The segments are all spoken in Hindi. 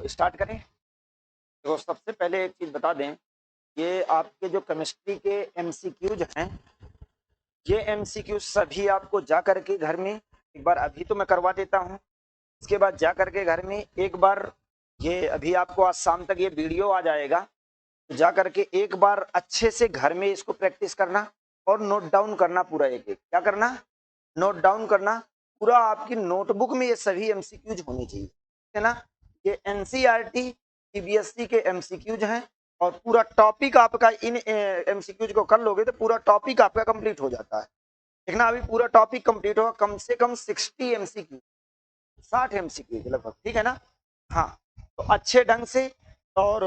स्टार्ट करें। तो सबसे पहले एक चीज बता दें, ये आपके जो केमिस्ट्री के एमसीक्यूज हैं, ये एमसीक्यू सभी आपको जा करके घर में एक बार, अभी तो मैं करवा देता हूँ, इसके बाद जा करके घर में एक बार, ये अभी आपको आज शाम तक ये वीडियो आ जाएगा, तो जा करके एक बार अच्छे से घर में इसको प्रैक्टिस करना और नोट डाउन करना पूरा। एक एक क्या करना, नोट डाउन करना पूरा। आपकी नोटबुक में ये सभी एमसीक्यूज होने चाहिए, है ना। ये एनसीईआरटी सीबीएसई के एमसीक्यूज हैं और पूरा टॉपिक आपका इन एमसीक्यूज को कर लोगे तो पूरा टॉपिक आपका कंप्लीट हो जाता है। देखना अभी पूरा टॉपिक कंप्लीट होगा, कम से कम 60 एमसीक्यू, 60 एमसीक्यू लगभग, ठीक है ना। हाँ, तो अच्छे ढंग से और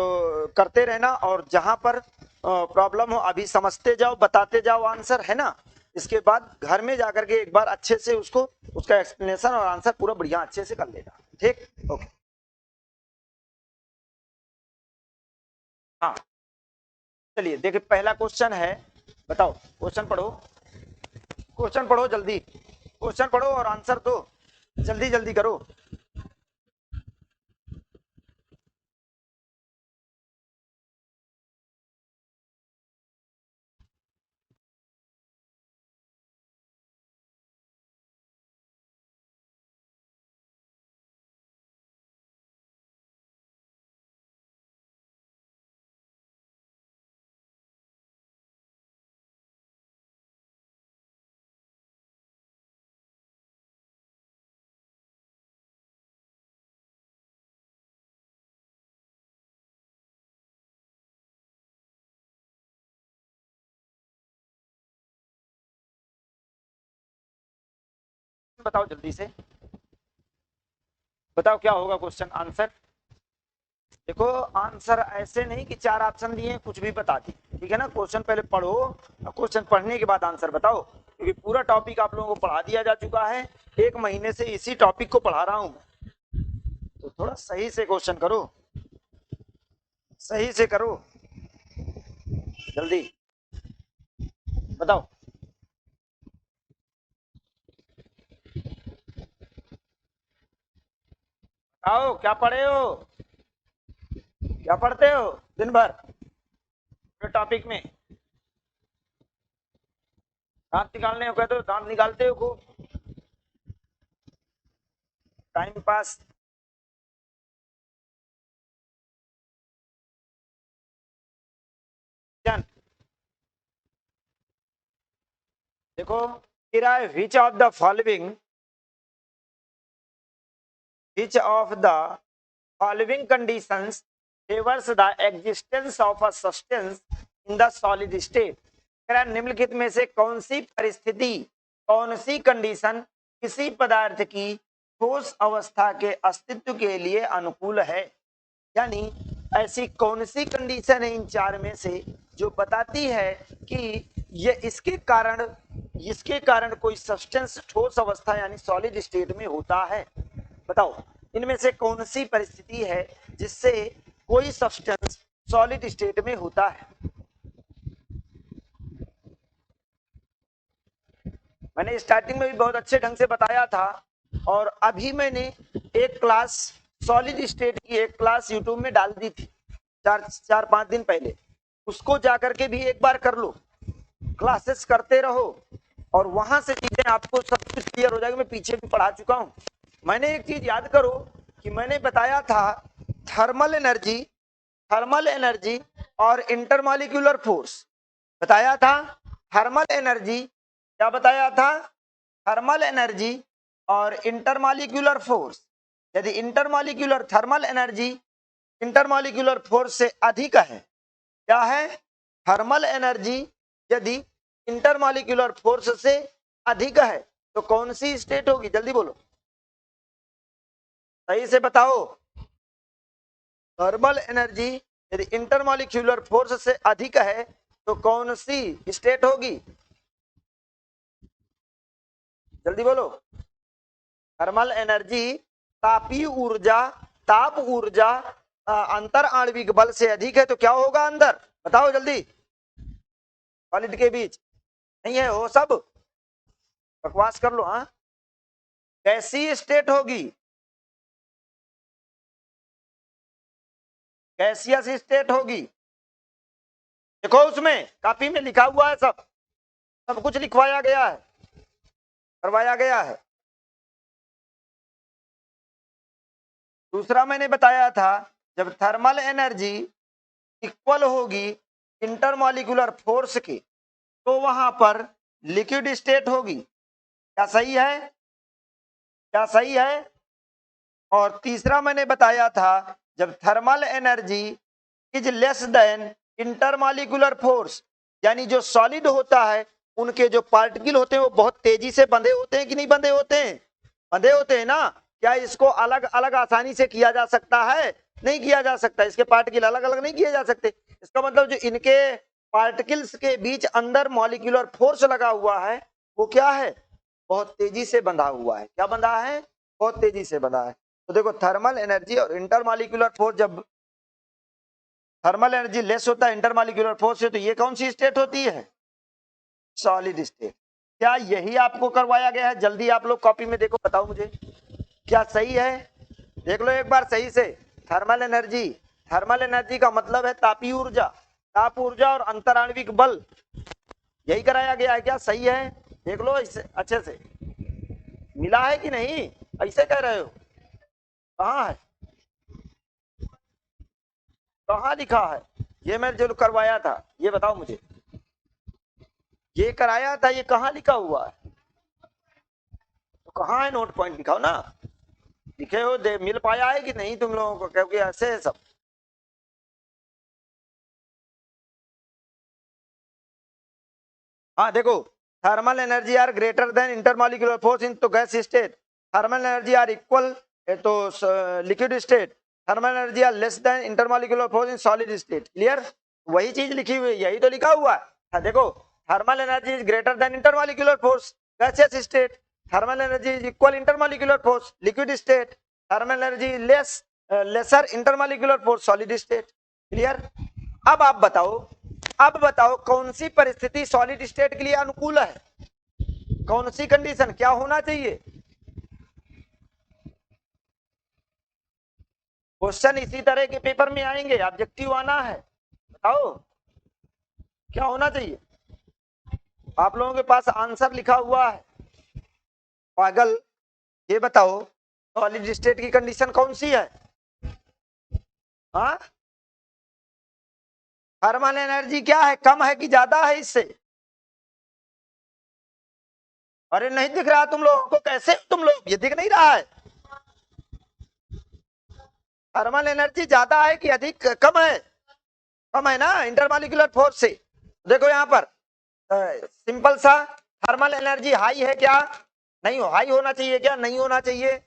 करते रहना, और जहां पर प्रॉब्लम हो अभी समझते जाओ, बताते जाओ आंसर, है ना। इसके बाद घर में जाकर के एक बार अच्छे से उसको, उसका एक्सप्लेनेशन और आंसर पूरा बढ़िया अच्छे से कर लेना, ठीक, ओके। हाँ चलिए देखिए, पहला क्वेश्चन है, बताओ क्वेश्चन पढ़ो, क्वेश्चन पढ़ो जल्दी, क्वेश्चन पढ़ो और आंसर दो, जल्दी जल्दी करो। बताओ जल्दी से, बताओ क्या होगा क्वेश्चन आंसर। देखो आंसर ऐसे नहीं कि 4 ऑप्शन दिए कुछ भी बता दी, ठीक है ना। क्वेश्चन पहले पढ़ो और क्वेश्चन पढ़ने के बाद आंसर बताओ, क्योंकि पूरा टॉपिक आप लोगों को पढ़ा दिया जा चुका है। 1 महीने से इसी टॉपिक को पढ़ा रहा हूं, तो थोड़ा सही से क्वेश्चन करो, सही से करो, जल्दी बताओ। आओ क्या पढ़े हो, क्या पढ़ते हो दिन भर टॉपिक में। दांत निकालने हो कहते हो, दांत निकालते हो खूब, टाइम पास। देखो विच of the following, which of the following conditions favors the existence of a substance in the solid state। निम्नलिखित में से कौन सी परिस्थिति, कौन सी कंडीशन किसी पदार्थ की ठोस अवस्था के अस्तित्व के लिए अनुकूल है। यानी ऐसी कौन सी कंडीशन है इन 4 में से जो बताती है कि ये इसके कारण कोई सब्सटेंस ठोस अवस्था यानी सॉलिड स्टेट में होता है। बताओ इनमें से कौन सी परिस्थिति है जिससे कोई सब्सटेंस सॉलिड स्टेट में होता है। मैंने स्टार्टिंग में भी बहुत अच्छे ढंग से बताया था, और अभी मैंने एक क्लास सॉलिड स्टेट की एक क्लास यूट्यूब में डाल दी थी 4-5 दिन पहले, उसको जाकर के भी एक बार कर लो, क्लासेस करते रहो और वहां से चीजें आपको सब कुछ क्लियर हो जाएगी। मैं पीछे भी पढ़ा चुका हूं। मैंने एक चीज याद करो कि मैंने बताया था थर्मल एनर्जी और इंटरमॉलिक्यूलर फोर्स बताया था। थर्मल एनर्जी क्या बताया था, थर्मल एनर्जी और इंटरमॉलिक्यूलर फोर्स। यदि intermolecular thermal energy intermolecular force से अधिक है, क्या है, थर्मल एनर्जी यदि इंटरमॉलिक्यूलर फोर्स से अधिक है तो कौन सी स्टेट होगी, जल्दी बोलो, सही से बताओ। थर्मल एनर्जी यदि इंटरमॉलिक्यूलर फोर्स से अधिक है तो कौन सी स्टेट होगी, जल्दी बोलो। थर्मल एनर्जी तापीय ऊर्जा, ताप ऊर्जा अंतर आणविक बल से अधिक है तो क्या होगा अंदर, बताओ जल्दी, सॉलिड के बीच नहीं है वो सब, बकवास कर लो। हाँ कैसी स्टेट होगी, गैसियस स्टेट होगी। देखो उसमें कॉपी में लिखा हुआ है, सब सब कुछ लिखवाया गया है, करवाया गया है। दूसरा मैंने बताया था जब थर्मल एनर्जी इक्वल होगी इंटरमॉलिक्यूलर फोर्स की तो वहां पर लिक्विड स्टेट होगी। क्या सही है? क्या सही है? और तीसरा मैंने बताया था जब thermal energy is less than intermolecular force, यानी जो सॉलिड होता है उनके जो पार्टिकल होते हैं वो बहुत तेजी से बंधे होते हैं कि नहीं बंधे होते हैं? बंधे होते हैं ना। क्या इसको अलग अलग आसानी से किया जा सकता है? नहीं किया जा सकता। इसके पार्टिकल अलग अलग नहीं किए जा सकते। इसका मतलब जो इनके पार्टिकल्स के बीच अंदर मॉलिक्यूलर फोर्स लगा हुआ है वो क्या है? बहुत तेजी से बंधा हुआ है। क्या बंधा है? बहुत तेजी से बंधा है। तो देखो थर्मल एनर्जी और इंटरमॉलिक्यूलर फोर्स, जब थर्मल एनर्जी लेस होता है इंटरमॉलिक्यूलर फोर्स से, तो ये कौन सी स्टेट होती है? Solid state. क्या यही आपको करवाया गया है? जल्दी आप लोग कॉपी में देखो, बताओ मुझे क्या सही है? देख लो एक बार सही से। थर्मल एनर्जी, थर्मल एनर्जी का मतलब है तापीय ऊर्जा, ताप ऊर्जा और अंतराण्विक बल, यही कराया गया है। क्या सही है? देख लो इसे अच्छे से, मिला है कि नहीं? ऐसे कह रहे हो? कहाँ है? कहाँ लिखा है? ये मैं जो करवाया था ये बताओ मुझे, ये कराया था, ये कहाँ लिखा हुआ है? तो कहाँ है? नोट पॉइंट दिखाओ ना। लिखे हो दे, मिल पाया है कि नहीं तुम लोगों को? क्योंकि ऐसे है सब। हाँ देखो, thermal energy are greater than intermolecular force in तो gas state, thermal energy are equal to liquid state, thermal energy are less than intermolecular force in solid state. Clear? वही चीज लिखी हुई, यही तो लिखा हुआ है। देखो, thermal energy is greater than intermolecular force gaseous state, thermal energy is equal intermolecular force liquid state, thermal energy less laser intermolecular force solid state. Clear? अब आप बताओ, अब बताओ कौन सी परिस्थिति सॉलिड स्टेट के लिए अनुकूल है? कौन सी कंडीशन, क्या होना चाहिए? क्वेश्चन इसी तरह के पेपर में आएंगे, ऑब्जेक्टिव आना है। बताओ क्या होना चाहिए? आप लोगों के पास आंसर लिखा हुआ है। पागल, ये बताओ सॉलिड स्टेट की कंडीशन कौन सी है? हाँ, थर्मल एनर्जी क्या है, कम है कि ज्यादा है इससे? अरे नहीं दिख रहा तुम लोगों को? कैसे तुम लोग, ये दिख नहीं रहा है? थर्मल एनर्जी ज्यादा है कि अधिक, कम है? कम है ना इंटरमॉलिक्यूलर फोर्स से। देखो यहाँ पर सिंपल सा, थर्मल एनर्जी हाई है क्या? नहीं हो, हाई होना चाहिए क्या? नहीं होना चाहिए।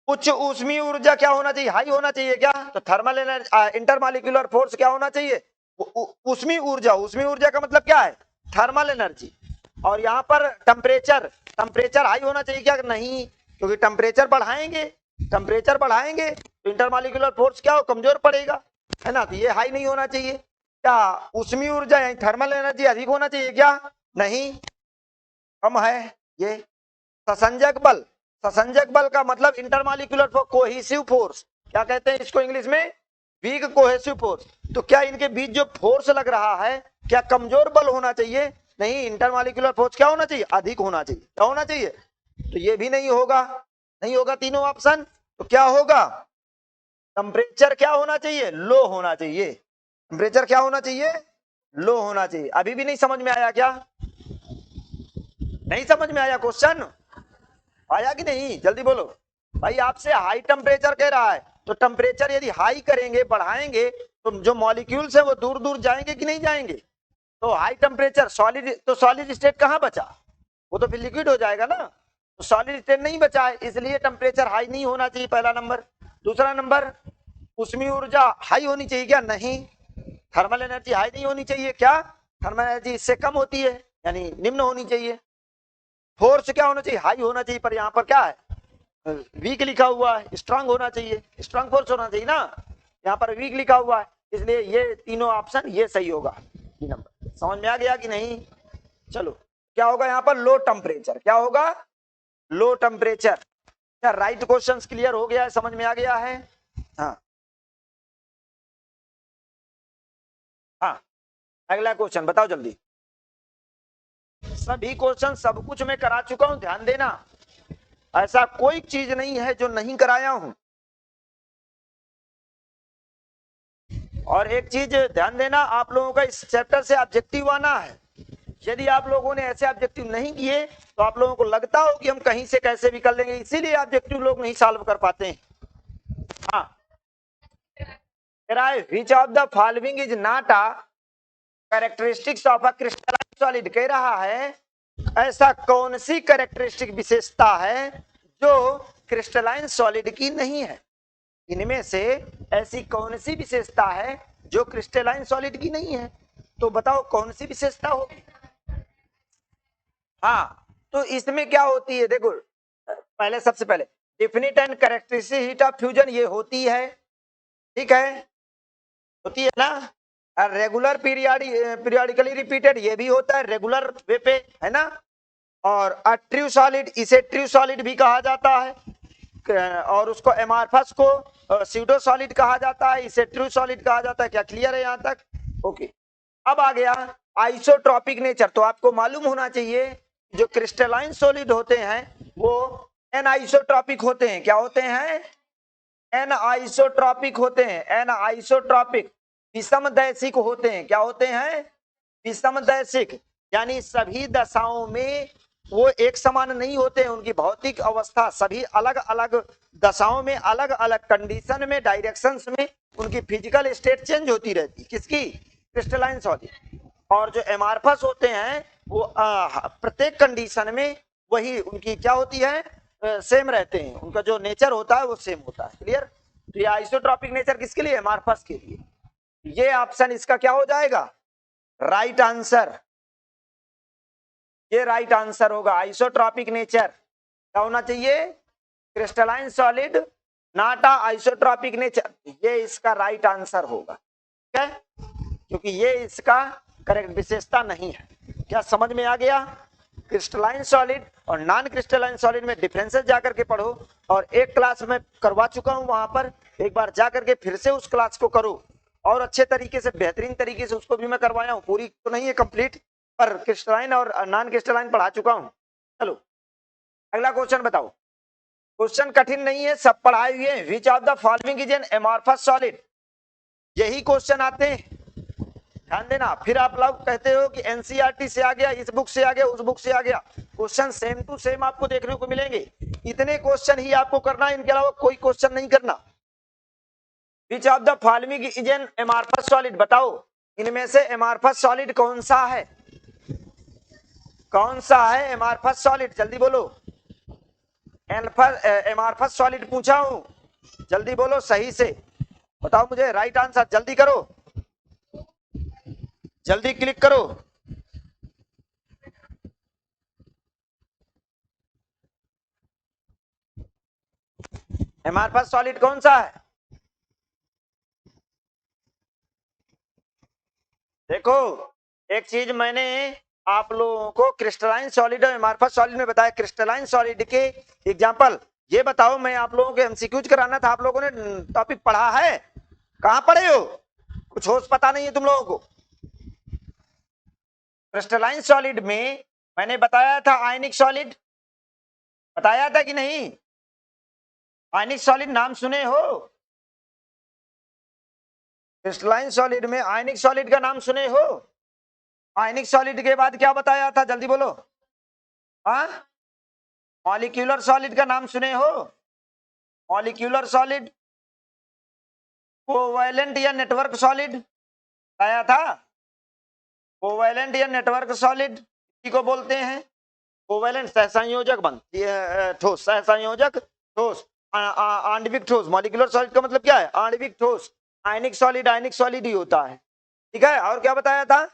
उच्च ऊष्मीय ऊर्जा क्या होना चाहिए? हाई होना चाहिए क्या? तो थर्मल एनर्जी इंटरमॉलिक्यूलर फोर्स क्या होना चाहिए? ऊष्मीय ऊर्जा। ऊष्मीय ऊर्जा का मतलब क्या है? Thermal energy. और यहाँ पर टेम्परेचर, टेम्परेचर हाई होना चाहिए क्या? नहीं, क्योंकि टेम्परेचर बढ़ाएंगे, टेम्परेचर बढ़ाएंगे तो इंटरमॉलिक्यूलर फोर्स क्या हो, कमजोर पड़ेगा, है ना। तो ये हाई नहीं होना चाहिए। क्या ऊष्मीय ऊर्जा यानी थर्मल एनर्जी अधिक होना चाहिए क्या? नहीं, कम है ये। ससंजक बल, ससंजक बल का मतलब इंटरमॉलिक्यूलर कोहेसिव फोर्स, क्या कहते हैं इसको इंग्लिश में? Weak cohesive force. तो क्या इनके बीच जो फोर्स लग रहा है क्या कमजोर बल होना चाहिए? नहीं, इंटरमॉलिक्यूलर फोर्स क्या होना चाहिए? अधिक होना चाहिए। क्या होना चाहिए? तो ये भी नहीं होगा, नहीं होगा तीनों ऑप्शन। तो क्या होगा? टेम्परेचर क्या होना चाहिए? लो होना चाहिए। टेम्परेचर क्या होना चाहिए? लो होना चाहिए। अभी भी नहीं समझ में आया क्या? नहीं समझ में आया क्वेश्चन? आया कि नहीं? जल्दी बोलो भाई। आपसे हाई टेम्परेचर कह रहा है, तो टेम्परेचर यदि हाई करेंगे, बढ़ाएंगे, तो जो मॉलिक्यूल्स है वो दूर दूर जाएंगे कि नहीं जाएंगे? तो हाई टेम्परेचर सॉलिड, तो सॉलिड स्टेट कहाँ बचा? वो तो फिर लिक्विड हो जाएगा ना। तो सॉलिड स्टेट नहीं बचा है, इसलिए टेम्परेचर हाई नहीं होना चाहिए, पहला नंबर। दूसरा नंबर, ऊष्मीय ऊर्जा हाई होनी चाहिए क्या? नहीं, थर्मल एनर्जी हाई नहीं होनी चाहिए क्या? थर्मल एनर्जी इससे कम होती है, यानी निम्न होनी चाहिए। फोर्स क्या होना चाहिए? हाई होना चाहिए, पर यहाँ पर क्या है? वीक लिखा हुआ है, स्ट्रांग होना चाहिए, स्ट्रांग फोर्स होना चाहिए ना। यहाँ पर वीक लिखा हुआ है, इसलिए ये तीनों ऑप्शन ये सही होगा। नंबर समझ में आ गया कि नहीं? चलो, क्या होगा यहाँ पर? Low temperature. क्या होगा? Low temperature. क्या राइट क्वेश्चंस क्लियर हो गया है? समझ में आ गया है? हाँ, हाँ, अगला क्वेश्चन बताओ जल्दी। सभी क्वेश्चन सब कुछ मैं करा चुका हूं, ध्यान देना, ऐसा कोई चीज नहीं है जो नहीं कराया हूं। और एक चीज ध्यान देना, आप लोगों का इस चैप्टर से ऑब्जेक्टिव आना है। यदि आप लोगों ने ऐसे ऑब्जेक्टिव नहीं किए तो आप लोगों को लगता हो कि हम कहीं से कैसे भी कर लेंगे, इसीलिए ऑब्जेक्टिव लोग नहीं सॉल्व कर पाते हैं। हाँ, which of the following is not a characteristics of a crystalline solid, कह रहा है ऐसा कौन सी कैरेक्टरिस्टिक विशेषता है जो क्रिस्टलाइन सॉलिड की नहीं है। इनमें से ऐसी कौन सी विशेषता है जो क्रिस्टलाइन सॉलिड की नहीं है, तो बताओ कौन सी विशेषता होगी। हाँ, तो इसमें क्या होती है, देखो पहले सबसे पहले definite and characteristic heat of fusion ये होती है, ठीक है, होती है ना। रेगुलर पीरियडिकली रिपीटेड ये भी होता है, रेगुलर वे पे, है ना। और ट्रू सॉलिड, इसे ट्रू सॉलिड भी कहा जाता है, और उसको एमार्फस को स्यूडो सॉलिड कहा जाता है, इसे ट्रू सॉलिड कहा जाता है। क्या क्लियर है यहाँ तक? ओके। अब आ गया आइसोट्रॉपिक नेचर, तो आपको मालूम होना चाहिए जो क्रिस्टलाइन सॉलिड होते हैं वो एन आइसोट्रॉपिक होते हैं। क्या होते हैं? एन आइसोट्रॉपिक होते हैं, एन आइसोट्रॉपिक, विषमदैशिक होते हैं। क्या होते हैं? विषमदैशिक, यानी सभी दशाओं में वो एक समान नहीं होते हैं, उनकी भौतिक अवस्था सभी अलग अलग दशाओं में, अलग अलग कंडीशन में, डायरेक्शंस में उनकी फिजिकल स्टेट चेंज होती रहती। किसकी? Crystalline solid. और जो एमार्फस होते हैं वो प्रत्येक कंडीशन में वही उनकी क्या होती है, सेम रहते हैं, उनका जो नेचर होता है वो सेम होता है। क्लियर? तो ये आइसोट्रॉपिक नेचर किसके लिए? एमार्फस के लिए। ये ऑप्शन इसका क्या हो जाएगा? Right answer. ये राइट आंसर होगा। आइसोट्रॉपिक नेचर क्या होना चाहिए? Crystalline solid not a isotropic nature, ये इसका राइट आंसर होगा, ठीक है, क्योंकि ये इसका करेक्ट विशेषता नहीं है। क्या समझ में आ गया? क्रिस्टलाइन सॉलिड और नॉन क्रिस्टलाइन सॉलिड में डिफरेंसेस जाकर के पढ़ो, और एक क्लास में करवा चुका हूं, वहां पर एक बार जाकर के फिर से उस क्लास को करो, और अच्छे तरीके से, बेहतरीन तरीके से उसको भी मैं करवाया हूं। पूरी तो नहीं है कंप्लीट, पर क्रिस्टलाइन और नॉन क्रिस्टलाइन पढ़ा चुका हूं। चलो अगला क्वेश्चन बताओ। क्वेश्चन कठिन नहीं है, सब पढ़ाए हुए हैं। विच of the following is an amorphous solid, यही क्वेश्चन आते हैं, ध्यान देना। फिर आप लोग कहते हो कि एनसीईआरटी से आ गया, इस बुक से आ गया, उस बुक से आ गया, क्वेश्चन सेम टू सेम आपको देखने को मिलेंगे। इतने क्वेश्चन ही आपको करना है, इनके अलावा कोई क्वेश्चन नहीं करना। विच of the following is an amorphous solid, बताओ इनमें से एमॉर्फस सॉलिड कौन सा है? कौन सा है एमॉर्फस सॉलिड? जल्दी बोलो। एमॉर्फस सॉलिड पूछा हूं, जल्दी बोलो सही से बताओ मुझे, राइट आंसर जल्दी करो, जल्दी क्लिक करो। एमॉर्फस सॉलिड कौन सा है? देखो एक चीज मैंने आप लोगों को क्रिस्टलाइन सॉलिड और एमॉर्फस सॉलिड में बताया। क्रिस्टलाइन सॉलिड के एग्जांपल ये बताओ, मैं आप लोगों को एमसीक्यूज कराना था, आप लोगों ने टॉपिक पढ़ा है? कहां पढ़े हो? कुछ होश पता नहीं है तुम लोगों को। क्रिस्टलाइन सॉलिड में मैंने बताया था आयनिक सॉलिड, बताया था कि नहीं? आयनिक सॉलिड नाम सुने हो? क्रिस्टलाइन सॉलिड में आयनिक सॉलिड का नाम सुने हो? आयनिक सॉलिड के बाद क्या बताया था, जल्दी बोलो। हाँ, मॉलिक्यूलर सॉलिड का नाम सुने हो? मॉलिक्यूलर सॉलिड, कोवैलेंट या नेटवर्क सॉलिड बताया था। कोवैलेंट या नेटवर्क सॉलिड किसी को बोलते हैं? कोवैलेंट सहसंयोजक बंध, ठोस, सहसंयोजक ठोस, आणविक ठोस। मॉलिक्यूलर सॉलिड का मतलब क्या है? आणविक ठोस। आयनिक सॉलिड ही होता है, ठीक है। और क्या बताया था?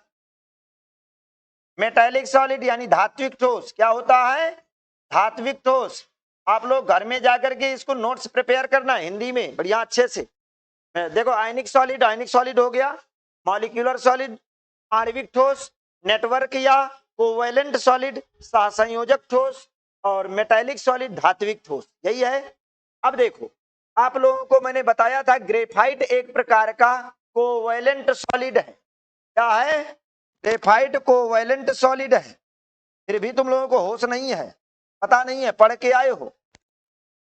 मेटालिक सॉलिड यानी धात्विक ठोस। क्या होता है? धात्विक ठोस। आप लोग घर में जाकर के इसको नोट्स प्रिपेयर करना हिंदी में बढ़िया अच्छे से। देखो आयनिक सॉलिड हो गया, मॉलिक्यूलर सॉलिड आणविक ठोस, नेटवर्क या कोवैलेंट सॉलिड सहसंयोजक ठोस, और मेटालिक सॉलिड धात्विक ठोस, यही है। अब देखो आप लोगों को मैंने बताया था ग्रेफाइट एक प्रकार का कोवैलेंट सॉलिड है, क्या है? ग्रेफाइट कोवैलेंट सॉलिड है। फिर भी तुम लोगों को होश नहीं है, पता नहीं है, पढ़ के आए हो।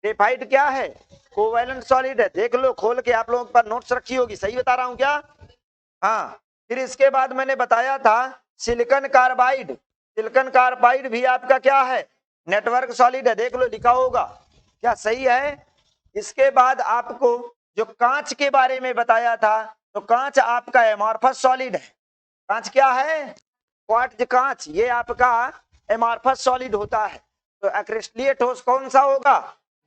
ग्रेफाइट क्या है? कोवैलेंट सॉलिड है। देख लो खोल के, आप लोगों के पास नोट्स रखी होगी, सही बता रहा हूं क्या? हाँ। फिर इसके बाद मैंने बताया था सिलिकॉन कार्बाइड। सिलिकॉन कार्बाइड भी आपका क्या है? नेटवर्क सॉलिड है, देख लो लिखा होगा, क्या सही है? इसके बाद आपको जो कांच के बारे में बताया था, तो कांच आपका एमॉर्फस सॉलिड है। कांच क्या है? क्वार्ट्ज कांच, ये आपका एमॉर्फस सॉलिड होता है। तो अक्रिस्टलीय ठोस कौन सा होगा?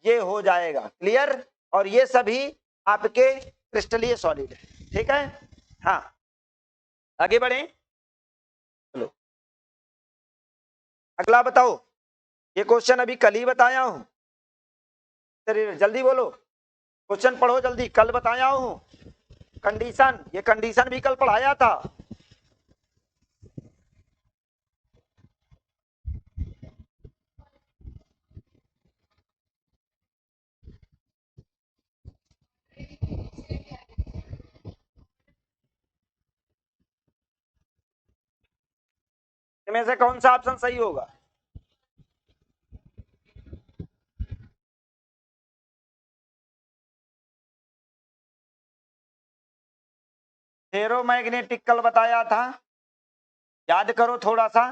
ये हो जाएगा। क्लियर? और ये सभी आपके क्रिस्टलीय सॉलिड है। ठीक है? हाँ, आगे बढ़े। चलो अगला बताओ। ये क्वेश्चन अभी कल ही बताया हूं, जल्दी बोलो, क्वेश्चन पढ़ो जल्दी, कल बताया हूं। कंडीशन, ये कंडीशन भी कल पढ़ाया था। इनमें से कौन सा ऑप्शन सही होगा? फेरोमैग्नेटिक कल बताया था, याद करो थोड़ा सा।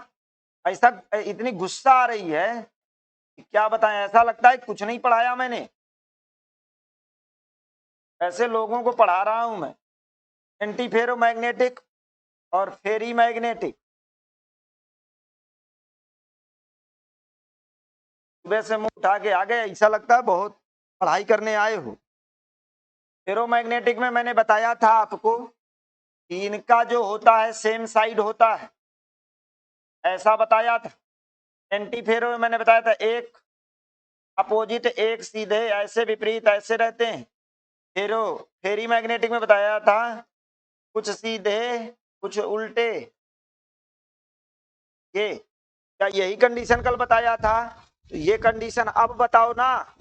ऐसा इतनी गुस्सा आ रही है, क्या बताएं, ऐसा लगता है कुछ नहीं पढ़ाया मैंने। ऐसे लोगों को पढ़ा रहा हूं मैं। एंटी फेरोमैग्नेटिक और फेरी मैग्नेटिक। सुबह से मुंह उठा के आ गए, ऐसा लगता है बहुत पढ़ाई करने आए हो। फेरोमैग्नेटिक में मैंने बताया था आपको कि इनका जो होता है सेम साइड होता है, ऐसा बताया था। एंटी फेरो में मैंने बताया था एक अपोजिट, एक सीधे, ऐसे विपरीत ऐसे रहते हैं। फेरो फेरी मैग्नेटिक में बताया था कुछ सीधे कुछ उल्टे। ये क्या यही कंडीशन कल बताया था? तो ये कंडीशन अब बताओ ना,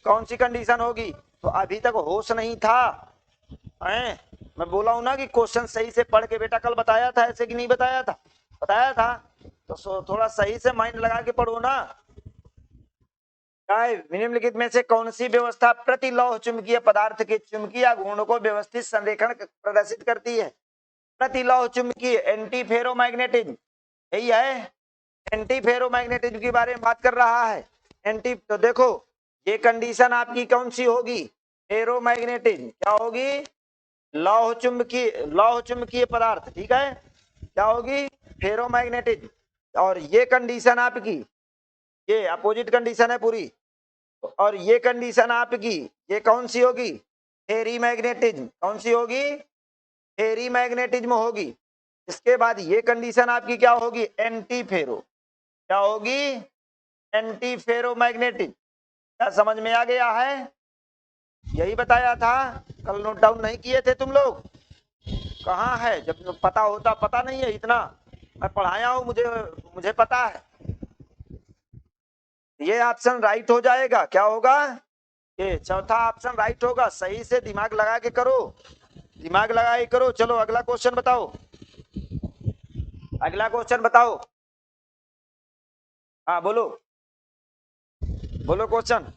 कौन सी कंडीशन होगी? तो अभी तक होश नहीं था हैं? मैं बोला हूं ना कि क्वेश्चन सही से पढ़ के बेटा, कल बताया था ऐसे कि नहीं बताया था? बताया था। तो थोड़ा सही से माइंड लगा के पढ़ो ना। निम्नलिखित में से कौन सी व्यवस्था प्रतिलौह चुंबकीय पदार्थ के चुंबकीय गुणों को व्यवस्थित संरेखण प्रदर्शित करती है? प्रतिलौह चुंबकीय, एंटी फेरोमैग्नेटिज्म, यही है। एंटी फेरोमैग्नेटिज्म के बारे में बात कर रहा है। एंटी, तो देखो ये कंडीशन आपकी कौन सी होगी? फेरोमैग्नेटिज्म क्या होगी? लौह चुंबकीय पदार्थ, ठीक है। क्या होगी? फेरोमैग्नेटिज्म। और ये कंडीशन आपकी, ये अपोजिट कंडीशन है पूरी। और ये कंडीशन आपकी ये कौन सी होगी? फेरी मैग्नेटिज्म। कौन सी होगी? फेरी मैग्नेटिज्म होगी। इसके बाद ये कंडीशन आपकी क्या होगी? Anti ferro. क्या होगी? Anti ferro magnetism. क्या समझ में आ गया है? यही बताया था, कल नोट डाउन नहीं किए थे तुम लोग? कहाँ है? जब पता होता, पता नहीं है इतना, मैं पढ़ाया हूं, मुझे मुझे पता है। ये ऑप्शन राइट हो जाएगा। क्या होगा? ये चौथा ऑप्शन राइट होगा। सही से दिमाग लगा के करो, दिमाग लगा के करो। चलो अगला क्वेश्चन बताओ, अगला क्वेश्चन बताओ। हाँ बोलो, बोलो क्वेश्चन।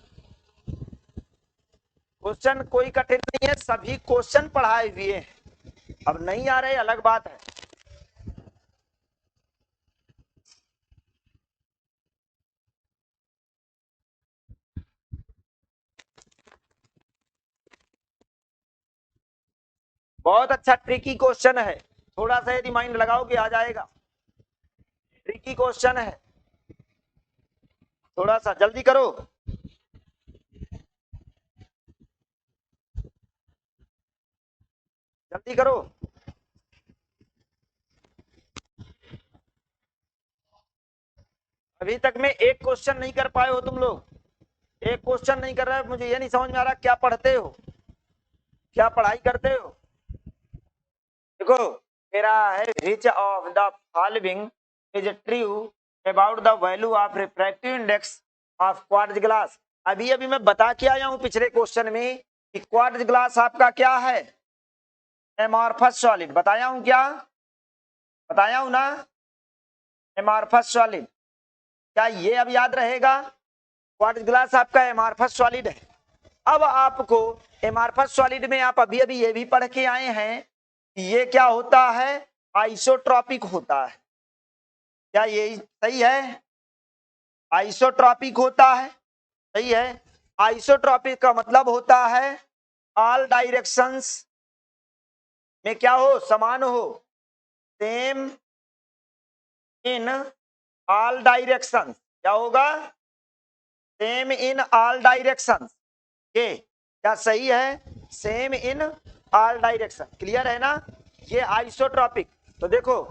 क्वेश्चन कोई कठिन नहीं है, सभी क्वेश्चन पढ़ाए हुए हैं। अब नहीं आ रहे अलग बात है। बहुत अच्छा ट्रिकी क्वेश्चन है, थोड़ा सा यदि माइंड लगाओगे आ जाएगा। ट्रिकी क्वेश्चन है, थोड़ा सा जल्दी करो, जल्दी करो। अभी तक में एक क्वेश्चन नहीं कर पाए हो तुम लोग। एक क्वेश्चन नहीं कर रहे, मुझे ये नहीं समझ में आ रहा क्या पढ़ते हो, क्या पढ़ाई करते हो। देखो मेरा है, which of the following is true about the value of refractive index of quartz glass. अभी अभी मैं बता के आया हूं पिछले क्वेश्चन में कि क्वार्ट्ज ग्लास आपका क्या है? एमॉर्फस सॉलिड बताया हूं क्या, बताया हूं ना, एमॉर्फस सॉलिड। क्या ये अब याद रहेगा? क्वार्ट्ज ग्लास आपका एमॉर्फस सॉलिड है। अब आपको एमॉर्फस सॉलिड में आप अभी अभी ये भी पढ़ के आए हैं कि ये क्या होता है, आइसोट्रॉपिक होता है। क्या ये सही है? आइसोट्रॉपिक होता है, सही है। आइसोट्रॉपिक का मतलब होता है ऑल डायरेक्शंस में क्या हो, समान हो, सेम इन ऑल डायरेक्शंस। क्या होगा? Same in all directions. ये क्या सही है? Same in all direction. Clear है ना? ये आइसोट्रॉपिक। तो देखो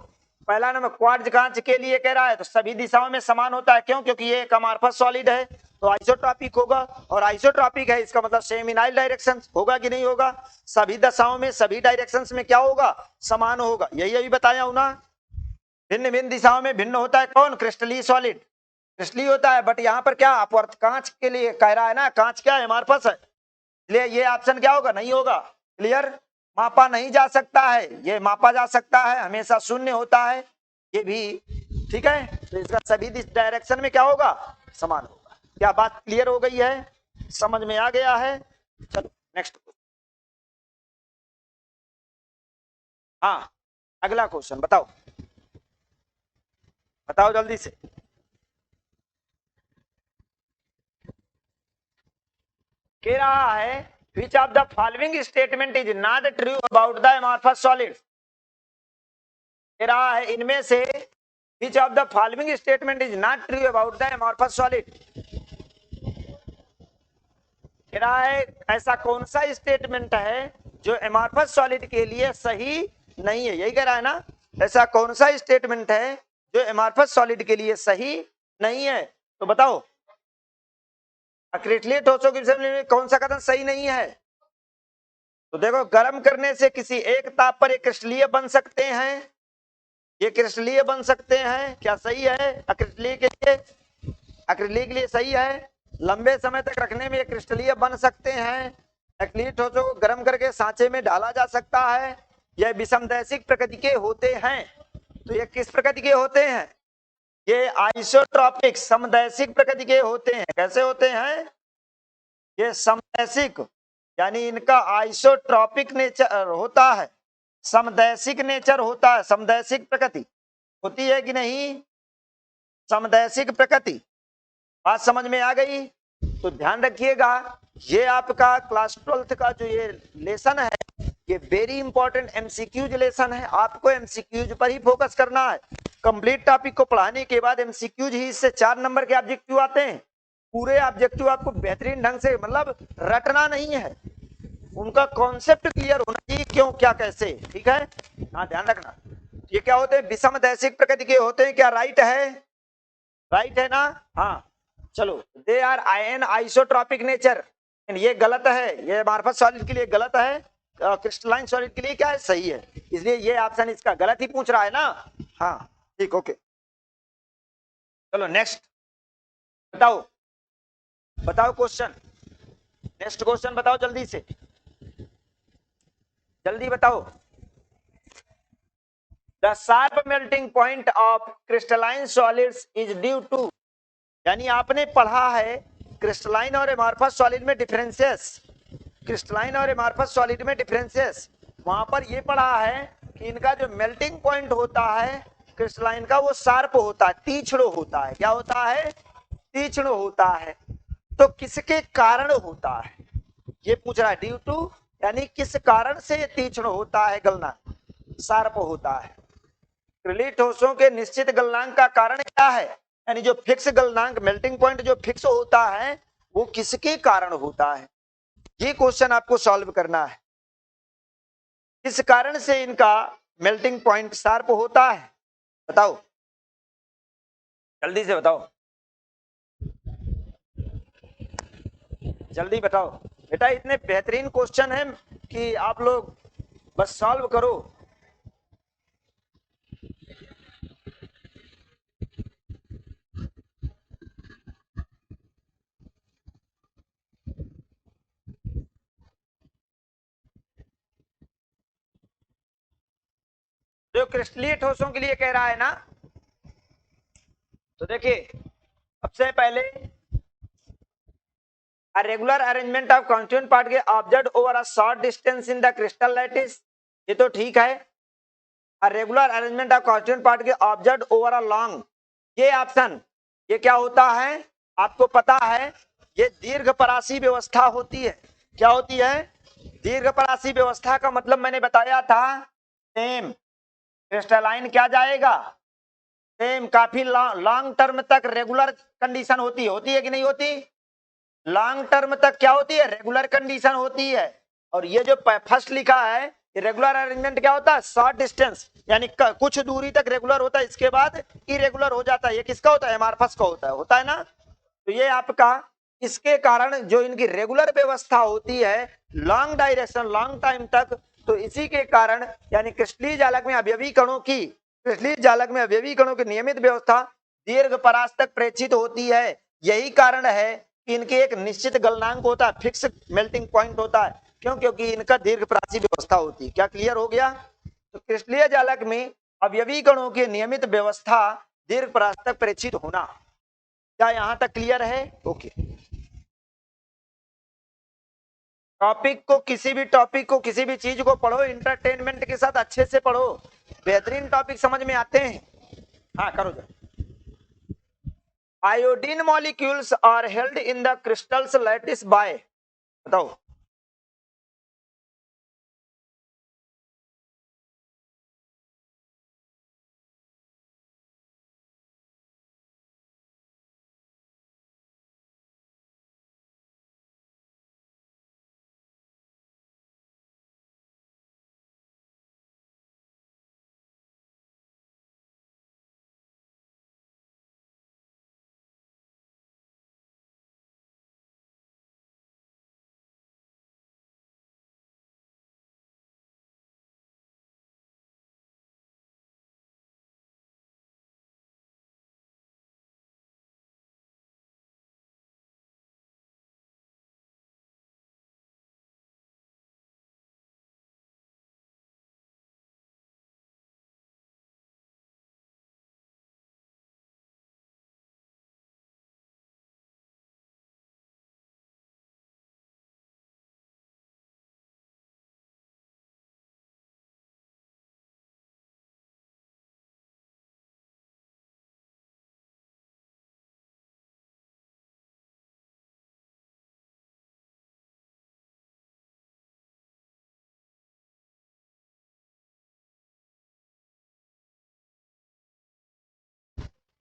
पहला नंबर क्वार्ट्ज कांच के लिए कह रहा है तो सभी दिशाओं में समान होता है। क्यों? क्योंकि ये एक अमॉर्फस सॉलिड है तो आइसोट्रॉपिक होगा। और आइसोट्रॉपिक है इसका मतलब सेम इन ऑल डायरेक्शंस होगा कि नहीं होगा? सभी दिशाओं में सभी डायरेक्शंस में क्या होगा? समान होगा। यही अभी बताया हूं ना। भिन्न भिन्न दिशाओं में भिन्न होता है कौन? क्रिस्टलीय सॉलिड क्रिस्टलीय होता है। बट यहाँ पर क्या अपवर्त कांच के लिए कह रहा है ना, कांच क्या है? अमॉर्फस है, इसलिए ये ऑप्शन क्या होगा? नहीं होगा। क्लियर? मापा नहीं जा सकता है, ये मापा जा सकता है, हमेशा शून्य होता है ये भी। ठीक है, तो इसका सभी डायरेक्शन में क्या होगा? समान होगा। क्या बात क्लियर हो गई है? समझ में आ गया है? चलो नेक्स्ट। हाँ, अगला क्वेश्चन बताओ, बताओ जल्दी से। कह रहा है which of the following statement is not true about the amorphous solids। कह रहा है इनमें से which of the following statement is not true about the amorphous solid। कह रहा है ऐसा कौन सा स्टेटमेंट है जो एमॉर्फस सॉलिड के लिए सही नहीं है। यही कह रहा है ना, ऐसा कौन सा स्टेटमेंट है जो एमॉर्फस सॉलिड के लिए सही नहीं है। तो बताओ अक्रिटलीय ठोसों के विषय में कौन सा कथन सही नहीं है? तो देखो गर्म करने से किसी एक ताप पर एक क्रिस्टलीय बन सकते हैं, ये क्रिस्टलीय बन सकते हैं। क्या सही है? अक्रिटलीय के लिए, अक्रिलिक के लिए सही है। लंबे समय तक रखने में ये क्रिस्टलीय बन सकते हैं। एक्रिलिक ठोसों को गर्म करके सांचे में डाला जा सकता है। यह विषमदैशिक प्रकृति के होते हैं। तो ये किस प्रकृति के होते हैं? ये आइसोट्रॉपिक समदैशिक प्रकृति के होते हैं। कैसे होते हैं? ये समदैशिक यानी इनका आइसोट्रॉपिक नेचर होता है, समदैशिक नेचर होता है। समदैशिक प्रकृति होती है कि नहीं? समदैशिक प्रकृति। बात समझ में आ गई? तो ध्यान रखिएगा, ये आपका क्लास 12th का जो ये लेसन है ये वेरी इंपॉर्टेंट एमसीक्यूज लेसन है। आपको एमसीक्यूज पर ही फोकस करना है। कंप्लीट टॉपिक को पढ़ाने के बाद एमसीक्यूज ही इससे 4 नंबर के ऑब्जेक्टिव आते हैं। पूरे ऑब्जेक्टिव आपको बेहतरीन ढंग से मतलब रटना नहीं है, उनका कॉन्सेप्ट क्लियर होना चाहिए, क्यों क्या कैसे। ठीक है, हाँ ध्यान रखना। ये क्या होते हैं? विषमदैशिक प्रकृति के होते हैं। क्या राइट है? राइट है ना? हाँ चलो, they are anisotropic nature. ये गलत है, ये अमॉर्फस सॉलिड के लिए गलत है, क्रिस्टलाइन सॉलिड के लिए क्या है? सही है। इसलिए ये ऑप्शन इसका गलत ही पूछ रहा है ना। हाँ ठीक, ओके चलो नेक्स्ट बताओ, बताओ क्वेश्चन, नेक्स्ट क्वेश्चन बताओ जल्दी से, जल्दी बताओ। The sharp melting point of crystalline solids is due to, यानी आपने पढ़ा है क्रिस्टलाइन और एमॉर्फस सॉलिड में डिफरेंसेस, क्रिस्टलाइन और एमॉर्फस सॉलिड में डिफरेंसेस। वहां पर ये पढ़ा है कि इनका जो मेल्टिंग पॉइंट होता है क्रिस्टलाइन का वो शार्प होता है, तीक्ष्ण होता है। क्या होता है? तीक्ष्ण होता है। तो किसके कारण होता है ये पूछ रहा है। ड्यू टू यानी किस कारण से ये तीक्ष्ण होता है, गलनांक शार्प होता है। एक्रिलिक ठोसों के निश्चित गलनांक का कारण क्या है? यानी जो फिक्स गलनांक मेल्टिंग पॉइंट जो फिक्स होता है वो किसके कारण होता है, ये क्वेश्चन आपको सॉल्व करना है। किस कारण से इनका मेल्टिंग पॉइंट शार्प होता है, बताओ जल्दी से बताओ, जल्दी बताओ। बेटा इतने बेहतरीन क्वेश्चन है कि आप लोग बस सॉल्व करो। क्रिस्टलीय ठोसों के लिए कह रहा है ना, तो देखिए सबसे पहले a regular arrangement of constituent part के observed over a short distance in the crystal lattice, ये तो ठीक है। a regular arrangement of constituent part के observed over a long, ये ऑप्शन, ये क्या होता है आपको पता है, ये दीर्घपरासी व्यवस्था होती है। क्या होती है? दीर्घपरासी व्यवस्था का मतलब मैंने बताया था, सेम क्रिस्टलाइन क्या जाएगा, सेम काफी लॉन्ग टर्म तक रेगुलर कंडीशन होती है कि नहीं होती? लॉन्ग टर्म तक क्या होती है? रेगुलर कंडीशन होती है। और ये जो फर्स्ट लिखा है, रेगुलर अरेंजमेंट क्या होता है? शॉर्ट डिस्टेंस, यानी कुछ दूरी तक रेगुलर होता है, इसके बाद इरेगुलर हो जाता है। ये किसका होता है? एमआरएफएस का होता है ना। तो ये आपका, इसके कारण जो इनकी रेगुलर व्यवस्था होती है लॉन्ग डायरेक्शन लॉन्ग टाइम तक, तो इसी के कारण यानी क्रिस्टलीय जालक में अवयवी कणों की, क्रिस्टलीय जालक में अवयवी कणों की नियमित व्यवस्था दीर्घ परास तक प्रेक्षित होती है। यही कारण है कि इनके एक निश्चित गलनांक होता है, फिक्स मेल्टिंग पॉइंट होता है। क्यों? क्योंकि इनका दीर्घपरासी व्यवस्था होती है। क्या क्लियर हो गया? तो क्रिस्टलीय जालक में अवयवी कणों की नियमित व्यवस्था दीर्घपरास तक प्रेक्षित होना, क्या यहां तक क्लियर है? ओके। टॉपिक को, किसी भी चीज को पढ़ो इंटरटेनमेंट के साथ, अच्छे से पढ़ो, बेहतरीन टॉपिक समझ में आते हैं। हाँ करो जा। Iodine molecules are held in the crystals lattice by, बताओ।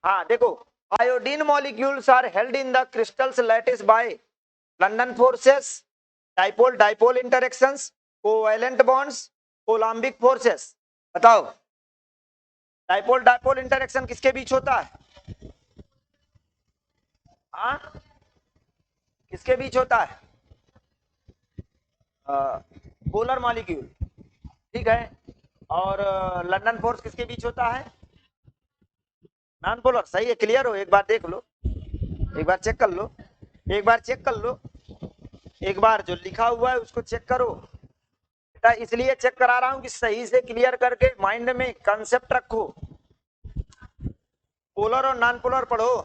हाँ देखो, iodine molecules are held in the crystals lattice by London forces, dipole dipole interactions, covalent bonds, coulombic forces. बताओ, डाइपोल डाइपोल इंटरेक्शन किसके बीच होता है? हाँ, किसके बीच होता है? पोलर मॉलिक्यूल, ठीक है। और लंदन फोर्स किसके बीच होता है? Non polar. सही है, क्लियर हो? एक बार देख लो, एक बार चेक कर लो, एक बार चेक कर लो, एक बार जो लिखा हुआ है उसको चेक करो बेटा। इसलिए चेक करा रहा हूं कि सही से क्लियर करके माइंड में कंसेप्ट रखो। पोलर और नॉन पोलर पढ़ो।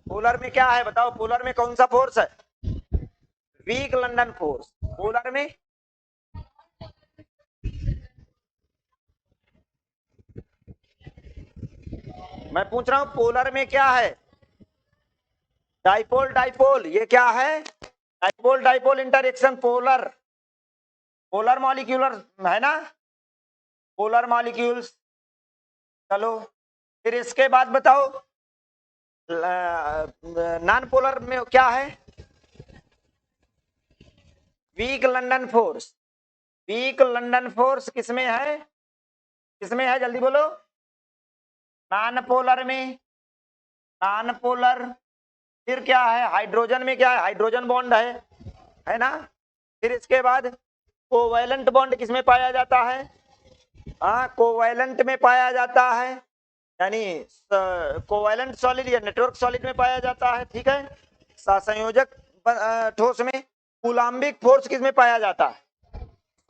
पोलर में क्या है बताओ? पोलर में कौन सा फोर्स है? Weak London force. पोलर में मैं पूछ रहा हूं, पोलर में क्या है? Dipole dipole. ये क्या है? Dipole dipole interaction. Polar, polar molecular है ना, पोलर मॉलिक्यूल्स। चलो फिर इसके बाद बताओ, नॉन पोलर में क्या है? Weak London force. Weak London force किसमें है? किसमें है जल्दी बोलो? नॉन पोलर में। नॉन पोलर फिर क्या है? हाइड्रोजन में क्या है? हाइड्रोजन बॉन्ड है ना। फिर इसके बाद कोवैलेंट बॉन्ड किसमें पाया जाता है? हाँ, कोवैलेंट में पाया जाता है, यानी कोवैलेंट सॉलिड या नेटवर्क सॉलिड में पाया जाता है, ठीक है। संयोजक ठोस में। कूलाम्बिक फोर्स किसमें पाया जाता है?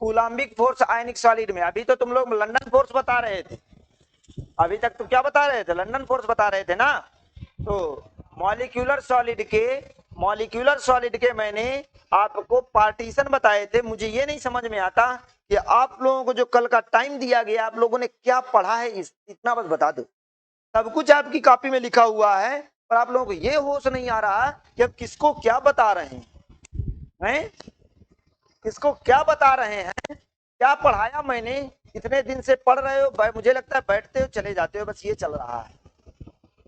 कूलाम्बिक फोर्स आयनिक सॉलिड में। अभी तो तुम लोग लंदन फोर्स बता रहे थे, अभी तक तो क्या बता रहे थे, लंदन फोर्स बता रहे थे ना। तो मॉलिक्यूलर सॉलिड के मैंने आपको पार्टीशन बताए थे। मुझे ये नहीं समझ में आता कि आप लोगों को जो कल का टाइम दिया गया आप लोगों ने क्या पढ़ा है, इतना बस बता दो। सब कुछ आपकी कॉपी में लिखा हुआ है, पर आप लोगों को ये होश नहीं आ रहा कि अब किसको क्या बता रहे हैं, किसको क्या बता रहे हैं, क्या पढ़ाया मैंने। इतने दिन से पढ़ रहे हो, मुझे लगता है बैठते हो चले जाते हो, बस ये चल रहा है।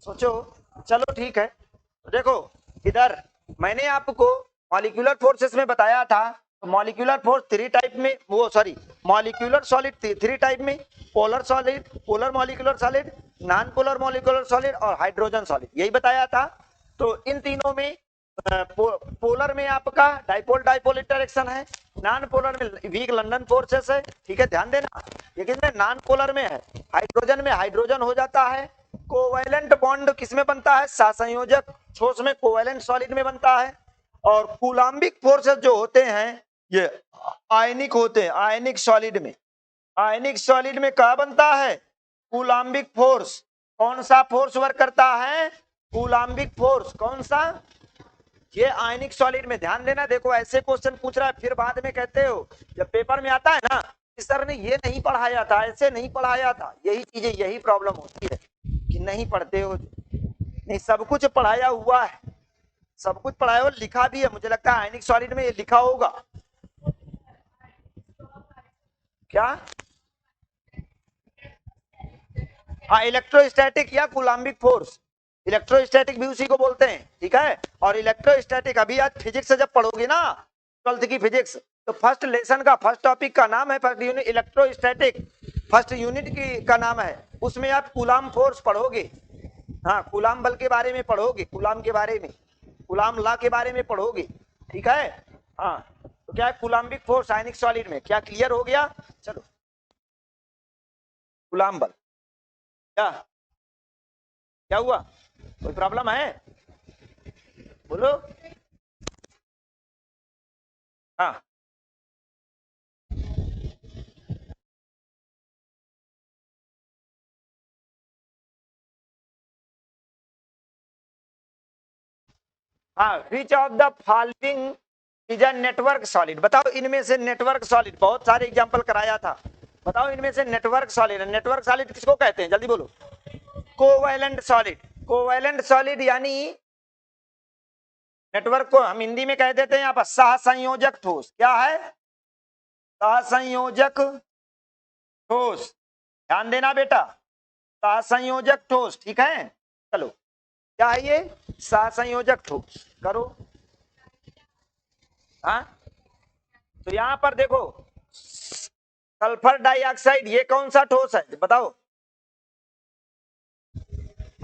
सोचो, चलो ठीक है। तो देखो इधर मैंने आपको मॉलिक्यूलर फोर्सेस में बताया था, तो मॉलिक्यूलर फोर्स थ्री टाइप में, वो sorry molecular solid three type में, polar solid, polar molecular solid, non polar molecular solid और हाइड्रोजन सॉलिड, यही बताया था। तो इन तीनों में पोलर में आपका डाइपोल डाइपोल इंटरेक्शन है, नॉन पोलर में वीक लंदन फोर्सेस है, ठीक है ध्यान देना। लेकिन नॉन पोलर में है, हाइड्रोजन में हाइड्रोजन हो जाता है। कोवैलेंट बॉन्ड किसमें बनता है, सहसंयोजक ठोस में, कोवैलेंट सॉलिड में बनता है। और कूलाम्बिक फोर्सेस जो होते हैं ये आयनिक होते हैं, आयनिक सॉलिड में, आयनिक सॉलिड में क्या बनता है, कूलाम्बिक फोर्स। कौन सा फोर्स वर्क करता है, कूलाम्बिक फोर्स, कौन सा, ये आयनिक सॉलिड में। ध्यान देना, देखो ऐसे क्वेश्चन पूछ रहा है फिर बाद में कहते हो जब पेपर में आता है ना कि सर ने ये नहीं पढ़ाया था, ऐसे नहीं पढ़ाया था, यही चीजें, यही प्रॉब्लम होती है कि नहीं पढ़ते हो। नहीं, सब कुछ पढ़ाया हुआ है, सब कुछ पढ़ाया हुआ, लिखा भी है, मुझे लगता है आयनिक सॉलिड में ये लिखा होगा। क्या, हाँ इलेक्ट्रोस्टैटिक या कूलाम्बिक फोर्स, इलेक्ट्रोस्टैटिक भी उसी को बोलते हैं, ठीक है। और इलेक्ट्रोस्टैटिक अभी आज फिजिक्स से जब पढ़ोगे ना, 12th की फिजिक्स, तो फर्स्ट लेसन का फर्स्ट टॉपिक का नाम है first unit electrostatic, first unit की का नाम है, उसमें आप कूलाम फोर्स पढ़ोगे। हाँ, कूलाम बल के बारे में पढ़ोगे, कूलाम के बारे में, कूलाम लॉ के बारे में पढ़ोगे, ठीक है। हाँ, तो क्या है कूलाम्बिक फोर्स आयनिक सॉलिड में, क्या क्लियर हो गया। चलो, कूलाम बल, क्या क्या हुआ, कोई प्रॉब्लम है, बोलो। हाँ, हाँ, which of the following is a network solid, बताओ इनमें से नेटवर्क सॉलिड, बहुत सारे एग्जांपल कराया था, बताओ इनमें से नेटवर्क सॉलिड, नेटवर्क सॉलिड किसको कहते हैं, जल्दी बोलो। कोवैलेंट सॉलिड, कोवैलेंट सॉलिड यानी नेटवर्क को हम हिंदी में कह देते हैं यहाँ पर सहसंयोजक ठोस, क्या है, सहसंयोजक ठोस, ध्यान देना बेटा, सहसंयोजक ठोस, ठीक है। चलो, क्या है ये, सहसंयोजक ठोस, करो। हाँ, तो यहां पर देखो सल्फर डाइऑक्साइड, ये कौन सा ठोस है बताओ,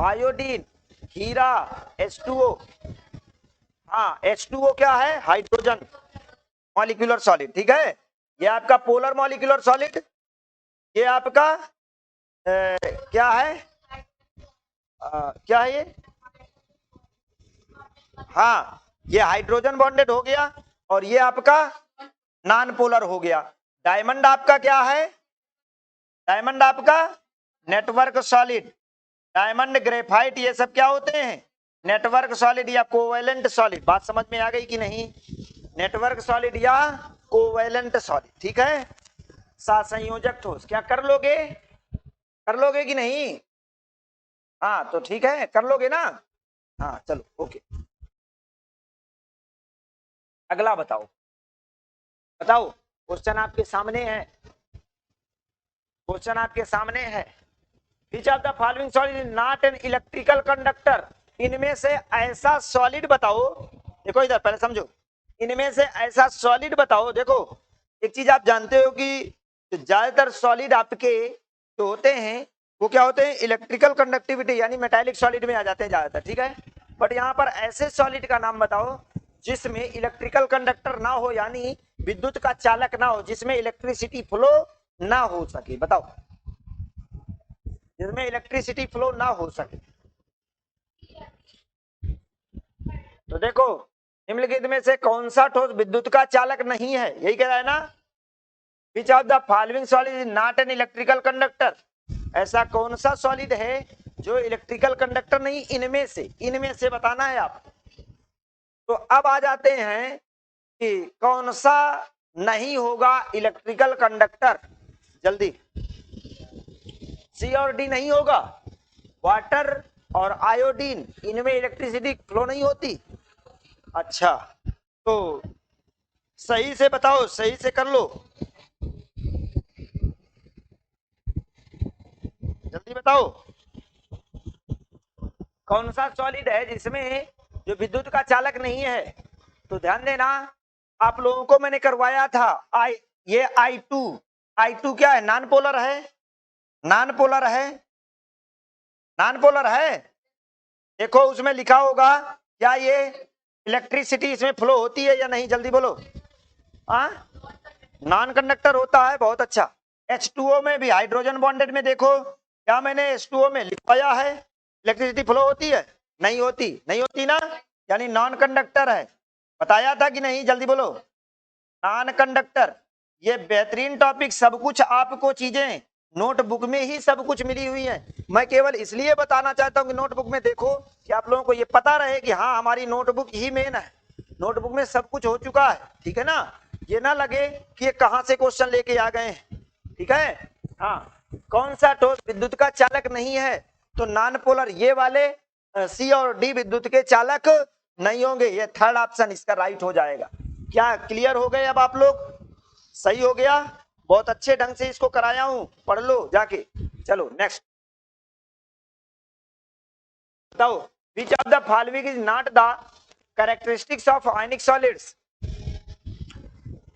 आयोडीन, हीरा, H2O, हाँ H2O क्या है, हाइड्रोजन मॉलिक्यूलर सॉलिड, ठीक है। ये आपका पोलर मॉलिक्यूलर सॉलिड, ये आपका क्या है, क्या है ये, हाँ ये हाइड्रोजन बॉन्डेड हो गया, और ये आपका नॉन पोलर हो गया। डायमंड आपका क्या है, डायमंड आपका नेटवर्क सॉलिड, डायमंड, ग्रेफाइट, ये सब क्या होते हैं, नेटवर्क सॉलिड या कोवैलेंट सॉलिड। बात समझ में आ गई कि नहीं, नेटवर्क सॉलिड या कोवैलेंट सॉलिड, ठीक है। सहसंयोजक ठोस, क्या कर लोगे, कर लोगे कि नहीं, हाँ तो ठीक है, कर लोगे ना, हाँ चलो ओके। अगला बताओ, बताओ, क्वेश्चन आपके सामने है, क्वेश्चन आपके सामने है। Which of the following solid is not an electrical conductor, इनमें से ऐसा सॉलिड बताओ, देखो इधर पहले समझो, इनमें से ऐसा सॉलिड बताओ। देखो एक चीज आप जानते हो कि ज्यादातर सॉलिड आपके जो होते हैं वो क्या होते हैं, इलेक्ट्रिकल कंडक्टिविटी यानी मेटालिक सॉलिड में आ जाते हैं ज्यादातर, ठीक है। बट यहाँ पर ऐसे सॉलिड का नाम बताओ जिसमें इलेक्ट्रिकल कंडक्टर ना हो, यानी विद्युत का चालक ना हो, जिसमें इलेक्ट्रिसिटी फ्लो ना हो सके, बताओ, जिसमें इलेक्ट्रिसिटी फ्लो ना हो सके। तो देखो निम्नलिखित में से कौन सा ठोस विद्युत का चालक नहीं है, यही कह रहा है ना। विच of the following solid is not an electrical conductor, ऐसा कौन सा सॉलिड है जो इलेक्ट्रिकल कंडक्टर नहीं, इनमें से बताना है आप। तो अब आ जाते हैं कि कौन सा नहीं होगा इलेक्ट्रिकल कंडक्टर, जल्दी। सी और डी नहीं होगा, वाटर और आयोडीन, इनमें इलेक्ट्रिसिटी फ्लो नहीं होती। अच्छा, तो सही से बताओ, सही से कर लो, जल्दी बताओ। कौन सा सॉलिड है जिसमें जो विद्युत का चालक नहीं है? तो ध्यान देना, आप लोगों को मैंने करवाया था ये I2 क्या है? नॉन पोलर है, नॉन पोलर है, नॉन पोलर है। देखो उसमें लिखा होगा, क्या ये इलेक्ट्रिसिटी इसमें फ्लो होती है या नहीं, जल्दी बोलो। नॉन कंडक्टर होता है, बहुत अच्छा। H2O में भी हाइड्रोजन बॉन्डेड में देखो, क्या मैंने H2O में लिखवाया है इलेक्ट्रिसिटी फ्लो होती है? नहीं होती, नहीं होती ना, यानी नॉन कंडक्टर है। बताया था कि नहीं, जल्दी बोलो। नॉन कंडक्टर, ये बेहतरीन टॉपिक, सब कुछ आपको चीजें नोटबुक में ही सब कुछ मिली हुई है। मैं केवल इसलिए बताना चाहता हूँ कि नोटबुक में देखो, कि आप लोगों को ये पता रहे कि हाँ हमारी नोटबुक ही मेन है, नोटबुक में सब कुछ हो चुका है, ठीक है ना। ये ना लगे कि ये कहाँ से क्वेश्चन लेके आ गए हैं, ठीक है। हाँ, कौन सा ठोस विद्युत का चालक नहीं है? तो नॉन पोलर, ये वाले सी और डी विद्युत के चालक नहीं होंगे, ये थर्ड ऑप्शन इसका राइट हो जाएगा। क्या क्लियर हो गए अब आप लोग? सही हो गया, बहुत अच्छे ढंग से इसको कराया हूं, पढ़ लो जाके। चलो नेक्स्ट बताओ, which of the following is not the characteristics of ionic solids?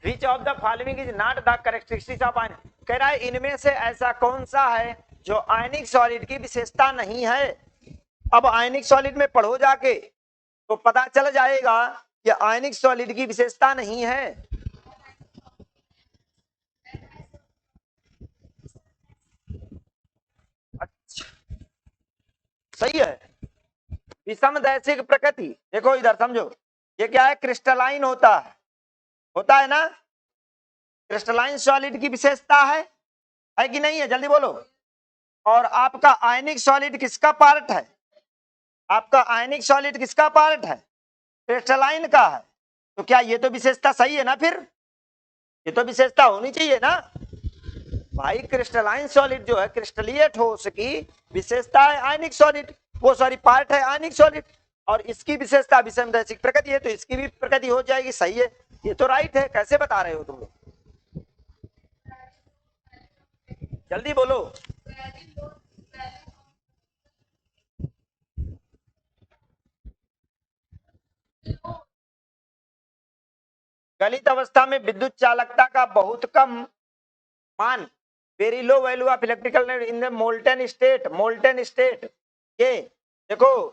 Which of the following is not the characteristics of ionic, कह रहा है इनमें से ऐसा कौन सा है जो आयनिक सॉलिड की विशेषता नहीं है। अब आयनिक सॉलिड में पढ़ो जाके तो पता चल जाएगा कि आयनिक सॉलिड की विशेषता नहीं है। अच्छा, सही है, विषम दैशिक प्रकृति। देखो इधर समझो, ये क्या है? क्रिस्टलाइन होता है ना, क्रिस्टलाइन सॉलिड की विशेषता है कि नहीं है, जल्दी बोलो। और आपका आयनिक सॉलिड किसका पार्ट है? आपका आयनिक सॉलिड किसका पार्ट है? क्रिस्टलाइन का है। तो क्या ये तो विशेषता सही है ना? फिर ये तो विशेषता होनी चाहिए ना भाई। क्रिस्टलाइन सॉलिड जो है, क्रिस्टलीय ठोस की विशेषता है आयनिक सॉलिड, वो सॉरी पार्ट है आयनिक सॉलिड, और इसकी विशेषता विषमदैशिक प्रकृति है, तो इसकी भी प्रकृति हो जाएगी। सही है, ये तो राइट है। कैसे बता रहे हो तुम लोग, जल्दी बोलो। गलित अवस्था में विद्युत चालकता का बहुत कम मान, very low value of electrical in the molten state. ये देखो,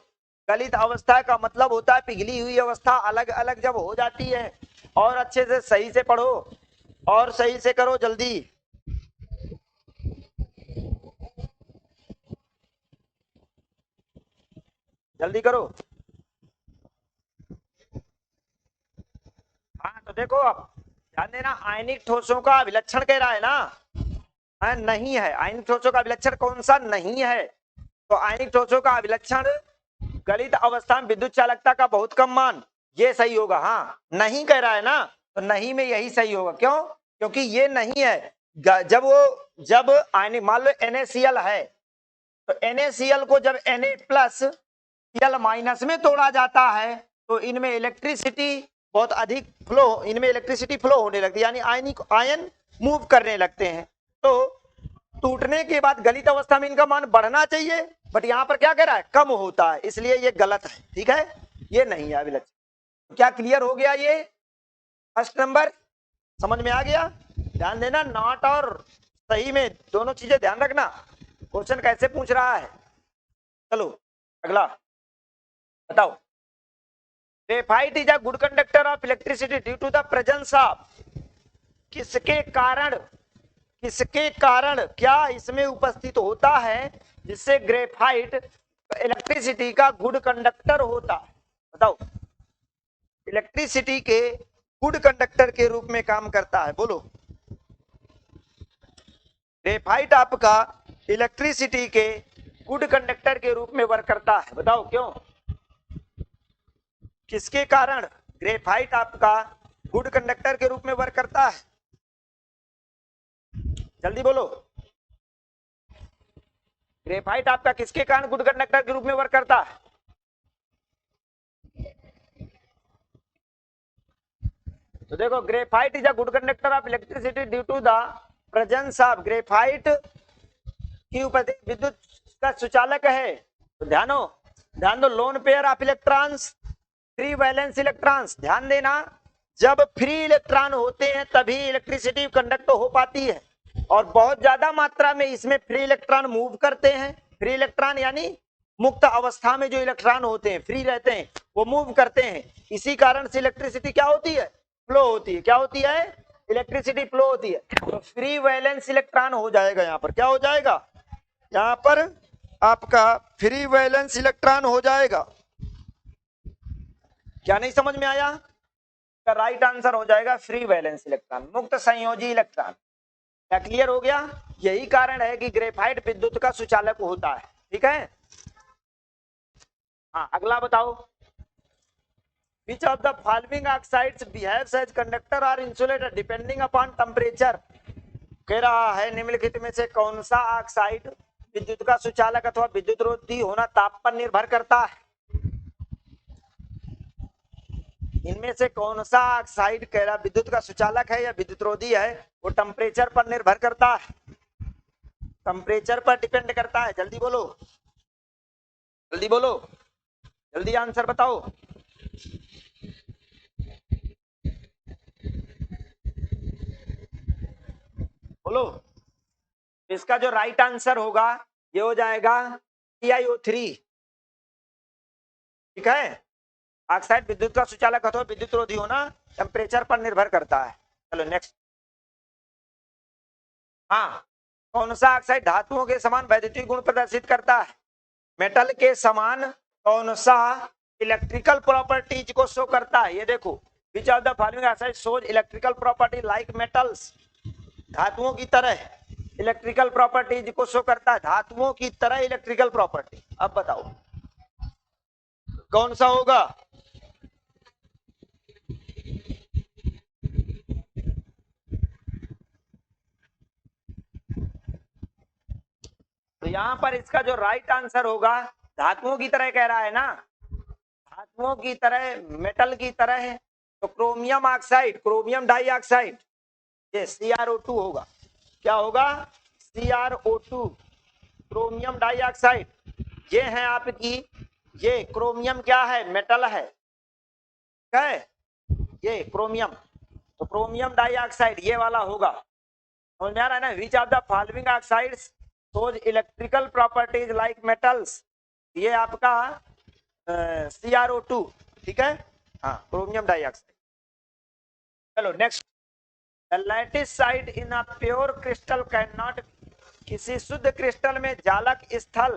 गलित अवस्था का मतलब होता है पिघली हुई अवस्था, अलग अलग जब हो जाती है। और अच्छे से सही से पढ़ो और सही से करो, जल्दी जल्दी करो। हाँ तो देखो, अब ध्यान देना, आयनिक ठोसों का विलक्षण कह रहा है ना, नहीं है। आयनिक ठोसों का विलक्षण कौन सा नहीं है? तो आयनिक ठोसों का विलक्षण गलित अवस्था में विद्युत चालकता का बहुत कम मान, ये सही होगा। हाँ, नहीं कह रहा है ना, तो नहीं में यही सही होगा। क्यों? क्योंकि ये नहीं है। जब आयनिक, मान लो NaCl है, तो NaCl को जब Na+Cl- में तोड़ा जाता है, तो इनमें इलेक्ट्रिसिटी बहुत अधिक फ्लो, इनमें इलेक्ट्रिसिटी फ्लो होने लगती है, यानी आयन मूव करने लगते हैं। तो टूटने के बाद गलित अवस्था में इनका मान बढ़ना चाहिए, बट यहाँ पर क्या कह रहा है? कम होता है, इसलिए ये गलत है, ठीक है, ये नहीं है विलक्षण। क्या क्लियर हो गया? ये फर्स्ट नंबर समझ में आ गया? ध्यान देना, नॉट और सही में दोनों चीजें ध्यान रखना, क्वेश्चन कैसे पूछ रहा है। चलो अगला बताओ, graphite is a good conductor of electricity due to the presence of, किसके कारण, किसके कारण क्या इसमें उपस्थित होता है जिससे ग्रेफाइट इलेक्ट्रिसिटी का गुड कंडक्टर होता है? बताओ, इलेक्ट्रिसिटी के गुड कंडक्टर के रूप में काम करता है, बोलो। ग्रेफाइट आपका इलेक्ट्रिसिटी के गुड कंडक्टर के रूप में वर्क करता है। बताओ क्यों, किसके कारण ग्रेफाइट आपका गुड कंडक्टर के रूप में वर्क करता है? जल्दी बोलो, ग्रेफाइट आपका किसके कारण गुड कंडक्टर के रूप में वर्क करता है? तो देखो, graphite is a good conductor of electricity due to the presence of graphite की उपस्थिति विद्युत का सुचालक है। तो ध्यान दो, lone pair of electrons, free valence electrons. ध्यान देना, जब फ्री इलेक्ट्रॉन होते हैं तभी इलेक्ट्रिसिटी कंडक्ट हो पाती है, और बहुत ज्यादा मात्रा में इसमें फ्री इलेक्ट्रॉन मूव करते हैं। फ्री इलेक्ट्रॉन यानी मुक्त अवस्था में जो इलेक्ट्रॉन होते हैं, फ्री रहते हैं, वो मूव करते हैं। इसी कारण से इलेक्ट्रिसिटी क्या होती है? फ्लो होती है। क्या होती है? इलेक्ट्रिसिटी फ्लो होती है। तो फ्री वैलेंस इलेक्ट्रॉन हो जाएगा यहाँ पर। क्या हो जाएगा? यहाँ पर आपका फ्री वैलेंस इलेक्ट्रॉन हो जाएगा। क्या नहीं समझ में आया? राइट आंसर हो जाएगा फ्री वैलेंस इलेक्ट्रॉन, मुक्त संयोजी इलेक्ट्रॉन। क्या क्लियर हो गया? यही कारण है कि ग्रेफाइट विद्युत का सुचालक होता है। ठीक है, हाँ अगला बताओ। Which of the following oxides behaves as conductor or insulator depending upon temperature? कह रहा है निम्नलिखित में से कौन सा ऑक्साइड विद्युत का सुचालक अथवा विद्युतरोधी होना ताप पर निर्भर करता है? इनमें से कौन सा ऑक्साइड कह रहा विद्युत का सुचालक है या विद्युतरोधी है? वो टेम्परेचर पर निर्भर करता है, टेम्परेचर पर डिपेंड करता है। जल्दी बोलो, जल्दी बोलो, जल्दी आंसर बताओ। बोलो, इसका जो राइट आंसर होगा ये हो जाएगा TiO3। ठीक है, ऑक्साइड विद्युत का सुचालक अथवा विद्युतरोधी होना टेम्परेचर पर निर्भर करता है। चलो नेक्स्ट। हाँ, कौन सा ऑक्साइड धातुओं के समान वैद्युतिक गुण प्रदर्शित करता है? मेटल के समान कौन सा इलेक्ट्रिकल प्रॉपर्टीज को शो करता है? ये देखो, विच of the following oxide shows electrical property like metals. धातुओं की तरह इलेक्ट्रिकल प्रॉपर्टीज को शो करता है, धातुओं की तरह इलेक्ट्रिकल प्रॉपर्टी। अब बताओ कौन सा होगा? तो यहां पर इसका जो राइट आंसर होगा, धातुओं की तरह कह रहा है ना, धातुओं की तरह, मेटल की तरह है, तो क्रोमियम ऑक्साइड, क्रोमियम डाइऑक्साइड, ये CrO2 होगा। क्या होगा? CrO2, chromium dioxide. ये है आपकी, ये क्रोमियम क्या है? मेटल है, क्या है? ये क्रोमियम, तो क्रोमियम डाइऑक्साइड ये वाला होगा। समझ में आ रहा है ना? विच of the following oxides shows electrical properties like metals, ये आपका CrO2। ठीक है, हाँ क्रोमियम डाइऑक्साइड। चलो next. The lattice side in a pure crystal can not, किसी शुद्ध क्रिस्टल में जालक स्थल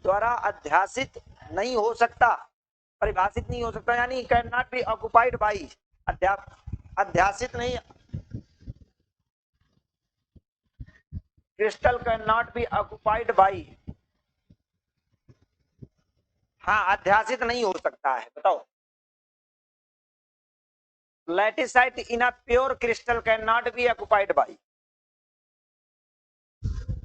द्वारा अध्यासित नहीं हो सकता, परिभाषित नहीं हो सकता, यानी can not be occupied by, अध्यासित नहीं, crystal can not be occupied by, हाँ अध्यासित नहीं हो सकता है। बताओ, lattice site in a pure crystal can not be occupied by,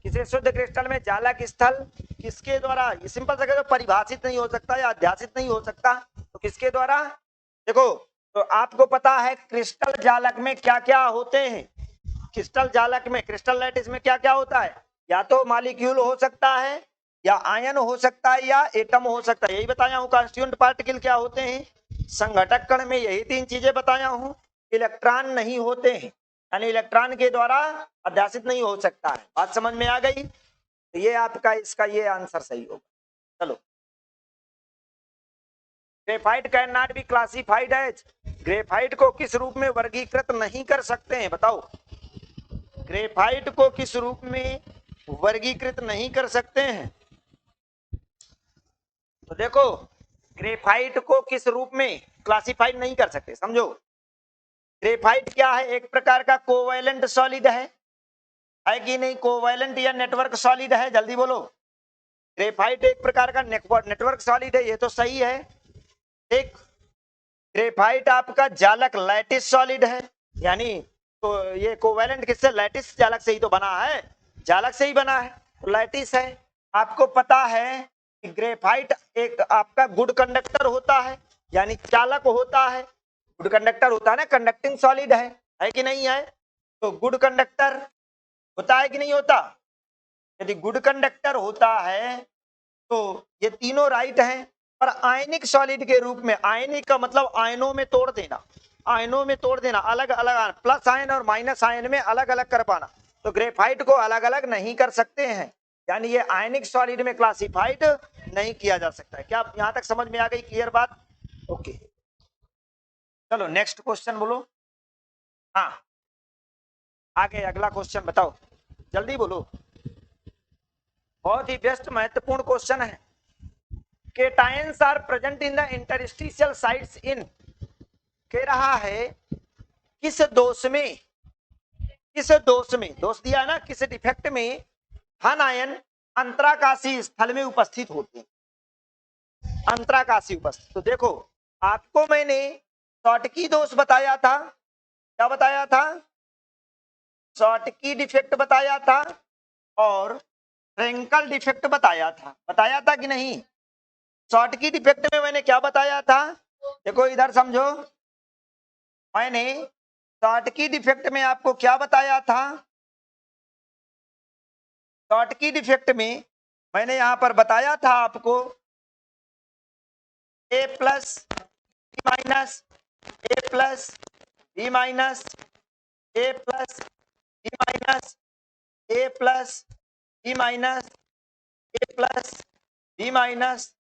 किसी शुद्ध क्रिस्टल में जालक स्थल किसके द्वारा, ये सिंपल सा तो परिभाषित नहीं हो सकता या अध्यासित नहीं हो सकता, तो किसके द्वारा? देखो, तो आपको पता है क्रिस्टल जालक में क्या क्या होते हैं? क्रिस्टल जालक में, क्रिस्टल लैटिस में क्या क्या होता है? या तो मॉलिक्यूल हो सकता है, या आयन हो सकता है, या एटम हो सकता है। यही बताया हूं। कॉन्स्टिट्यूएंट पार्टिकल क्या होते हैं? संघटक कण में यही तीन चीजें बताया हूं। इलेक्ट्रॉन नहीं होते हैं, यानी इलेक्ट्रॉन के द्वारा अध्यासित नहीं हो सकता है। बात समझ में आ गई? तो ये आपका, इसका ये आंसर सही होगा। चलो, graphite can not be classified as, graphite को किस रूप में वर्गीकृत नहीं कर सकते हैं? बताओ, ग्रेफाइट को किस रूप में वर्गीकृत नहीं कर सकते हैं? तो देखो, ग्रेफाइट को किस रूप में क्लासिफाइड नहीं कर सकते, समझो। ग्रेफाइट क्या है? एक प्रकार का कोवैलेंट सॉलिड है, है कि नहीं? कोवैलेंट या नेटवर्क सॉलिड है, जल्दी बोलो। ग्रेफाइट एक प्रकार का नेटवर्क सॉलिड है, ये तो सही है। एक ग्रेफाइट आपका जालक लैटिस सॉलिड है, यानी तो ये कोवैलेंट किससे? लैटिस जालक से ही तो बना है, जालक से ही बना है, तो लैटिस है। आपको पता है कि ग्रेफाइट एक आपका गुड कंडक्टर होता है, यानी चालक होता है। गुड कंडक्टर होता है ना, कंडक्टिंग सॉलिड है कि नहीं है? तो गुड कंडक्टर होता है कि नहीं होता? यदि गुड कंडक्टर होता है तो ये तीनों राइट हैं, पर आयनिक सॉलिड के रूप में, आयनिक का मतलब आयनों में तोड़ देना, आयनों में तोड़ देना, अलग अलग प्लस आयन और माइनस आयन में अलग अलग कर पाना, तो ग्रेफाइट को अलग अलग नहीं कर सकते हैं, यानी ये आयनिक सॉलिड में क्लासिफाइड नहीं किया जा सकता है। क्या यहां तक समझ में आ गई? क्लियर बात? ओके, चलो नेक्स्ट क्वेश्चन बोलो। हाँ, आगे अगला क्वेश्चन बताओ, जल्दी बोलो, बहुत ही बेस्ट महत्वपूर्ण क्वेश्चन है। Cations are present in the interstitial sites in, कह रहा है किस दोष में, किस दोष में, दोष दिया है ना, किस डिफेक्ट में धन आयन अंतराकाशी स्थल में उपस्थित होते हैं, अंतराकाशी उपस्थित। तो देखो, आपको मैंने शॉर्टकी दोष बताया था, क्या बताया था? शॉर्टकी डिफेक्ट बताया था और फ्रेंकल डिफेक्ट बताया था कि नहीं? शॉर्टकी डिफेक्ट में मैंने क्या बताया था? देखो इधर समझो, मैंने शॉर्टकी डिफेक्ट में आपको क्या बताया था? शॉर्टकी डिफेक्ट में मैंने यहां पर बताया था आपको ए plus B minus, A plus B minus, A plus B minus, A plus B minus, A plus B minus,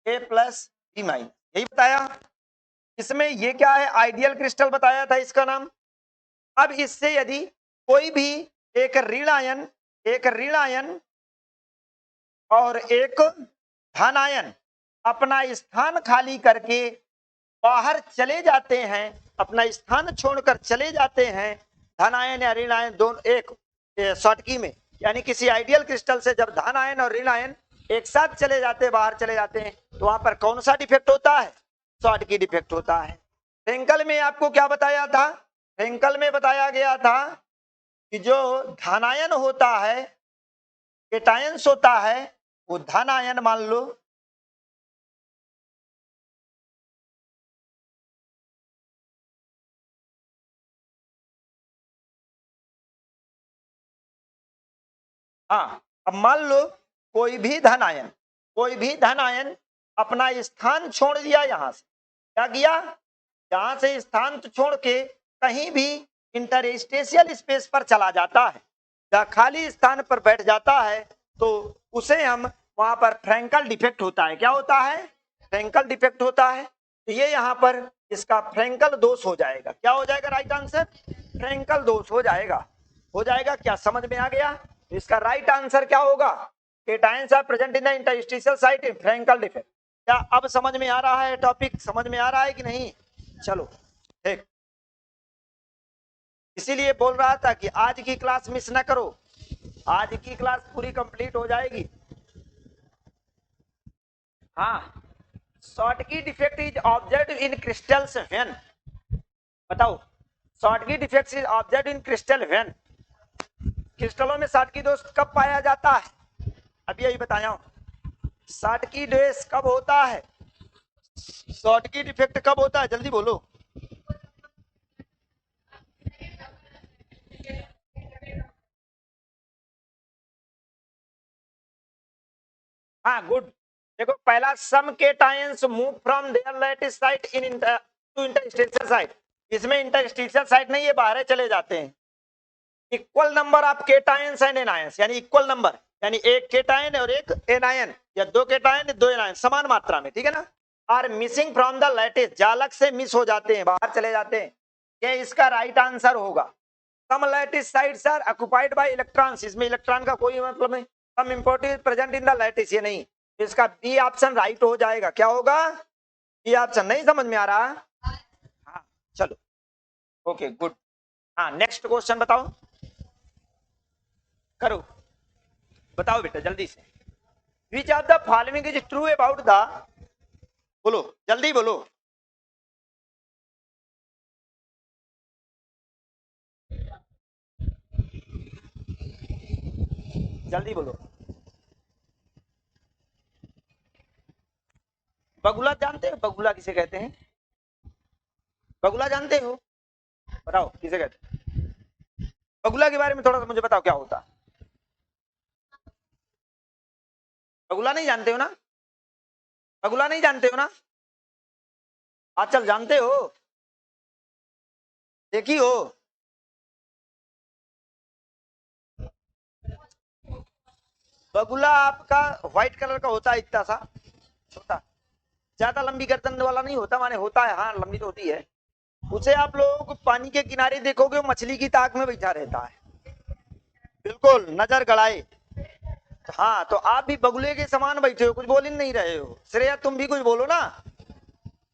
A plus B minus, यही बताया। इसमें ये क्या है? आइडियल क्रिस्टल बताया था इसका नाम। अब इससे यदि कोई भी एक ऋण आयन, एक ऋण आयन और एक धन आयन अपना स्थान खाली करके बाहर चले जाते हैं, अपना स्थान छोड़कर चले जाते हैं, धन आयन या ऋण आयन दोनों एक शॉर्टकी में, यानी किसी आइडियल क्रिस्टल से जब धन आयन और ऋण आयन एक साथ चले जाते हैं, बाहर चले जाते हैं, तो वहां पर कौन सा डिफेक्ट होता है? शॉर्टकी डिफेक्ट होता है। फ्रेंकल में आपको क्या बताया था? फ्रेंकल में बताया गया था कि जो धन आयन होता है, केटायंस होता है, वो धन आयन मान लो, हाँ, अब मान लो कोई भी धन आयन, कोई भी धन आयन अपना स्थान छोड़ दिया, यहां से क्या किया? यहां से स्थान छोड़ के कहीं भी इंटरस्टेशियल स्पेस पर चला जाता है या खाली स्थान पर बैठ जाता है, तो उसे हम वहां पर फ्रेंकल डिफेक्ट होता है। क्या होता है? फ्रेंकल डिफेक्ट होता है। तो ये यहाँ पर इसका फ्रेंकल दोष हो जाएगा। क्या हो जाएगा? राइट आंसर फ्रेंकल दोष हो जाएगा। हो जाएगा, क्या समझ में आ गया? इसका राइट आंसर क्या होगा? Cations are present in the interstitial site in Frenkel defect. क्या अब समझ में आ रहा है? टॉपिक समझ में आ रहा है कि नहीं? चलो ठीक, इसीलिए बोल रहा था कि आज की क्लास मिस ना करो, आज की क्लास पूरी कंप्लीट हो जाएगी। हाँ, Schottky defect is observed in crystals when, बताओ, Schottky defect is observed in crystal when, क्रिस्टलों में शॉर्टकी दोष कब पाया जाता है? अभी यही बताया हूं, शॉर्टकी दोष कब होता है, शॉर्टकी डिफेक्ट कब होता है, जल्दी बोलो। हाँ गुड, देखो पहला, some cations move from their lattice site into interstitial site, इसमें इंटरस्टिशियल साइट नहीं, ये बाहर चले जाते हैं। Equal number of cations and anions, यानी इक्वल नंबर, यानी एक केटायन और एक एनायन, या दो केटायन दो एनायन समान मात्रा में, ठीक है ना, are missing from the lattice, जालक से मिस हो जाते हैं, बाहर चले जाते हैं। ये इसका राइट आंसर होगा। Some lattice sites are occupied by electrons, इसमें इलेक्ट्रॉन का कोई मतलब नहीं। Some important present in the lattice, ये नहीं, इसका बी ऑप्शन राइट हो जाएगा। क्या होगा? B option. नहीं समझ में आ रहा? हाँ चलो, ओके गुड। हाँ नेक्स्ट क्वेश्चन बताओ। करो, बताओ बेटा जल्दी से। Which of the following is true about the, बोलो जल्दी बोलो। जल्दी बोलो। बगुला जानते हो? बगुला किसे कहते हैं? बगुला जानते हो? बताओ किसे कहते हैं? बगुला के बारे में थोड़ा सा मुझे बताओ क्या होता। बगुला नहीं जानते हो ना? बगुला नहीं जानते हो ना? आजकल जानते हो, देखी हो? बगुला आपका व्हाइट कलर का होता है, इतना सा छोटा, ज्यादा लंबी गर्दन वाला नहीं होता, माने होता है, हाँ लंबी तो होती है। उसे आप लोग पानी के किनारे देखोगे, मछली की ताक में बैठा रहता है, बिल्कुल नजर गड़ाए। हाँ तो आप भी बगुले के समान बैठे हो, कुछ बोल ही नहीं रहे हो। श्रेया तुम भी कुछ बोलो ना,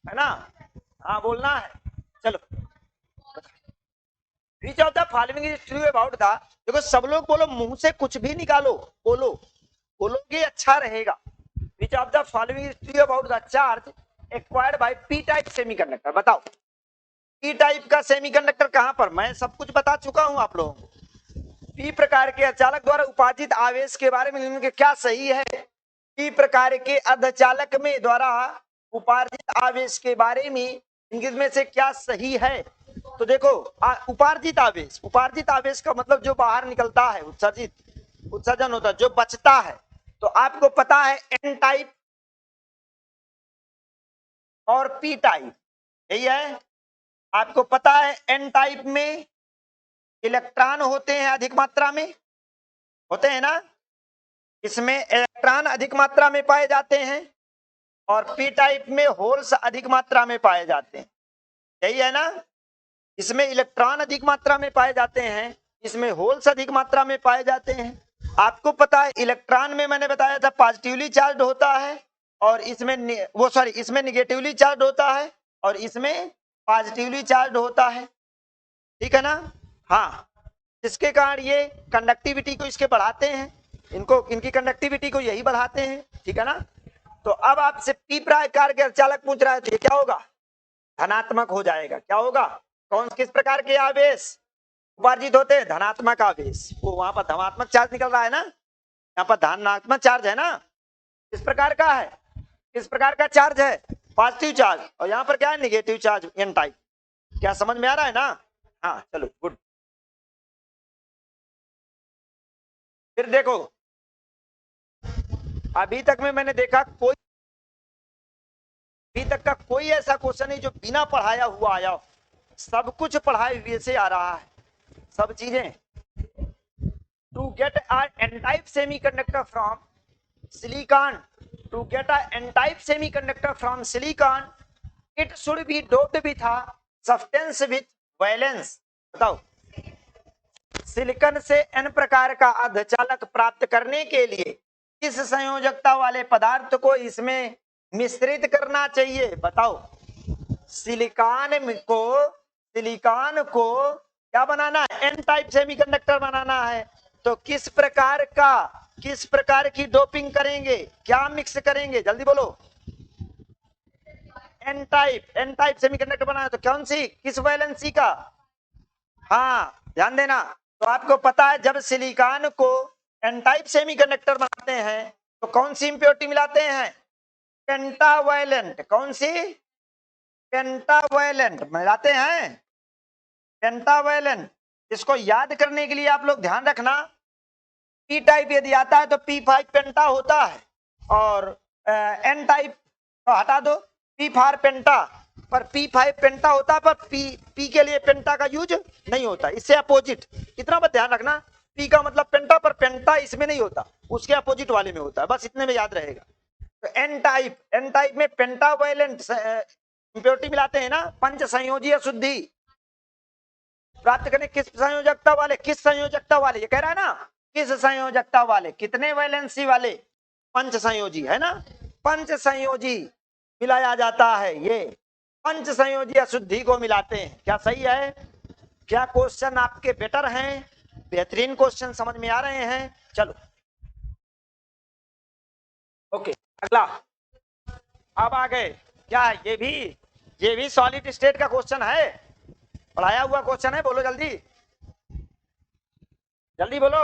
है ना? हाँ बोलना है। चलो, विच of the following is true about the, देखो सब लोग बोलो, मुंह से कुछ भी निकालो, बोलो, बोलोगे अच्छा रहेगा। विच of the following is true about the charge acquired by P type semiconductor, बताओ पी टाइप का सेमीकंडक्टर कहां पर? मैं सब कुछ बता चुका हूं आप लोगों को। पी प्रकार के अर्धचालक द्वारा उपार्जित आवेश के बारे में इनके क्या सही है? पी प्रकार के अर्धचालक में द्वारा उपार्जित आवेश के बारे में इनमें से क्या सही है? तो देखो, उपार्जित आवेश, उपार्जित आवेश का मतलब जो बाहर निकलता है, उत्सर्जित, उत्सर्जन होता है, जो बचता है। तो आपको पता है एन टाइप और पी टाइप, यही है। आपको पता है एन टाइप में इलेक्ट्रॉन होते हैं, अधिक मात्रा में होते हैं ना, इसमें इलेक्ट्रॉन अधिक मात्रा में पाए जाते हैं, और पी टाइप में होल्स अधिक मात्रा में पाए जाते हैं, यही है ना। इसमें इलेक्ट्रॉन अधिक मात्रा में पाए जाते हैं, इसमें होल्स अधिक मात्रा में पाए जाते हैं। आपको पता है इलेक्ट्रॉन में मैंने बताया था पॉजिटिवली चार्ज होता है, और इसमें इसमें निगेटिवली चार्ज होता है, और इसमें पॉजिटिवली चार्ज होता है, ठीक है ना? हाँ, जिसके कारण ये कंडक्टिविटी को इसके बढ़ाते हैं, इनको, इनकी कंडक्टिविटी को यही बढ़ाते हैं, ठीक है ना? तो अब आपसे पी प्रकार के अर्धचालक पूछ रहा है, तो ये क्या होगा? धनात्मक हो जाएगा। क्या होगा? कौन किस प्रकार के आवेश उपार्जित होते हैं? धनात्मक आवेश। वो वहां पर धनात्मक चार्ज निकल रहा है ना, यहाँ पर धनात्मक चार्ज है ना। किस प्रकार का है? किस प्रकार का चार्ज है? Positive charge. और यहाँ पर क्या है? Negative charge, N type. क्या समझ में आ रहा है ना? हाँ चलो गुड। फिर देखो, अभी तक में मैंने देखा कोई, अभी तक का कोई ऐसा क्वेश्चन नहीं जो बिना पढ़ाया हुआ आया, सब कुछ पढ़ाए हुए से आ रहा है, सब चीजें। To get N type semiconductor from silicon, to get N type semiconductor from silicon, it should be doped with a substance with valence. बताओ, सिलिकॉन से एन प्रकार का अर्धचालक प्राप्त करने के लिए किस संयोजकता वाले पदार्थ को इसमें मिश्रित करना चाहिए? बताओ, सिलिकॉन को क्या बनाना है? एन टाइप सेमीकंडक्टर बनाना है। तो किस प्रकार की डोपिंग करेंगे? क्या मिक्स करेंगे? जल्दी बोलो। एन टाइप सेमीकंडक्टर बनाना है तो कौन सी, किस वैलेंसी का? हाँ ध्यान देना। तो आपको पता है जब सिलिकॉन को एन टाइप सेमीकंडक्टर बनाते हैं तो कौन सी इंप्योरिटी मिलाते हैं? पेंटावैलेंट। कौन सी? पेंटावैलेंट मिलाते हैं, पेंटावैलेंट। इसको याद करने के लिए आप लोग ध्यान रखना, पी टाइप यदि आता है तो P5 पेंटा होता है, और एन टाइप तो हटा दो, P4 पेंटा, पर P5 पेंटा होता है, पर P के लिए पेंटा का यूज नहीं होता, इससे अपोजिट। इतना बस ध्यान रखना, P का मतलब पेंटा, पर पेंटा इसमें नहीं होता, उसके अपोजिट वाले में होता है, बस इतने में याद रहेगा। तो एन टाइप में पेंटावैलेंट इंप्योरिटी मिलाते हैं ना, पंच संयोजी अशुद्धि प्राप्त करने किस संयोजकता वाले, किस संयोजकता वाले, ये कह रहा है ना, किस संयोजकता वाले, कितने वैलेंसी वाले? पंच संयोजी, है ना, पंच संयोजी मिलाया जाता है, ये पंच संयोजी अशुद्धि को मिलाते हैं। क्या सही है? क्या क्वेश्चन आपके बेटर हैं? बेहतरीन क्वेश्चन समझ में आ रहे हैं। चलो ओके अगला, अब आ गए क्या, ये भी सॉलिड स्टेट का क्वेश्चन है, पढ़ाया हुआ क्वेश्चन है, बोलो जल्दी जल्दी बोलो।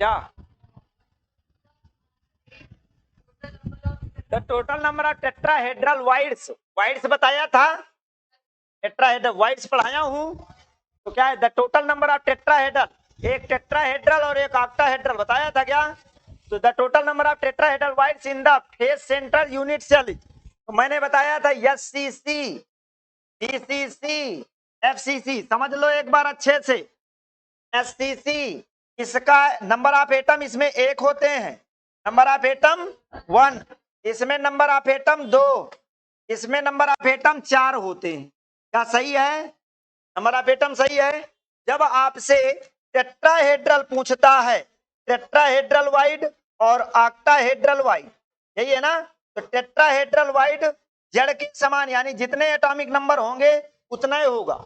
क्या the total number of tetrahedral voids, voids बताया था, टेट्राहेड्रल वाइड्स पढ़ाया हूं, तो क्या है the total number of tetrahedral, एक टेट्राहेड्रल और एक ऑक्टाहेड्रल बताया था क्या, तो the total number of tetrahedral voids in the face centre unit cell, तो मैंने बताया था एससीसी, डीसीसी, एफसीसी, समझ लो एक बार अच्छे से। एससीसी इसका नंबर ऑफ एटम इसमें एक होते हैं, नंबर ऑफ एटम 1, इसमें नंबर ऑफ एटम 2, इसमें नंबर ऑफ एटम 4 होते हैं। क्या सही है, नंबर ऑफ एटम सही है। जब आपसे टेट्राहेड्रल पूछता है, टेट्राहेड्रल वाइड और ऑक्टाहेड्रल वाइड, यही है ना, तो टेट्राहेड्रल वाइड जड़ के समान, यानी जितने एटॉमिक नंबर होंगे उतना ही होगा।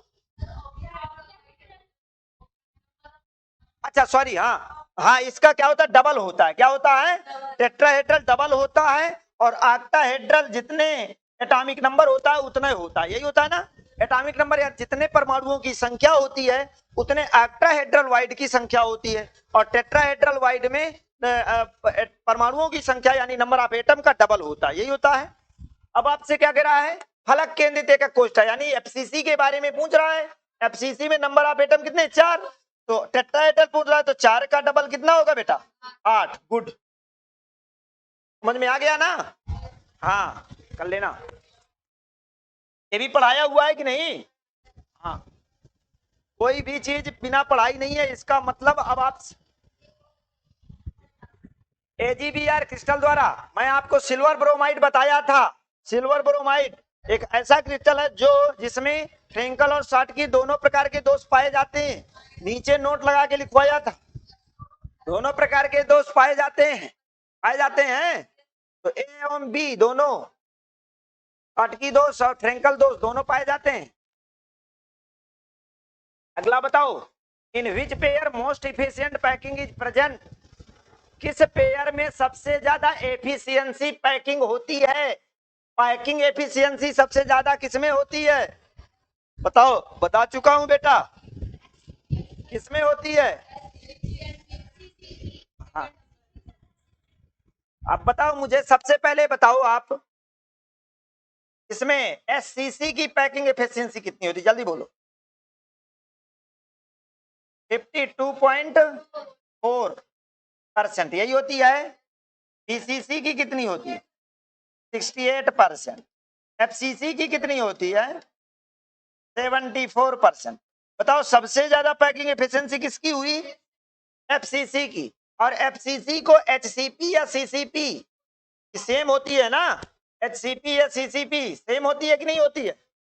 अच्छा सॉरी, हाँ इसका क्या होता है, डबल होता है, क्या होता है, टेट्राहेड्रल डबल होता है, और ऑक्टाहेड्रल जितने एटॉमिक नंबर होता है उतना ही होता है, यही होता है ना, एटॉमिक नंबर या जितने परमाणुओं की संख्या होती है उतने ऑक्टाहेड्रल वाइड की संख्या होती है, और टेट्राहेड्रल वाइड में परमाणुओं की संख्या यानी नंबर ऑफ एटम का डबल होता है, यही होता है। अब आपसे क्या कह रहा है, फलक केंद्रित एकक कोष्ठक यानी एफसीसी के बारे में पूछ रहा है। एफसीसी में नंबर ऑफ एटम कितने, 4, तो टेट्राहेड्रल पूछ रहा है, तो 4 का डबल कितना होगा बेटा, 8। गुड, समझ में आ गया ना, हाँ कर लेना, ये भी पढ़ाया हुआ है कि नहीं, हाँ कोई भी चीज बिना पढ़ाई नहीं है, इसका मतलब अब आप एजीबीआर क्रिस्टल द्वारा, मैं आपको सिल्वर ब्रोमाइड बताया था, सिल्वर ब्रोमाइड एक ऐसा क्रिस्टल है जो जिसमें फ्रेंकल और शॉर्ट की दोनों प्रकार के दोष पाए जाते हैं, नीचे नोट लगा के लिखवाया था, दोनों प्रकार के दोष पाए जाते हैं, तो ए एवं बी दोनों, शॉर्ट की दोष और फ्रेंकल दोष दोनों पाए जाते हैं। अगला बताओ, in which pair most efficient packing is present, किस पेयर में सबसे ज्यादा एफिशिएंसी पैकिंग होती है, पैकिंग एफिशिएंसी सबसे ज्यादा किसमें होती है, बताओ, बता चुका हूं बेटा, किसमें होती है, हाँ अब बताओ मुझे, सबसे पहले बताओ आप, इसमें एससीसी की पैकिंग एफिशिएंसी कितनी होती है, जल्दी बोलो, 52.4%, यही होती है। डीसीसी की कितनी होती है, 68%, एफसीसी की कितनी होती है, 74%। बताओ सबसे ज्यादा पैकिंग एफिशिएंसी किसकी हुई, एफसीसी की, और एफसीसी को एचसीपी या सीसीपी सेम होती है ना, एचसीपी या सीसीपी सेम होती है कि नहीं होती है,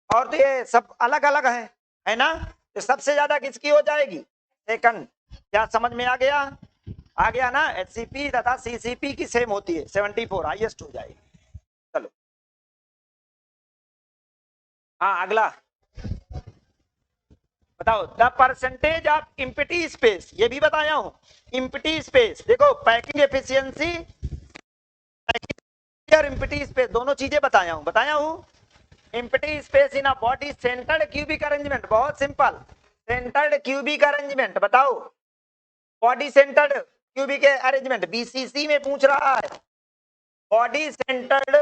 और तो ये सब अलग अलग है ना, तो सबसे ज्यादा किसकी हो जाएगी, सेकंड। क्या समझ में आ गया ना, एचसीपी तथा सीसीपी की सेम होती है, 74 हाईएस्ट हो जाएगी। चलो हाँ अगला बताओ, the percentage of empty space, ये भी बताया हूं, इम्पिटी स्पेस देखो, पैकिंग एफिशिएंसी और इम्पिटी स्पेस दोनों चीजें बताया हूं। Empty space in a body centred cubic arrangement, बहुत सिंपल, सेंटर्ड क्यूबिक अरेंजमेंट बताओ, body centred cubic arrangement BCC में पूछ रहा है, बॉडी सेंटर्ड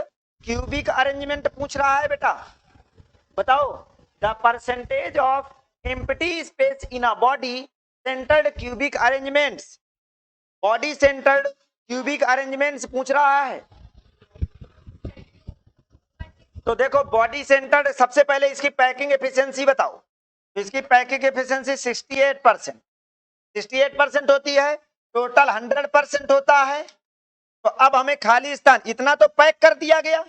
क्यूबिक अरेंजमेंट पूछ रहा है बेटा, बताओ the percentage of empty space in a body centred cubic arrangements, body centred cubic arrangements पूछ रहा है। तो देखो बॉडी सेंटर्ड, सबसे पहले इसकी पैकिंग एफिशिएंसी बताओ, इसकी पैकिंग एफिशिएंसी 68% होती है, टोटल 100% होता है, तो अब हमें खाली स्थान इतना तो पैक कर दिया गया,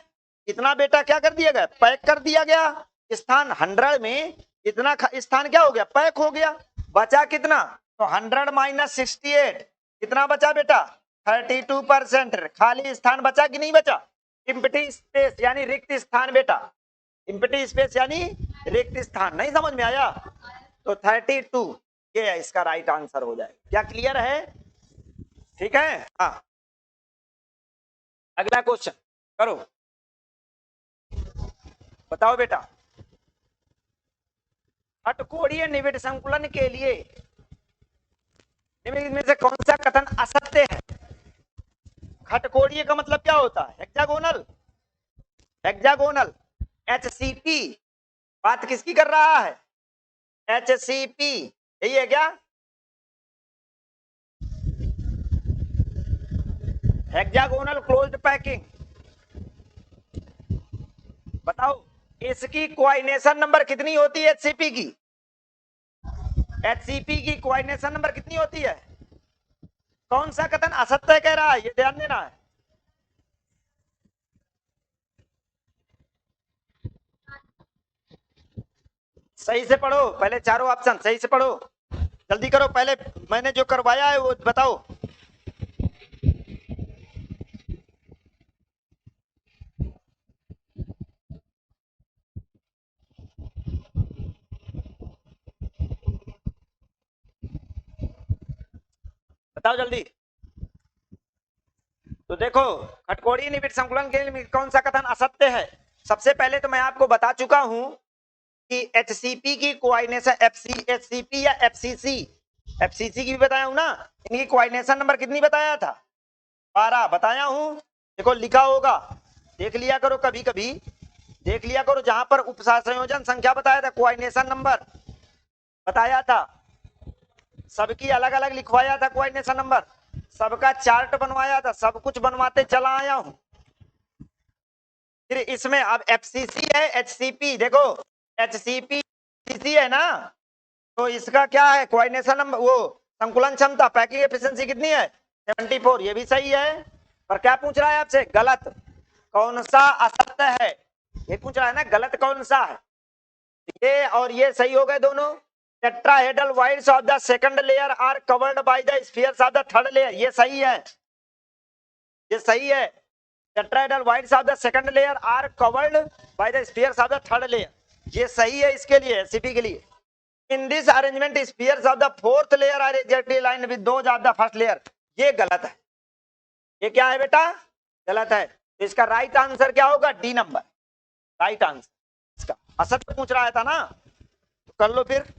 इतना बेटा क्या कर दिया गया, पैक कर दिया गया, स्थान 100 में इतना स्थान क्या हो गया, पैक हो गया। बचा कितना, तो 100 माइनस 68 कितना बचा बेटा, 32%। खाली स्थान बचा कि नहीं बचा, इम्प्टी स्पेस यानी रिक्त स्थान बेटा, इम्प्टी स्पेस यानी रिक्त स्थान। नहीं समझ में आया, तो 32 ये इसका राइट आंसर हो जाएगा। क्या क्लियर है, ठीक है। हाँ, अगला क्वेश्चन करो, बताओ बेटा। अटकोणीय निविड़ संकुलन के लिए निम्नलिखित में से कौन सा कथन असत्य है। खटकोणीय का मतलब क्या होता है, हेक्सागोनल, हेक्सागोनल। एचसीपी, बात किसकी कर रहा है, एचसीपी, यही है क्या, हेक्सागोनल क्लोज्ड पैकिंग। बताओ इसकी कोऑर्डिनेशन नंबर कितनी होती है, एचसीपी की, एचसीपी की कोऑर्डिनेशन नंबर कितनी होती है। कौन सा कथन असत्य कह रहा है, ये ध्यान देना है। सही से पढ़ो, पहले चारों ऑप्शन सही से पढ़ो, जल्दी करो, पहले मैंने जो करवाया है वो बताओ। बताओ जल्दी। तो देखो, खटकोणीय निविड़ संकुलन के लिए कौन सा कथन असत्य है। सबसे पहले तो मैं आपको बता चुका हूं कि एचसीपी की कोऑर्डिनेशन एचसीपी या एफसीसी, एफसीसी की भी बताया हूं ना, इनकी कोऑर्डिनेशन नंबर कितनी बताया था, 12 बताया हूं। देखो लिखा होगा, देख लिया करो, कभी कभी देख लिया करो, जहां पर उपसंयोजन संख्या बताया था, कोऑर्डिनेशन नंबर बताया था, सबकी अलग अलग लिखवाया था कोऑर्डिनेशन नंबर, सबका चार्ट बनवाया था, सब कुछ बनवाते चला आया हूं। फिर इसमें अब एफसीसी है, एचसीपी, देखो एचसीपी सीसी है ना, तो इसका क्या है कोऑर्डिनेशन नंबर, वो संकुलन क्षमता पैकिंग एफिशिएंसी कितनी है, 74। ये भी सही है, पर क्या पूछ रहा है आपसे, गलत कौन सा असत्य है, ये पूछ रहा है ना, गलत कौन सा है। ये और ये सही हो गए दोनों। Tetrahedral voids of the second layer are covered by the spheres of the third layer, ये सही है, ये सही है। Tetrahedral voids of the second layer are covered by the spheres of the third layer, ये सही है इसके लिए, एससीपी के लिए। In this arrangement spheres of the fourth layer are exactly aligned with those of the first layer, ये गलत है। ये क्या है बेटा, गलत है। तो इसका राइट आंसर क्या होगा, डी नंबर, राइट आंसर इसका। असत्य पूछ रहा था ना, तो कर लो फिर,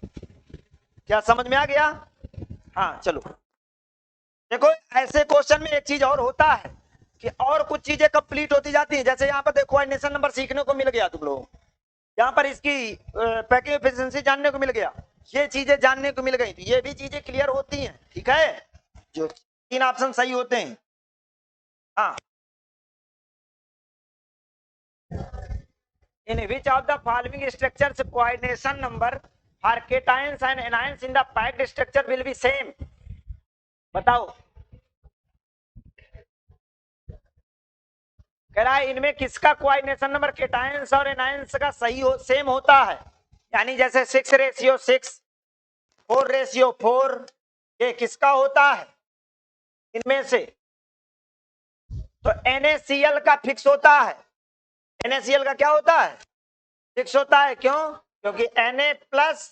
क्या समझ में आ गया। हाँ चलो, देखो ऐसे क्वेश्चन में एक चीज और होता है कि और कुछ चीजें कंप्लीट होती जाती हैं, जैसे यहाँ पर देखो कोऑर्डिनेशन नंबर सीखने को मिल गया तुम लोग, यहाँ पर इसकी पैकिंग एफिशिएंसी जानने को मिल गया, ये चीजें जानने को मिल गई, तो ये भी चीजें क्लियर होती हैं, ठीक है, जो 3 ऑप्शन सही होते हैं। हाँ, in which of the following structures coordination number for cations and anions in the packed structure will be same. बताओ, कह रहा है इनमें किसका कोऑर्डिनेशन नंबर केटायंस और एनायंस का सही हो, सेम होता है, यानी जैसे 6:6, 4:4, ये किसका होता है इनमें से, तो NaCl का फिक्स होता है, NaCl का क्या होता है, फिक्स होता है, क्यों, क्योंकि Na प्लस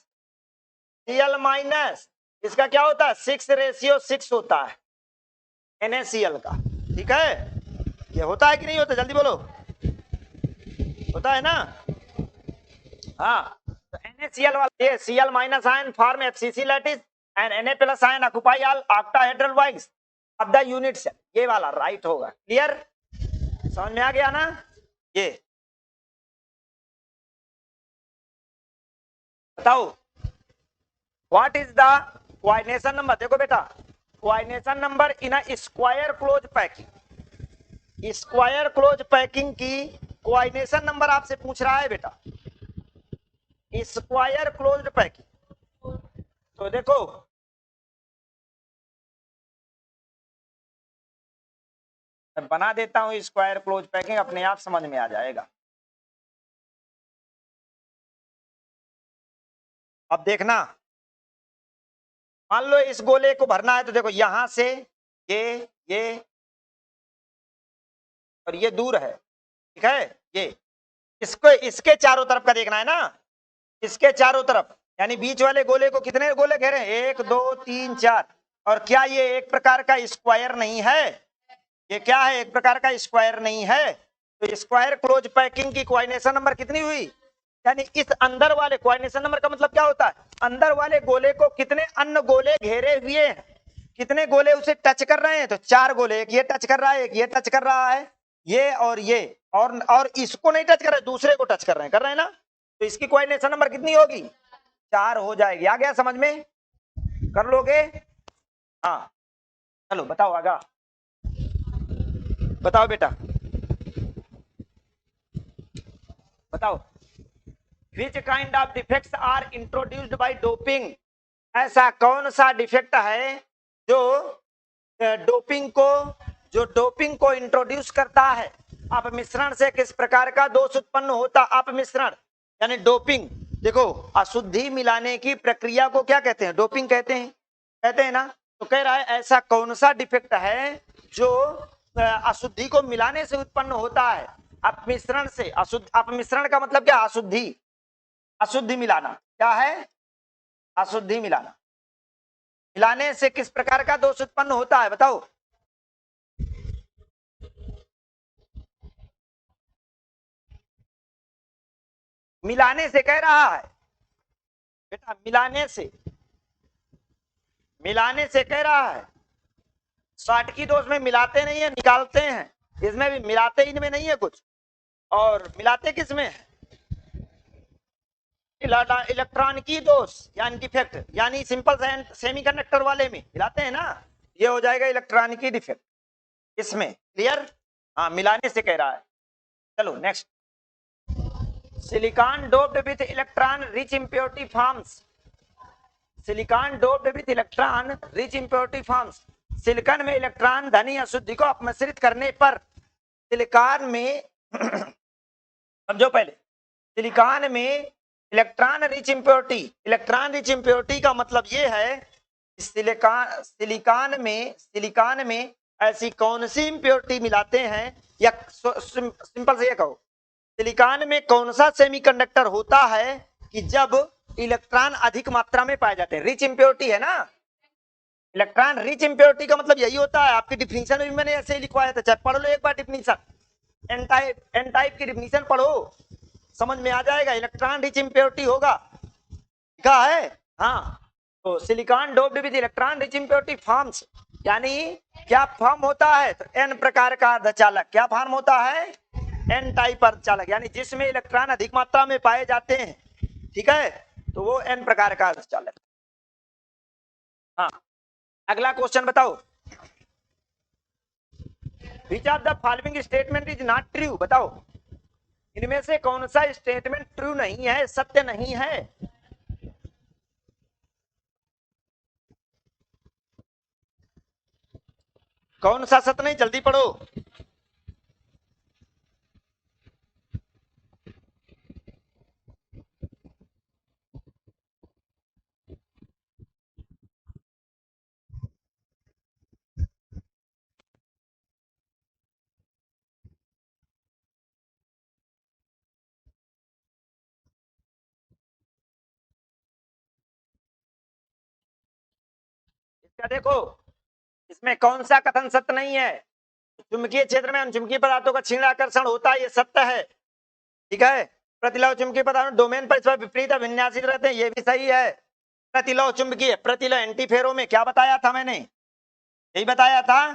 Cl माइनस इसका क्या होता है, 6:6 होता है NaCl का, ठीक है। ये होता है कि नहीं होता, जल्दी बोलो, होता है ना। हाँ, तो NaCl वाला ये Cl minus ion form FCC lattice and Na plus ion occupy all octahedral voids of the unit cell, ये वाला राइट होगा। क्लियर, समझ में आ गया ना। ये बताओ, what is the coordination number, देखो बेटा coordination number in a square close packing, square close packing की कोऑर्डिनेशन नंबर आपसे पूछ रहा है बेटा, स्क्वायर क्लोज्ड पैकिंग। तो देखो मैं बना देता हूं स्क्वायर क्लोज पैकिंग, अपने आप समझ में आ जाएगा। अब देखना, मान लो इस गोले को भरना है तो देखो यहां से ये और ये दूर है, ठीक है, ये इसको इसके चारों तरफ का देखना है ना, इसके चारों तरफ, यानी बीच वाले गोले को कितने गोले घेरे, 1 2 3 4। और क्या ये एक प्रकार का स्क्वायर नहीं है, ये क्या है, एक प्रकार का स्क्वायर नहीं है। तो स्क्वायर क्लोज पैकिंग की कोऑर्डिनेशन नंबर कितनी हुई, यानी इस अंदर वाले, कोऑर्डिनेशन नंबर का मतलब क्या होता है, अंदर वाले गोले को कितने अन्य गोले घेरे हुए हैं, कितने गोले उसे टच कर रहे हैं, तो 4 गोले, एक ये टच कर रहा है, एक ये टच कर रहा है, ये और ये, और इसको नहीं टच कर रहे, दूसरे को टच कर रहे हैं ना, तो इसकी कोऑर्डिनेशन नंबर कितनी होगी, 4 हो जाएगी। आ गया समझ में, कर लोगे, हाँ चलो बताओ आगा, बताओ बेटा बताओ। Which kind of defects are introduced by doping, ऐसा कौन सा डिफेक्ट है जो डोपिंग को इंट्रोड्यूस करता है। अपमिश्रण से किस प्रकार का दोष उत्पन्न होता, अपमिश्रण यानी डोपिंग, देखो अशुद्धि मिलाने की प्रक्रिया को क्या कहते हैं, डोपिंग कहते हैं ना। तो कह रहा है ऐसा कौन सा डिफेक्ट है जो अशुद्धि को मिलाने से उत्पन्न होता है, अपमिश्रण से, अपमिश्रण का मतलब क्या, अशुद्धि मिलाना, क्या है, अशुद्धि मिलाना, मिलाने से किस प्रकार का दोष उत्पन्न होता है बताओ। मिलाने से कह रहा है बेटा, मिलाने से कह रहा है। शॉर्ट की दोष में मिलाते नहीं है, निकालते हैं, इसमें भी मिलाते, इनमें नहीं है कुछ, और मिलाते किस में है, इलेक्ट्रॉन की दोष यानी डिफेक्ट, यानी सिंपल सेमीकंडक्टर वाले में मिलाते हैं ना, ये हो जाएगा इलेक्ट्रॉन की डिफेक्ट इसमें, क्लियर, हाँ मिलाने से कह रहा है। चलो next, silicon doped with electron rich impurity forms, silicon doped with electron rich impurity forms, silicon में इलेक्ट्रॉन धनी अशुद्धि को अपमिश्रित करने पर सिलिकॉन में समझो पहले, सिलिकॉन में इलेक्ट्रॉन रिच इम्प्योरिटी का मतलब ये है, सिलिकॉन में ऐसी कौन सी इम्प्योरिटी मिलाते हैं, या सिंपल से ये कहो, सिलिकॉन में कौन सा सेमीकंडक्टर होता है कि जब इलेक्ट्रॉन अधिक मात्रा में पाए जाते हैं, रिच इम्प्योरिटी है ना, इलेक्ट्रॉन रिच इम्प्योरिटी का मतलब यही होता है। आपकी डिफिनीशन में भी मैंने ऐसे ही लिखवाया था, चाहे पढ़ लो एक बार डिफिनीशन, एन टाइप की डिफिनीशन पढ़ो, समझ में आ जाएगा, इलेक्ट्रॉन रिच इम्प्योरिटी होगा, लिखा है, हाँ। तो silicon doped with electron rich impurity forms, यानी क्या फॉर्म होता है, तो एन प्रकार का अर्धचालक, क्या फॉर्म होता है, एन टाइप अर्धचालक, यानी जिसमें इलेक्ट्रॉन अधिक मात्रा में पाए जाते हैं, ठीक है, तो वो एन प्रकार का अर्धचालक। हाँ अगला क्वेश्चन बताओ, which of the following statement is not true, बताओ इनमें से कौन सा स्टेटमेंट ट्रू नहीं है, सत्य नहीं है। कौन सा सत्य नहीं, जल्दी पढ़ो, इसका देखो, इसमें कौन सा कथन सत्य नहीं है, चुंबकीय क्षेत्र में चुंबकीय पदार्थों का क्षीण आकर्षण होता है, ये सत्य है, ठीक है। प्रतिलौह चुंबकीय पदार्थ डोमेन पर इस विपरीत विन्यासित रहते हैं, ये भी सही है। प्रतिलौह चुंबकीय, प्रतिलौह एंटीफेरो में क्या बताया था मैंने, यही बताया था,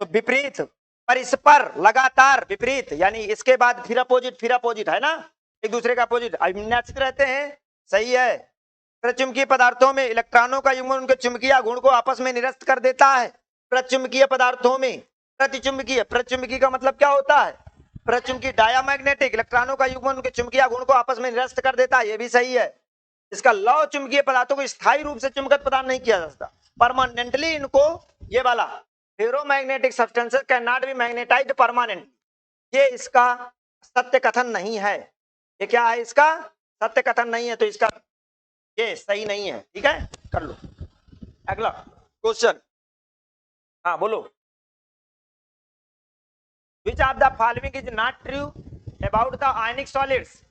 तो विपरीत परस्पर लगातार विपरीत, यानी इसके बाद फिर अपोजिट है ना, एक दूसरे का अपोजिट विन्यासित रहते हैं, सही है। प्रचुंबकीय पदार्थों में इलेक्ट्रॉनों का युग्मन उनके चुंबकीय गुण को आपस में निरस्त कर देता है। प्रचुंबकीय पदार्थों में प्रतिचुंबकीय, प्रचुंबकीय का मतलब क्या होता है, प्रचुंबकीय डायामैग्नेटिक, इलेक्ट्रॉनों का युग्मन उनके चुंबकीय गुण को आपस में निरस्त कर देता है, ये भी सही है। इसका लौ चुंबकीय पदार्थों को स्थायी रूप से चुंबकत्व प्रदान नहीं किया जा सकता, परमानेंटली इनको, ये वाला ferromagnetic substances can not B magnetised permanent, ये इसका सत्य कथन नहीं है, ये क्या है, इसका सत्य कथन नहीं है, तो इसका ये सही नहीं है, ठीक है, कर लो। अगला क्वेश्चन, हाँ बोलो। Which of the following is not true about the ionic solids,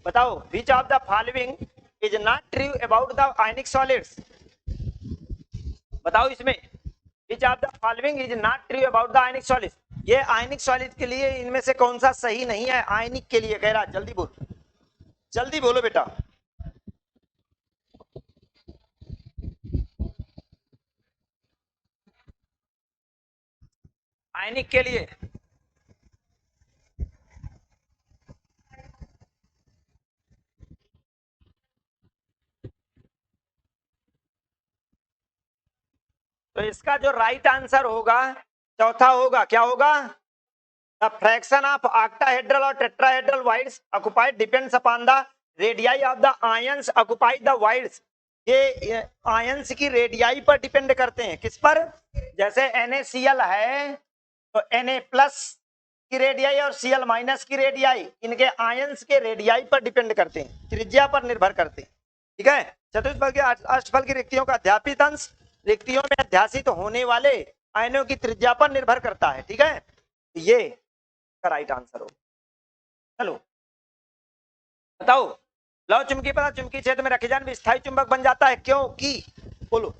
बताओ which of the following is not true about the ionic solids, बताओ इसमें which of the following is not true about the ionic solids, ये आयनिक सॉलिड के लिए इनमें से कौन सा सही नहीं है, आयनिक के लिए कह रहा, जल्दी बोल, जल्दी बोलो बेटा। आयनिक के लिए तो इसका जो राइट आंसर होगा चौथा होगा, क्या होगा, द फ्रैक्शन ऑफ ऑक्टाहेड्रल और tetrahedral wides occupied depends upon the radii of the ions occupied the wides, ये आयंस की रेडियाई पर डिपेंड करते हैं, किस पर, जैसे NaCl है तो Na प्लस की रेडियाई और Cl माइनस की रेडियाई इनके आयंस के रेडियाई पर डिपेंड करते हैं, त्रिज्या पर निर्भर करते हैं, ठीक है। चतुष्फल के अष्टफल की रिक्तियों का अध्यापित अंश रिक्तियों में अध्यासित होने वाले आयनों की त्रिज्या पर निर्भर करता है, ठीक है, ये का राइट आंसर हो। चलो बताओ, लव चुंबकीय पदार्थ चुंबकीय क्षेत्र में रखे जाने पर स्थायी चुंबक बन जाता है, क्योंकि, बोलो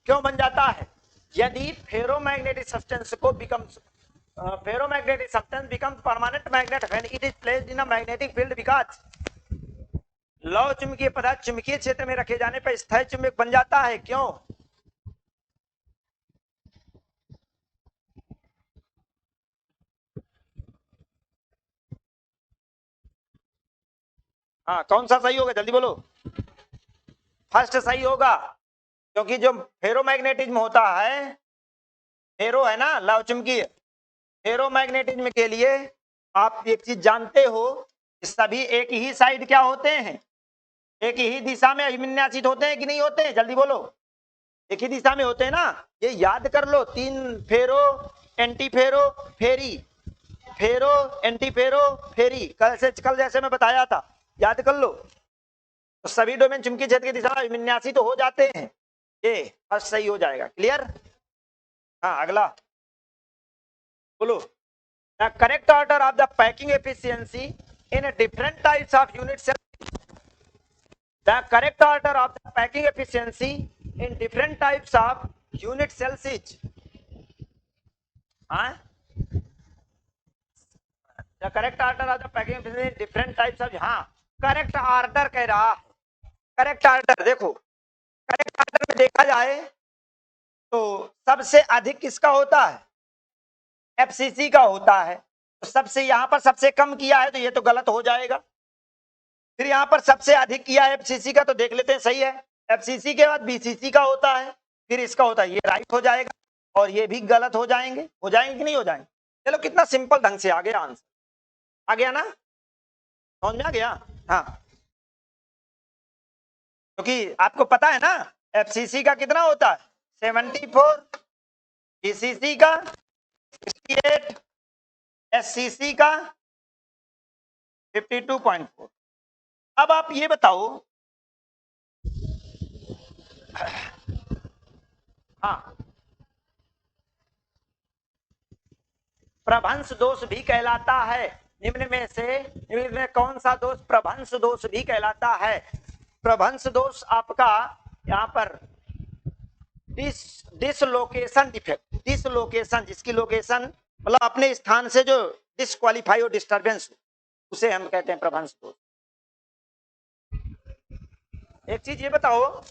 क्यों बन जाता है, यदि फेरोमैग्नेटिक सब्सटेंस को becomes ferromagnetic substance becomes permanent magnet when it is placed in a magnetic field because लौ चुंबकीय पदार्थ चुंबकीय क्षेत्र में रखे जाने पर स्थायी चुंबक बन जाता है, क्यों, हाँ कौन सा सही होगा, जल्दी बोलो। फर्स्ट सही होगा, क्योंकि जो फेरोमैग्नेटिज्म होता है, फेरो है ना लव चुंबकीय, फेरोमैग्नेटिज्म के लिए आप एक चीज जानते हो, सभी एक ही साइड क्या होते हैं, एक ही दिशा में विन्यासित होते हैं कि नहीं होते हैं, जल्दी बोलो, एक ही दिशा में होते हैं ना, ये याद कर लो, 3 फेरो एंटी फेरो फेरी, फेरो एंटी फेरो फेरी, कल जैसे मैं बताया था, याद कर लो, तो सभी डोमेन चुंबकीय क्षेत्र की दिशा में विन्यासित हो जाते हैं, ये फर्स्ट सही हो जाएगा, क्लियर। हाँ अगला बोलो, the correct order of the packing efficiency in different types of unit cell, the correct order of the packing efficiency in different types of unit cells is, the correct order of the packing efficiency in different types of, हाँ करेक्ट ऑर्डर कह रहा है, करेक्ट ऑर्डर देखो, करेक्ट ऑर्डर में देखा जाए तो सबसे अधिक किसका होता है, FCC का होता है, तो सबसे यहां पर सबसे कम किया है तो ये तो गलत हो जाएगा, फिर यहां पर सबसे अधिक किया है FCC का, तो देख लेते हैं सही है, FCC के बाद BCC का होता है, फिर इसका होता है, ये राइट हो जाएगा, और ये भी गलत हो जाएंगे कि नहीं हो जाएंगे, चलो कितना सिंपल ढंग से आ गया आंसर, आ गया ना, समझ में आ गया, हाँ क्योंकि आपको पता है ना FCC का कितना होता है 74, BCC का 68, SCC का 52.4। अब आप ये बताओ, हाँ प्रभंश दोष भी कहलाता है, निम्न में कौन सा दोष प्रभंश दोष भी कहलाता है, प्रभंश दोष आपका यहाँ पर डिसलोकेशन डिफेक्ट, डिसलोकेशन जिसकी लोकेशन मतलब अपने स्थान से जो डिस्क्वालीफाई और डिस्टर्बेंस, उसे हम कहते हैं प्रभंश दोष। एक चीज ये बताओ,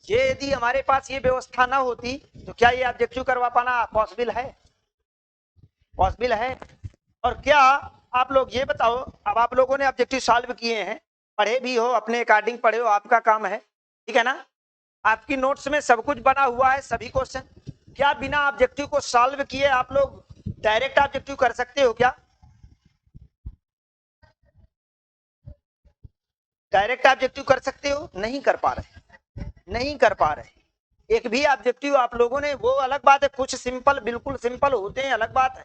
ये यदि हमारे पास ये व्यवस्था ना होती तो क्या ये ऑब्जेक्टिव करवा पाना पॉसिबल है, पॉसिबल है, और क्या आप लोग ये बताओ, अब आप लोगों ने ऑब्जेक्टिव सॉल्व किए हैं, पढ़े भी हो, अपने अकॉर्डिंग पढ़े हो, आपका काम है, ठीक है ना, आपकी नोट्स में सब कुछ बना हुआ है, सभी क्वेश्चन, क्या बिना ऑब्जेक्टिव को सॉल्व किए आप लोग डायरेक्ट ऑब्जेक्टिव कर सकते हो क्या, डायरेक्ट ऑब्जेक्टिव कर सकते हो, नहीं कर पा रहे, नहीं कर पा रहे, एक भी ऑब्जेक्टिव आप लोगों ने, वो अलग बात है, कुछ सिंपल बिल्कुल सिंपल होते हैं अलग बात है,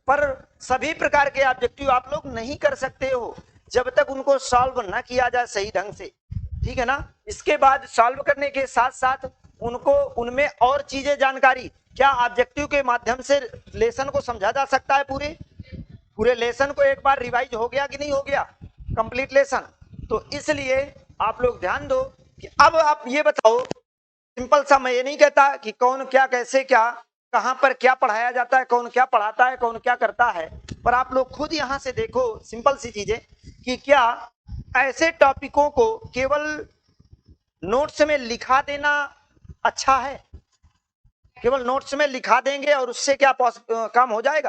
पर सभी प्रकार के ऑब्जेक्टिव आप लोग नहीं कर सकते हो जब तक उनको सॉल्व ना किया जाए सही ढंग से, ठीक है ना, इसके बाद सॉल्व करने के साथ साथ उनको उनमें और चीजें जानकारी, क्या ऑब्जेक्टिव के माध्यम से लेसन को समझा जा सकता है, पूरे पूरे लेसन को एक बार रिवाइज हो गया कि नहीं हो गया कंप्लीट लेसन। तो इसलिए आप लोग ध्यान दो कि अब आप ये बताओ, सिंपल सा, मैं ये नहीं कहता कि कौन क्या कैसे क्या कहां पर क्या पढ़ाया जाता है, कौन क्या पढ़ाता है, कौन क्या करता है, पर आप लोग खुद यहां से देखो सिंपल सी चीजें कि क्या ऐसे टॉपिकों को केवल नोट्स में लिखा देना अच्छा है, केवल नोट्स में लिखा देंगे और उससे क्या काम हो जाएगा।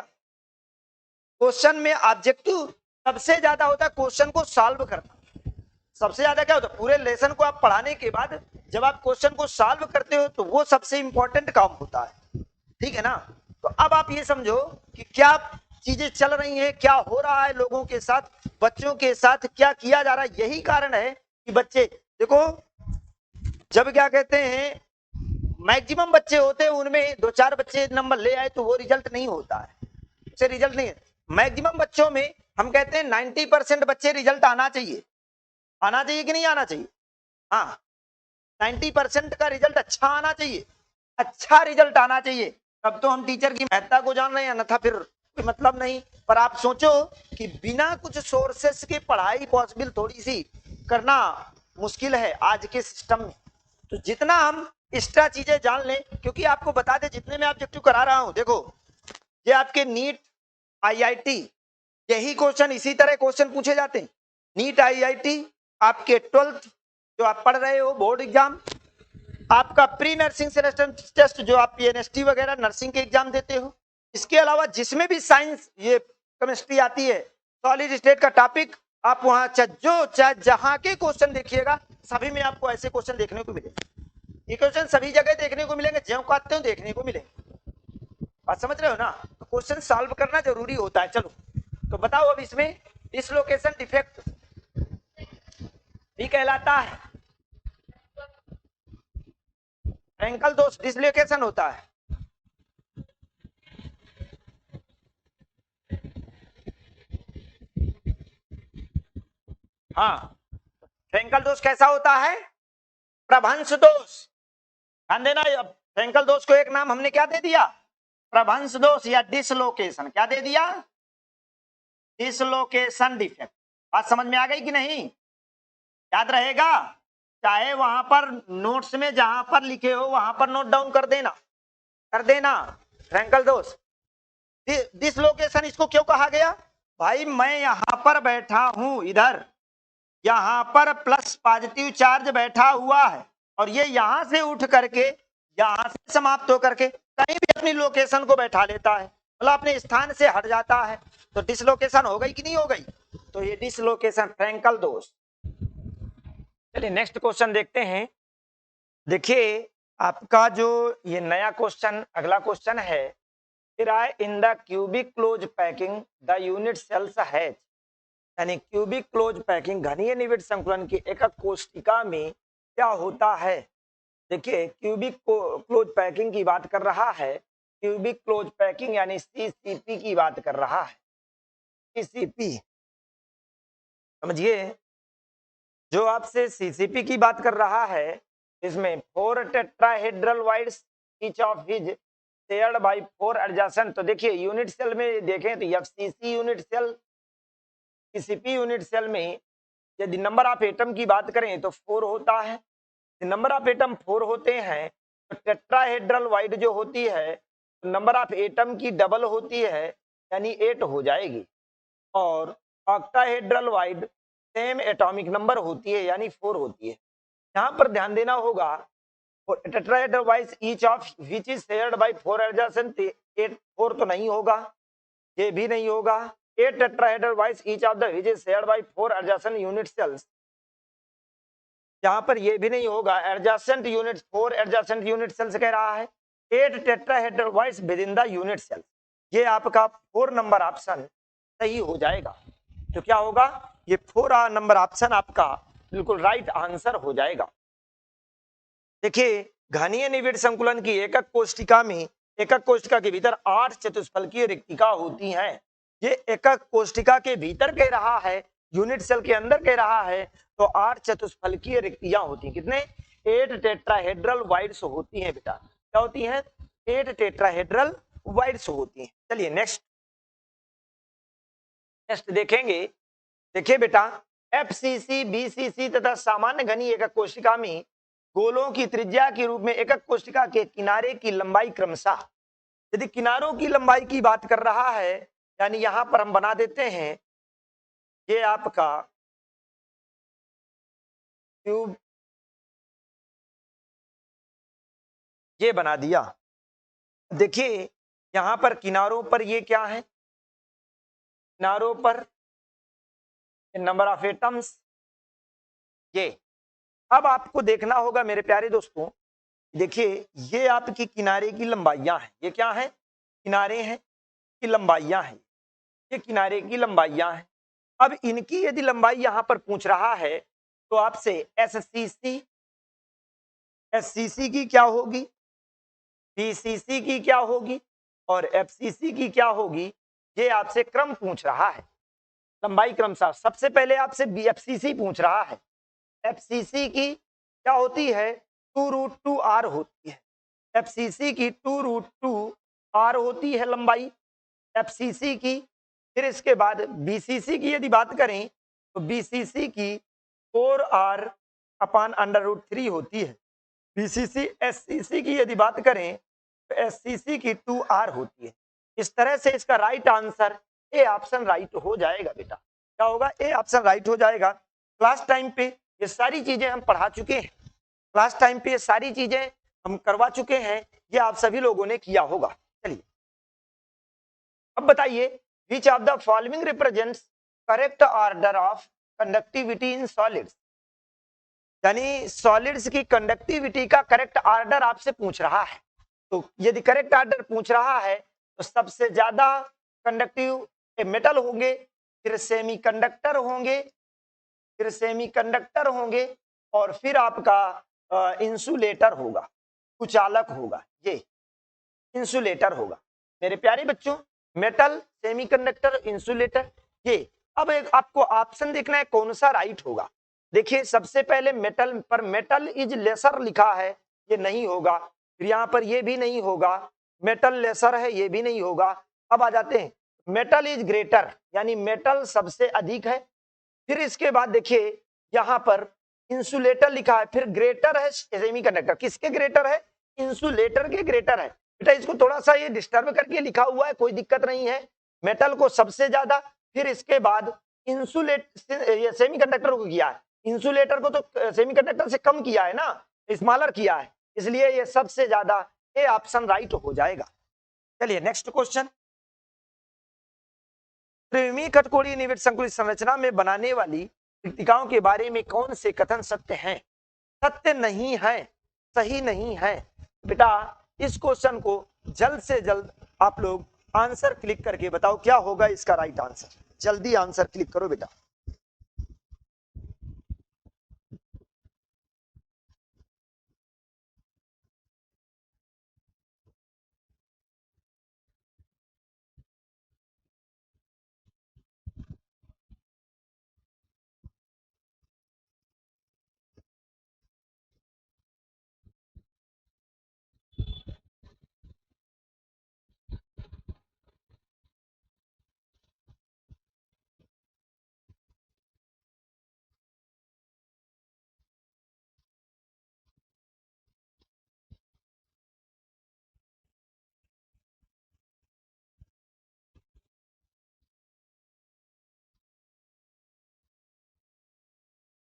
क्वेश्चन में ऑब्जेक्टिव सबसे ज्यादा होता है क्वेश्चन को सॉल्व करना, सबसे ज्यादा क्या होता है पूरे लेसन को आप पढ़ाने के बाद जब आप क्वेश्चन को सॉल्व करते हो तो वो सबसे इंपॉर्टेंट काम होता है, ठीक है ना। तो अब आप ये समझो कि क्या चीजें चल रही हैं, क्या हो रहा है लोगों के साथ, बच्चों के साथ क्या किया जा रहा है। यही कारण है कि बच्चे देखो, जब क्या कहते हैं मैक्सिमम बच्चे होते हैं उनमें 2-4 बच्चे नंबर ले आए तो वो रिजल्ट नहीं होता है, उससे रिजल्ट नहीं है। मैक्सिमम बच्चों में हम कहते हैं 90% बच्चे रिजल्ट आना चाहिए, आना चाहिए कि नहीं आना चाहिए, हाँ 90% का रिजल्ट अच्छा आना चाहिए, अच्छा रिजल्ट आना चाहिए, तब तो हम टीचर की महत्ता को जान रहे हैं, अन्यथा फिर कोई मतलब नहीं। पर आप सोचो कि बिना कुछ सोर्सेस के पढ़ाई पॉसिबल थोड़ी सी करना मुश्किल है आज के सिस्टम में। तो जितना हम एक्स्ट्रा चीजें जान लें, क्योंकि आपको बता दें जितने मैं ऑब्जेक्टिव करा रहा हूं, देखो ये आपके नीट आईआईटी यही क्वेश्चन इसी तरह क्वेश्चन पूछे जाते हैं। नीट आईआईटी आपके 12th जो आप पढ़ रहे हो बोर्ड एग्जाम, आपका प्री नर्सिंग सेमेस्टर टेस्ट जो आप पीएनएसटी वगैरह नर्सिंग के एग्जाम देते हो, इसके अलावा जिसमें भी साइंस ये केमिस्ट्री आती है सॉलिड स्टेट का टॉपिक, आप वहां चाहे जहां के क्वेश्चन देखिएगा सभी में आपको ऐसे क्वेश्चन देखने को मिलेंगे। ये क्वेश्चन सभी जगह देखने को मिलेंगे, ज्यों कहते हो देखने को मिलेंगे। बात समझ रहे हो ना। तो क्वेश्चन सॉल्व करना जरूरी होता है। चलो तो बताओ अब इसमें डिसलोकेशन डिफेक्ट भी कहलाता है, फ्रैंकल दोष डिसलोकेशन होता है। हाँ, फ्रैंकल दोष कैसा होता है, प्रभंश दोष। ध्यान देना, फ्रैंकल दोष को एक नाम हमने क्या दे दिया, प्रभंश दोष या डिसलोकेशन। क्या दे दिया, डिसलोकेशन डिफेक्ट। बात समझ में आ गई कि नहीं, याद रहेगा, चाहे वहां पर नोट्स में जहां पर लिखे हो वहां पर नोट डाउन कर देना फ्रैंकल दोष। डिसलोकेशन इसको क्यों कहा गया, भाई मैं यहां पर बैठा हूं, इधर यहां पर प्लस पॉजिटिव चार्ज बैठा हुआ है और ये यहां से उठ करके यहां से समाप्त होकर के कहीं भी अपनी लोकेशन को बैठा लेता है, मतलब अपने स्थान से हट जाता है, तो डिसलोकेशन हो गई कि नहीं हो गई। तो ये डिसलोकेशन फ्रैंकल दोष। चलिए नेक्स्ट क्वेश्चन देखते हैं। देखिए आपका जो ये नया क्वेश्चन अगला क्वेश्चन है, in the cubic close packing the unit cells has, यानी क्यूबिक क्लोज पैकिंग घनीय निविड़ संकुलन की एकक कोष्टिका में क्या होता है। देखिए क्यूबिक क्लोज पैकिंग की बात कर रहा है, क्यूबिक क्लोज पैकिंग यानी सीसीपी की बात कर रहा है, सीसीपी समझिए। जो आपसे सीसीपी की बात कर रहा है इसमें 4 tetrahedral voids each of his shared by 4 adjacent. तो देखिए यूनिट सेल में देखें तो FCC unit cell, CCP unit cell में यदि नंबर ऑफ एटम की बात करें तो 4 होता है। नंबर ऑफ एटम 4 होते हैं तो टेट्राहेड्रल वाइड जो होती है तो नंबर ऑफ एटम की डबल होती है यानी 8 हो जाएगी, और octahedral wide same atomic number होती है यानी 4 होती है। यहाँ पर ध्यान देना होगा, tetrahedral voids each of which is shared by 4 adjacent, 8 4 तो नहीं होगा, ये भी नहीं होगा। 8 tetrahedral voids each of the which is shared by 4 adjacent unit cells, यहाँ पर ये भी नहीं होगा। Adjacent unit 4 adjacent unit cells कह रहा है, 8 tetrahedral voids within the unit cell, ये आपका 4 नंबर ऑप्शन सही हो जाएगा। तो क्या होगा, ये 4 नंबर ऑप्शन आपका बिल्कुल राइट आंसर हो जाएगा। देखिए घनीय निविड़ संकुलन की एकक कोष्टिका में, एकक कोष्टिका के भीतर 8 चतुष्फलकीय रिक्तिका होती हैं। ये एकक कोष्टिका के भीतर कह रहा है यूनिट सेल के अंदर कह रहा है तो 8 चतुष्फलकीय रिक्तियां होती हैं। कितने? 8 टेट्राहेड्रल वाइड्स होती हैं बेटा। क्या होती हैं? 8 टेट्राहेड्रल वाइड्स होती हैं। चलिए नेक्स्ट देखेंगे। देखिए बेटा, एफसीसी, बीसीसी तथा सामान्य घनी एकक कोशिका में गोलों की त्रिज्या के रूप में एकक कोशिका के किनारे की लंबाई क्रमशः, यदि किनारों की लंबाई की बात कर रहा है, यानी यहां पर हम बना देते हैं ये आपका क्यूब, ये बना दिया। देखिए यहां पर किनारों पर ये क्या है, किनारों पर नंबर ऑफ एटम्स ये। अब आपको देखना होगा मेरे प्यारे दोस्तों, देखिए ये आपकी किनारे की लंबाइयां हैं। ये क्या है? किनारे हैं की लंबाइयां हैं, ये किनारे की लंबाइयां हैं। अब इनकी यदि लंबाई यहां पर पूछ रहा है तो आपसे एससीसी की क्या होगी, बीसीसी की क्या होगी और एफसीसी की क्या होगी, ये आपसे क्रम पूछ रहा है, लंबाई क्रमशः। सबसे पहले आपसे बीएफसीसी पूछ रहा है। एफसीसी की क्या होती है? 2√2r होती है। एफसीसी की 2√2r होती है लंबाई एफसीसी की। फिर इसके बाद बीसीसी की यदि बात करें तो बीसीसी की 4r अपान √3 होती है। बीसीसी एससीसी की यदि बात करें तो एससीसी की 2r होती है। इस तरह से इसका right answer A option right हो जाएगा बेटा। क्या होगा? ए ऑप्शन राइट हो जाएगा। क्लास टाइम पे ये सारी चीजें हम पढ़ा चुके हैं, क्लास टाइम पे ये सारी चीजें हम करवा चुके हैं, ये आप सभी लोगों ने किया होगा। चलिए अब बताइए, विच of the following represents correct order of conductivity in solids, यानी सॉलिड्स की कंडक्टिविटी का करेक्ट ऑर्डर आपसे पूछ रहा है। तो यदि करेक्ट ऑर्डर पूछ रहा है तो सबसे ज्यादा कंडक्टिव मेटल होंगे, फिर सेमीकंडक्टर होंगे, फिर सेमीकंडक्टर होंगे और फिर आपका इंसुलेटर होगा, कुचालक होगा, ये इंसुलेटर होगा। मेरे प्यारे बच्चों, मेटल, सेमीकंडक्टर, इंसुलेटर, ये। अब एक आपको ऑप्शन देखना है कौन सा राइट होगा। देखिए सबसे पहले मेटल पर मेटल इज लेसर लिखा है, ये नहीं होगा। फिर यहाँ पर ये भी नहीं होगा, मेटल लेसर है, ये भी नहीं होगा। अब आ जाते हैं मेटल इज ग्रेटर, यानी मेटल सबसे अधिक है। फिर इसके बाद देखिए यहाँ पर इंसुलेटर लिखा है, फिर ग्रेटर है सेमीकंडक्टर। किसके ग्रेटर है? इंसुलेटर के ग्रेटर है। बेटा इसको थोड़ा सा ये डिस्टर्ब करके लिखा हुआ है, कोई दिक्कत नहीं है। मेटल को सबसे ज्यादा, फिर इसके बाद ये सेमीकंडक्टर को किया है, इंसुलेटर को तो सेमीकंडक्टर से कम किया है ना, स्मॉलर किया है, इसलिए ये सबसे ज्यादा ए ऑप्शन राइट हो जाएगा। चलिए नेक्स्ट क्वेश्चन, त्रिविमीय कटकोणीय निविड़ संकुलित संरचना में बनाने वाली रिक्तिकाओं के बारे में कौन से कथन सत्य हैं? सत्य नहीं है, सही नहीं है। बेटा इस क्वेश्चन को जल्द से जल्द आप लोग आंसर क्लिक करके बताओ क्या होगा इसका राइट आंसर। जल्दी आंसर क्लिक करो बेटा।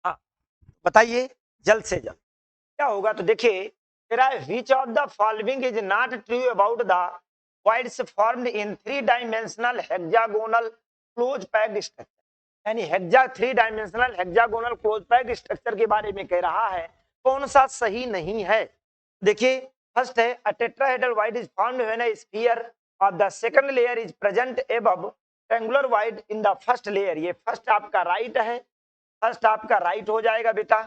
हाँ बताइए जल्द से जल्द क्या होगा। तो देखिए which of the following is not true about the voids formed in 3-dimensional hexagonal close packed structure, यानी hexa 3-dimensional hexagonal close packed structure के बारे में कह रहा है, कौन सा सही नहीं है। देखिए फर्स्ट है a tetrahedral void is formed when a sphere of the second layer is present above triangular void in the first layer, ये फर्स्ट आपका राइट है, फर्स्ट आपका राइट हो जाएगा बेटा।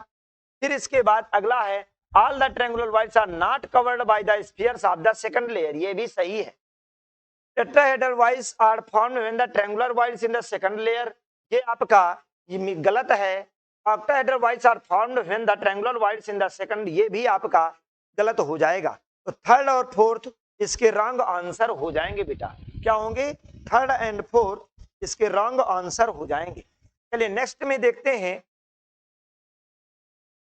फिर इसके बाद अगला है all the triangular voids are not covered by the spheres of the second layer, ये भी सही है। tetrahedral voids are formed when the triangular voids in the second layer, ये आपका ये गलत है। Octahedral voids are formed when the triangular voids in the second, ये भी आपका गलत हो जाएगा। तो थर्ड और फोर्थ इसके रॉन्ग आंसर हो जाएंगे बेटा। क्या होंगे? थर्ड एंड फोर्थ इसके रॉन्ग आंसर हो जाएंगे। चलिए नेक्स्ट में देखते हैं।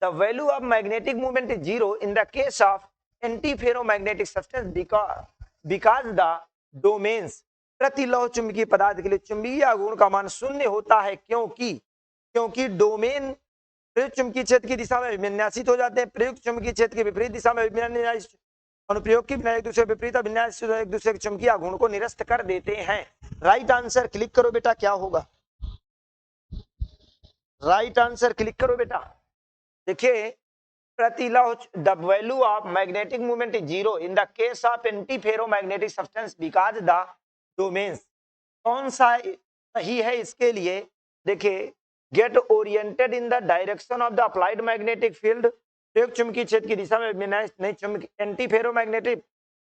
The value of magnetic movement is zero in the case of antiferromagnetic substance because the domains प्रतिलौह चुंबकीय पदार्थ के लिए चुंबकीय आघूर्ण का मान शून्य होता है, क्योंकि डोमेन प्रयुक्त चुंबकीय क्षेत्र की दिशा में विन्यासित हो जाते हैं। प्रयुक्त चुंबकीय क्षेत्र की विपरीत दिशा में अनुप्रयोग की बिना एक दूसरे विपरीत अभिन्यास एक दूसरे के चुंबकीय आघूर्ण को निरस्त कर देते हैं। राइट आंसर क्लिक करो बेटा, क्या होगा? राइट आंसर क्लिक करो बेटा। देखिए प्रतिलौह the value of magnetic movement is zero in the case of antiferromagnetic substance because the domains. कौन सा सही है इसके लिए? देखिए get oriented in the direction of the applied magnetic field, प्रयुक्त चुंबकीय क्षेत्र की दिशा में नहीं, एंटीफेरोमैग्नेटिक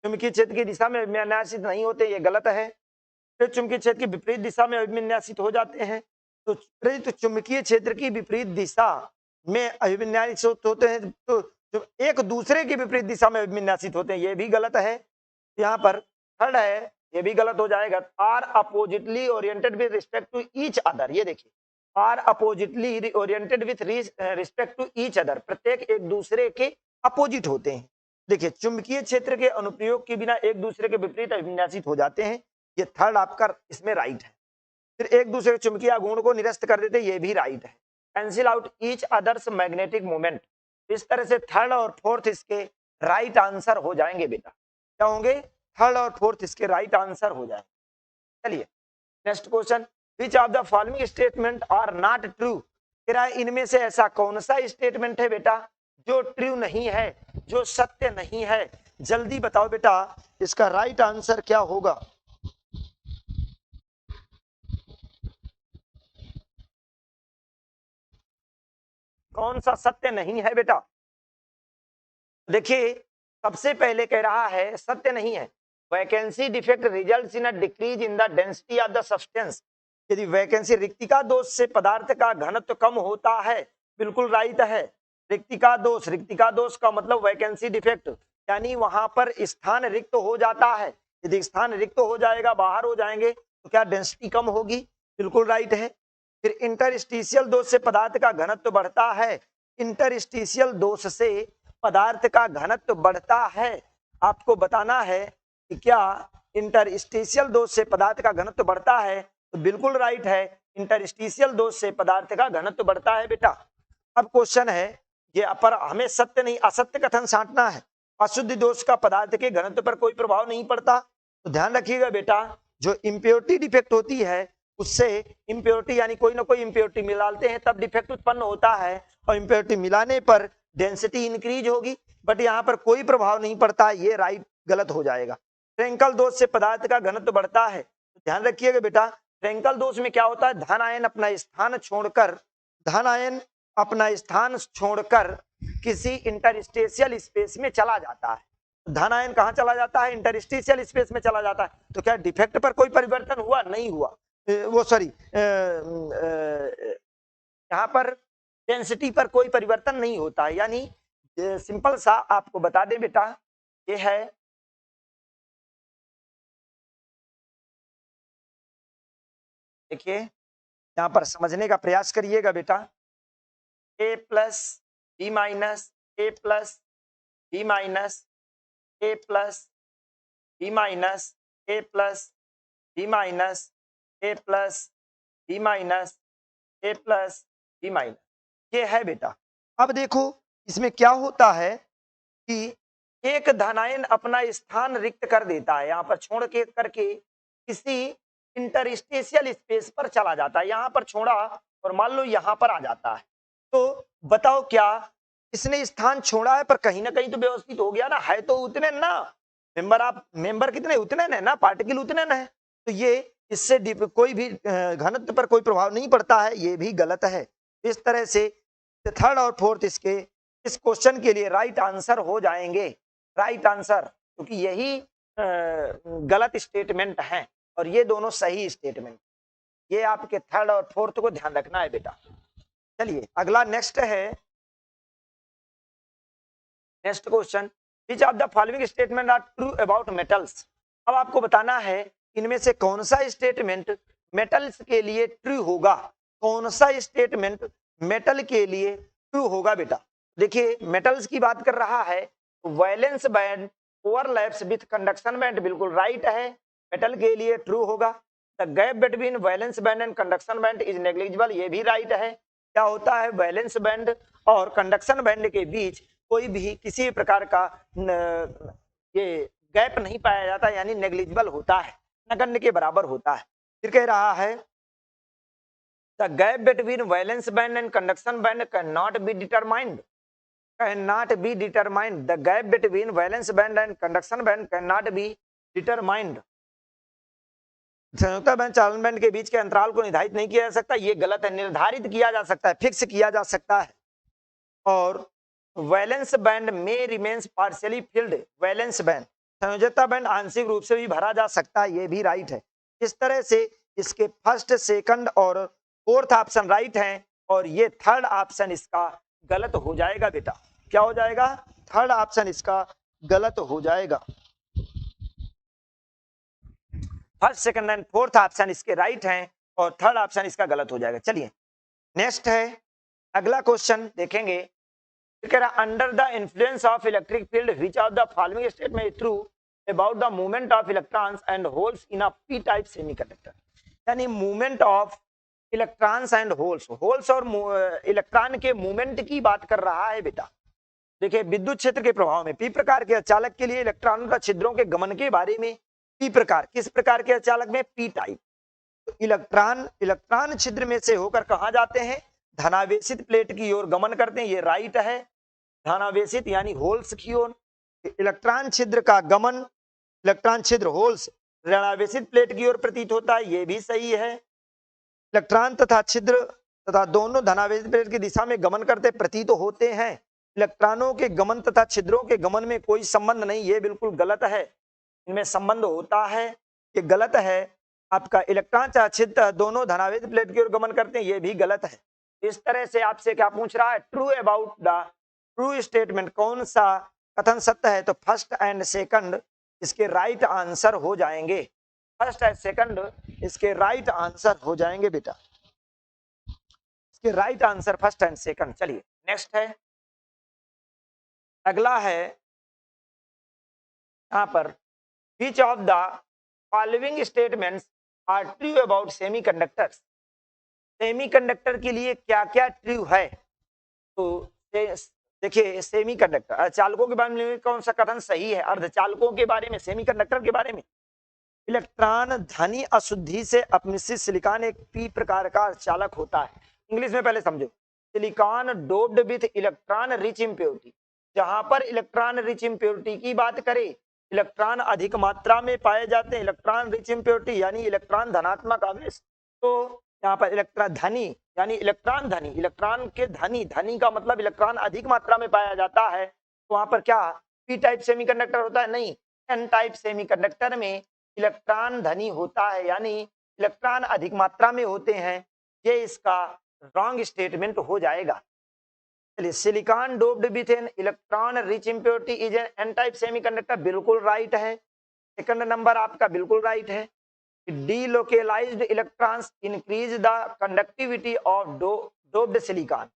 चुंबकीय क्षेत्र की दिशा में विन्यासित नहीं होते, ये गलत है। प्रयुक्त चुंबकीय क्षेत्र की विपरीत दिशा में अभिविन्यासित हो जाते हैं। तो प्रयुक्त चुंबकीय क्षेत्र की विपरीत दिशा में अभिविन्यासित होते हैं, तो एक दूसरे की विपरीत दिशा में अभिविन्यासित होते हैं, ये भी गलत है। यहाँ पर थर्ड है, ये भी गलत हो जाएगा। Are oppositely oriented with respect to each other, ये देखिए are oppositely oriented with respect to each other, प्रत्येक एक दूसरे के अपोजिट होते हैं। देखिए चुंबकीय क्षेत्र के अनुप्रयोग के बिना एक दूसरे के विपरीत अभिविन्यासित हो जाते हैं, ये थर्ड आपका इसमें राइट है। फिर एक दूसरे के चुंबकीय आघूर्ण को निरस्त कर देते, ये भी राइट है। Cancel out each others magnetic moment, इस तरह से थर्ड और फोर्थ इसके राइट आंसर हो जाएंगे बेटा। क्या होंगे? थर्ड और फोर्थ इसके राइट आंसर हो जाएंगे। चलिए next question, which of the following statement are not true. इनमें से ऐसा कौन सा स्टेटमेंट है बेटा जो ट्रू नहीं है, जो सत्य नहीं है? जल्दी बताओ बेटा, इसका राइट आंसर क्या होगा? कौन सा सत्य नहीं है बेटा? देखिए सबसे पहले कह रहा है सत्य नहीं है, vacancy defect results in a decrease in the density of the substance. यदि वैकेंसी रिक्तिका दोष से पदार्थ का घनत्व कम होता है, बिल्कुल राइट है। रिक्तिका दोष का मतलब वैकेंसी डिफेक्ट, यानी वहां पर स्थान रिक्त हो जाता है। यदि स्थान रिक्त हो जाएगा, बाहर हो जाएंगे, तो क्या डेंसिटी कम होगी? बिल्कुल राइट है। फिर इंटरस्टिशियल दोष से पदार्थ का घनत्व बढ़ता है, इंटरस्टिशियल दोष से पदार्थ का घनत्व बढ़ता है। आपको बताना है कि क्या इंटरस्टिशियल दोष से पदार्थ का घनत्व बढ़ता है, तो बिल्कुल राइट है, इंटरस्टिशियल दोष से पदार्थ का घनत्व बढ़ता है बेटा। अब क्वेश्चन है ये, पर हमें सत्य नहीं असत्य कथन छांटना है। अशुद्ध दोष का पदार्थ के घनत्व पर कोई प्रभाव नहीं पड़ता, तो ध्यान रखिएगा बेटा, जो इम्प्योरिटी डिफेक्ट होती है उससे इम्प्योरिटी यानी कोई ना कोई इम्प्योरिटी मिलाते हैं तब डिफेक्ट उत्पन्न होता है, और इम्प्योरिटी मिलाने पर डेंसिटी इंक्रीज होगी, बट यहाँ पर कोई प्रभाव नहीं पड़ता, ये राइट गलत हो जाएगा। फ्रेंकल दोष से पदार्थ का घनत्व बढ़ता है, तो ध्यान रखिएगा बेटा, फ्रेंकल दोष में क्या होता है, धन आयन अपना स्थान छोड़कर किसी इंटरस्टेशियल स्पेस में चला जाता है। धन आयन कहाँ चला जाता है? इंटरस्टेशियल स्पेस में चला जाता है। तो क्या डिफेक्ट पर कोई परिवर्तन हुआ? नहीं हुआ। वो सॉरी, यहाँ पर डेंसिटी पर कोई परिवर्तन नहीं होता है। यानी सिंपल सा आपको बता दें बेटा, ये है देखिए यहाँ पर समझने का प्रयास करिएगा बेटा, a plus B minus A plus B minus A plus B minus A plus B minus A plus B minus A plus B minus, ये है बेटा। अब देखो इसमें क्या होता है कि एक धनायन अपना स्थान रिक्त कर देता है, यहाँ पर छोड़ के करके किसी इंटरस्टेशियल स्पेस पर चला जाता है, यहाँ पर छोड़ा और मान लो यहाँ पर आ जाता है। तो बताओ क्या इसने स्थान छोड़ा है पर कहीं ना कहीं तो व्यवस्थित हो गया ना, है तो उतने ना मेंबर कितने उतने ना, पार्टिकल उतने ना है, तो ये इससे कोई भी घनत्व पर कोई प्रभाव नहीं पड़ता है, ये भी गलत है। इस तरह से थर्ड और फोर्थ इसके इस क्वेश्चन के लिए राइट आंसर हो जाएंगे, राइट आंसर, क्योंकि यही गलत स्टेटमेंट है और ये दोनों सही स्टेटमेंट। ये आपके थर्ड और फोर्थ को ध्यान रखना है बेटा। चलिए अगला नेक्स्ट है, next question, which of the following statement are true about metals. अब आपको बताना है इनमें से कौन सा स्टेटमेंट मेटल्स के लिए ट्रू होगा, कौन सा स्टेटमेंट मेटल के लिए ट्रू होगा बेटा। देखिए मेटल्स की बात कर रहा है, valence band overlaps with conduction band बिल्कुल राइट है, मेटल के लिए ट्रू होगा। The gap between valence band and conduction band is negligible, ये भी राइट है। क्या होता है, वैलेंस बैंड और कंडक्शन बैंड के बीच कोई भी किसी भी प्रकार का ये गैप नहीं पाया जाता, यानी नेग्लिजिबल होता है, नगण्य के बराबर होता है। फिर कह रहा है the gap between valence band and conduction band can not be determined, cannot be determined. The gap between valence band and conduction band cannot be determined. संयुक्त बैंड चालन बैंड के बीच के अंतराल को निर्धारित नहीं किया जा सकता, ये गलत है। निर्धारित किया जा सकता है, फिक्स किया जा सकता है। और वैलेंस बैंड में remains partially filled, valence band संयोजकता बैंड आंशिक रूप से भी भरा जा सकता है, ये भी राइट है। इस तरह से इसके फर्स्ट, सेकंड और फोर्थ ऑप्शन राइट हैं, और ये थर्ड ऑप्शन इसका गलत हो जाएगा बेटा। क्या हो जाएगा, थर्ड ऑप्शन इसका गलत हो जाएगा। First, second and fourth option इसके राइट हैं और थर्ड ऑप्शन इसका गलत हो जाएगा। चलिए नेक्स्ट है, अगला क्वेश्चन देखेंगे। Under the influence of electric field which of the following statement is true about the movement of electrons and holes in a P type semiconductor. यानी movement of electrons and holes, holes और इलेक्ट्रॉन के मूवमेंट की बात कर रहा है बेटा। देखिए विद्युत क्षेत्र के प्रभाव में पी प्रकार के अचालक के लिए इलेक्ट्रॉनों का छिद्रों के गमन के बारे में पी प्रकार, किस प्रकार के अचालक में, पी टाइप। तो इलेक्ट्रॉन छिद्र में से होकर कहां जाते हैं, धनावेशित प्लेट की ओर गमन करते हैं, ये राइट है। धनावेशित यानी होल्स की ओर। इलेक्ट्रॉन छिद्र का गमन, इलेक्ट्रॉन छिद्र होल्स ऋणावेशित प्लेट की ओर प्रतीत होता है, ये भी सही है। इलेक्ट्रॉन तथा छिद्र तथा दोनों धनावेशित प्लेट की दिशा में गमन करते प्रतीत होते हैं। इलेक्ट्रॉनों के गमन तथा छिद्रों के गमन में कोई संबंध नहीं, ये बिल्कुल गलत है। इनमें संबंध होता है, ये गलत है। आपका इलेक्ट्रॉन तथा छिद्र दोनों धनावेशित प्लेट की ओर गमन करते हैं, ये भी गलत है। इस तरह से आपसे क्या पूछ रहा है, true about the true statement, कौन सा कथन सत्य है, तो फर्स्ट एंड सेकंड इसके राइट आंसर हो जाएंगे। फर्स्ट एंड सेकंड इसके राइट आंसर हो जाएंगे बेटा, इसके right answer first and second. चलिए नेक्स्ट है, अगला है यहां पर, which of the following statements are true about semiconductors। Semiconductor के लिए क्या क्या ट्रू है, तो देखिए सेमीकंडक्टर चालकों के बारे में कौन सा कथन सही है, अर्धचालकों के बारे में, सेमीकंडक्टर के बारे में। इलेक्ट्रॉन धनी अशुद्धि से अपमिश्रित सिलिकॉन एक पी प्रकार का चालक होता है। इंग्लिश में पहले समझो, silicon doped with electron rich impurity. जहां पर इलेक्ट्रॉन रिच इम्प्योरिटी की बात करें, इलेक्ट्रॉन अधिक मात्रा में पाए जाते हैं, इलेक्ट्रॉन रिच इम्प्योरिटी यानी इलेक्ट्रॉन धनात्मक आवेश। तो यहाँ पर इलेक्ट्रॉन धनी यानी इलेक्ट्रॉन धनी, इलेक्ट्रॉन के धनी, धनी का मतलब इलेक्ट्रॉन अधिक मात्रा में पाया जाता है, तो वहां पर क्या पी टाइप सेमीकंडक्टर होता है, नहीं, एन टाइप सेमीकंडक्टर में इलेक्ट्रॉन धनी होता है, यानी इलेक्ट्रॉन अधिक मात्रा में होते हैं। ये इसका रॉन्ग स्टेटमेंट हो जाएगा। चलिए, silicon doped with an electron rich impurity is an N type semiconductor, बिल्कुल राइट है। सेकंड नंबर आपका बिल्कुल राइट है। Delocalised electrons increase the conductivity of doped silicon.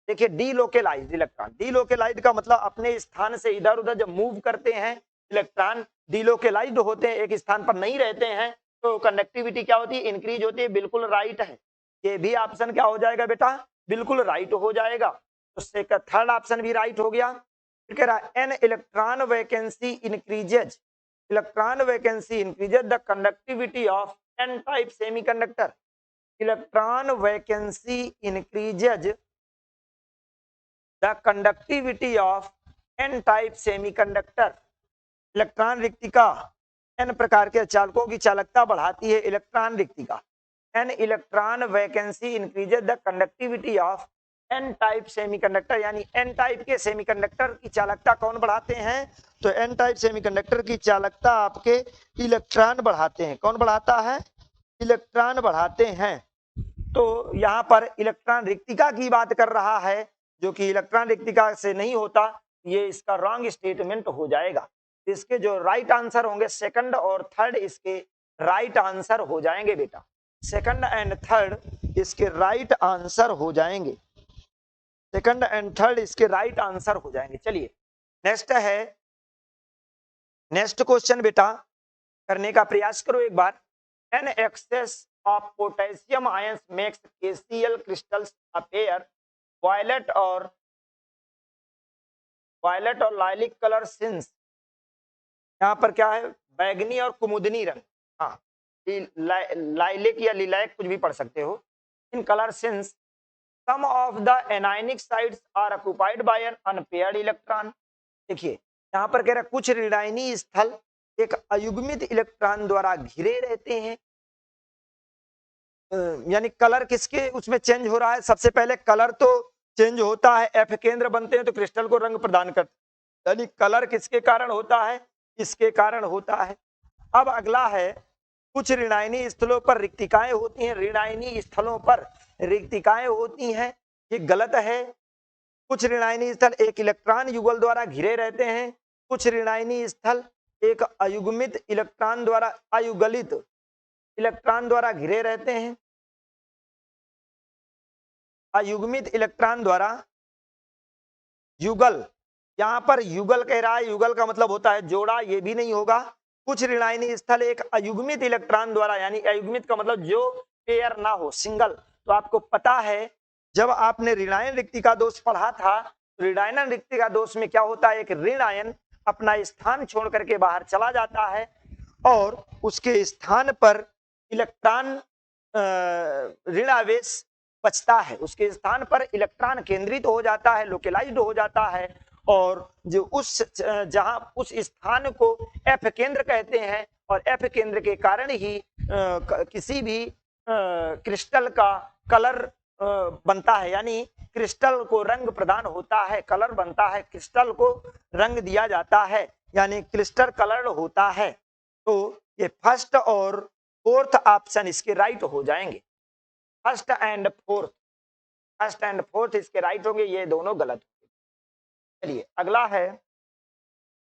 देखिए डीलोकेलाइज्ड इलेक्ट्रॉन, डीलोकेलाइज्ड का मतलब अपने स्थान से इधर उधर जब मूव करते हैं इलेक्ट्रॉन, डीलोकेलाइज्ड होते हैं, एक स्थान पर नहीं रहते हैं, तो कंडक्टिविटी क्या होती है, इंक्रीज होती है, बिल्कुल राइट है। ये भी ऑप्शन क्या हो जाएगा बेटा, बिल्कुल राइट हो जाएगा। तो थर्ड ऑप्शन भी राइट हो गया। फिर कह रहा है an electron vacancy increases, electron vacancy increases the conductivity of N type semiconductor. Electron vacancy increases the conductivity of N type semiconductor. Electron रिक्तिका एन प्रकार के चालकों की चालकता बढ़ाती है, इलेक्ट्रॉन रिक्तिका। An electron vacancy increases the conductivity of N type semiconductor, यानी एन टाइप के सेमीकंडक्टर की चालकता कौन बढ़ाते हैं, तो एन टाइप सेमीकंडक्टर की चालकता आपके इलेक्ट्रॉन बढ़ाते हैं। कौन बढ़ाता है, इलेक्ट्रॉन बढ़ाते हैं। तो यहाँ पर इलेक्ट्रॉन रिक्तिका की बात कर रहा है, जो कि इलेक्ट्रॉन रिक्तिका से नहीं होता, ये इसका रॉन्ग स्टेटमेंट हो जाएगा। इसके जो राइट आंसर होंगे सेकंड और थर्ड इसके राइट आंसर हो जाएंगे बेटा। सेकंड एंड थर्ड इसके राइट आंसर हो जाएंगे। सेकंड एंड थर्ड इसके राइट आंसर हो जाएंगे। चलिए नेक्स्ट है, नेक्स्ट क्वेश्चन बेटा करने का प्रयास करो एक बार। An excess of potassium ions makes KCl crystals appear violet or lilac color since, यहाँ पर क्या है, बैगनी और कुमुदनी रंग, हाँ लाइलेक या लिलैक कुछ भी पढ़ सकते हो। In colour since some of the anionic sites are occupied by an unpaired electron। देखिए यहाँ पर कह रहा है कुछ ऋणायनी स्थल एक अयुग्मित इलेक्ट्रॉन द्वारा घिरे रहते हैं। यानी कलर किसके उसमें चेंज हो रहा है? सबसे पहले कलर तो चेंज होता है, एफ केंद्र बनते हैं तो क्रिस्टल को रंग प्रदान करते हैं, यानी कलर किसके कारण होता है? इसके कारण होता है। अब अगला है, कुछ ऋणायनी स्थलों पर रिक्तिकाएं होती हैं। ऋणायनी स्थलों पर रिक्तिकाएं होती हैं, ये गलत है। कुछ ऋणायनी स्थल एक इलेक्ट्रॉन युगल द्वारा घिरे रहते हैं। कुछ ऋणायनी स्थल एक अयुग्मित इलेक्ट्रॉन द्वारा, अयुगलित इलेक्ट्रॉन द्वारा घिरे रहते हैं। अयुग्मित इलेक्ट्रॉन द्वारा, युगल, यहां पर युगल कह रहा है, युगल का मतलब होता है जोड़ा, ये भी नहीं होगा। कुछ ऋणायनी स्थल एक अयुग्मित इलेक्ट्रॉन द्वारा, यानी अयुग्मित का मतलब जो पेयर ना हो, सिंगल। तो आपको पता है जब आपने ऋणायन रिक्तिका दोष पढ़ा था, तो ऋणायन रिक्तिका दोष में क्या होता है, एक ऋण आयन अपना स्थान छोड़ करके बाहर चला जाता है और उसके स्थान पर इलेक्ट्रॉन ऋण आवेश बचता है, उसके स्थान पर इलेक्ट्रॉन केंद्रित हो जाता है, लोकेलाइज्ड हो जाता है, और जो उस जहां उस स्थान को एफ केंद्र कहते हैं, और एफ केंद्र के कारण ही किसी भी क्रिस्टल का कलर बनता है, यानी क्रिस्टल को रंग प्रदान होता है, कलर बनता है, क्रिस्टल को रंग दिया जाता है, यानी क्रिस्टल कलर होता है। तो ये फर्स्ट और फोर्थ ऑप्शन इसके राइट हो जाएंगे। First and fourth, first and fourth इसके राइट होंगे, ये दोनों गलत होंगे। चलिए अगला है,